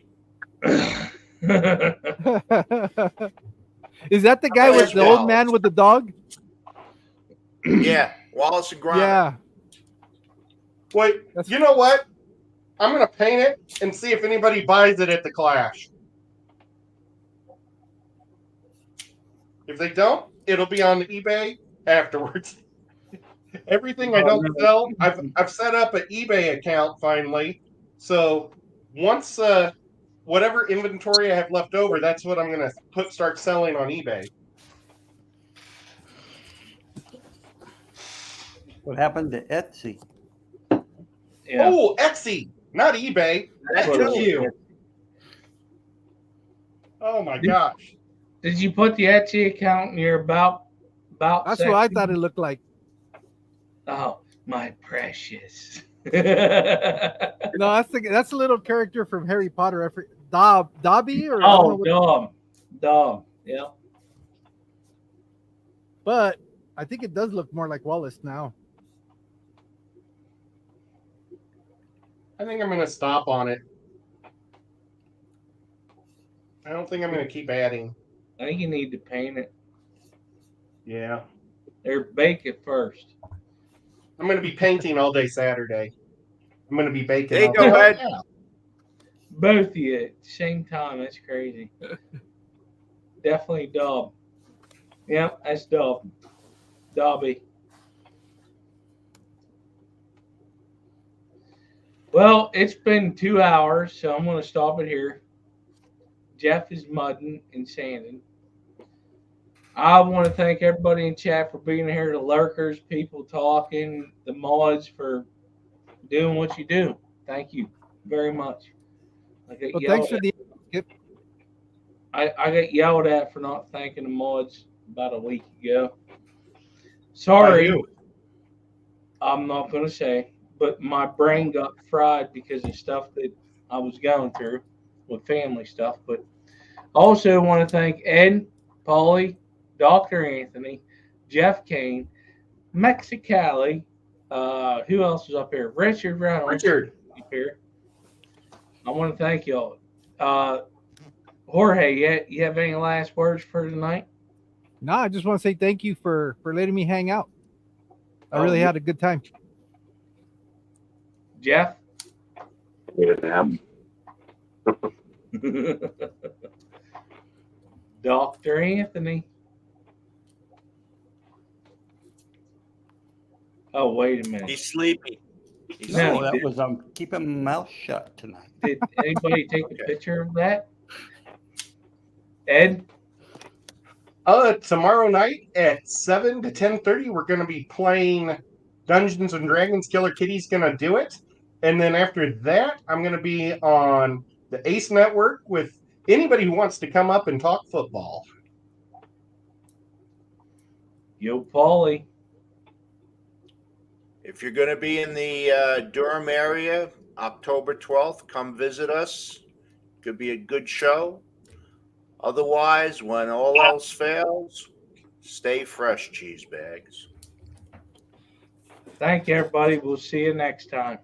[SPEAKER 8] Is that the guy
[SPEAKER 4] That
[SPEAKER 8] with
[SPEAKER 4] is
[SPEAKER 8] the old
[SPEAKER 4] Wallace.
[SPEAKER 8] man with the dog?
[SPEAKER 4] Yeah, Wallace and Gromit.
[SPEAKER 8] Yeah.
[SPEAKER 3] Wait,
[SPEAKER 8] That's-
[SPEAKER 3] you know what? I'm gonna paint it and see if anybody buys it at the Clash. If they don't, it'll be on eBay afterwards. Everything I
[SPEAKER 2] Oh,
[SPEAKER 3] don't
[SPEAKER 2] no.
[SPEAKER 3] sell, I've set up an eBay account finally. So once whatever inventory I have left over, that's what I'm gonna start selling on eBay.
[SPEAKER 6] What happened to Etsy?
[SPEAKER 2] Yeah.
[SPEAKER 3] Oh, Etsy, not eBay.
[SPEAKER 2] That's what it
[SPEAKER 3] Thank
[SPEAKER 2] was.
[SPEAKER 3] you. Oh my gosh.
[SPEAKER 2] Did you put the Etsy account in your about
[SPEAKER 8] That's
[SPEAKER 2] section?
[SPEAKER 8] what I thought it looked like.
[SPEAKER 2] Oh, my precious.
[SPEAKER 8] No, that's a little character from Harry Potter. Dobby, or I don't know
[SPEAKER 2] Oh,
[SPEAKER 8] what,
[SPEAKER 2] Dom. Yeah.
[SPEAKER 8] but I think it does look more like Wallace now.
[SPEAKER 3] I think I'm gonna stop on it. I don't think I'm gonna keep adding.
[SPEAKER 2] I think you need to paint it
[SPEAKER 3] Yeah.
[SPEAKER 2] or bake it first.
[SPEAKER 3] I'm gonna be painting all day Saturday. I'm gonna be baking
[SPEAKER 4] There you
[SPEAKER 3] all
[SPEAKER 4] go,
[SPEAKER 3] day.
[SPEAKER 4] Ed.
[SPEAKER 3] Yeah.
[SPEAKER 2] Both of you at the same time. That's crazy. Definitely Dob. Yep, that's Dob. Dobby. Well, it's been 2 hours, so I'm going to stop it here. Jeff is mudding and sanding. I want to thank everybody in chat for being here, the lurkers, people talking, the mods for doing what you do. Thank you very much. I got
[SPEAKER 8] Well,
[SPEAKER 2] yelled
[SPEAKER 8] thanks for
[SPEAKER 2] at.
[SPEAKER 8] the Skip.
[SPEAKER 2] I got yelled at for not thanking the mods about a week ago. Sorry,
[SPEAKER 3] By who?
[SPEAKER 2] I'm not going to say, but my brain got fried because of stuff that I was going through with family stuff. But also want to thank Ed, Paulie, Dr. Anthony, Jeff Kane, Mexicali. Who else is up here? Richard Reynolds
[SPEAKER 3] Richard.
[SPEAKER 2] up here. I want to thank y'all. Jorge, you have any last words for tonight?
[SPEAKER 8] No, I just want to say thank you for letting me hang out. I really had a good time.
[SPEAKER 2] Jeff?
[SPEAKER 7] Needed to have.
[SPEAKER 2] Dr. Anthony. Oh, wait a minute.
[SPEAKER 4] He's sleepy. He's
[SPEAKER 2] No,
[SPEAKER 6] No,
[SPEAKER 4] sleepy.
[SPEAKER 6] that was keeping my mouth shut tonight.
[SPEAKER 2] Did anybody take a picture of that? Ed?
[SPEAKER 3] Tomorrow night at 7 to 10:30, we're gonna be playing Dungeons and Dragons. Killer Kitty's gonna do it, and then after that, I'm gonna be on the Ace Network with anybody who wants to come up and talk football.
[SPEAKER 2] Yo, Paulie.
[SPEAKER 4] If you're going to be in the Durham area, October 12th, come visit us. Could be a good show. Otherwise, when all else fails, stay fresh, cheese bags.
[SPEAKER 2] Thank you, everybody. We'll see you next time.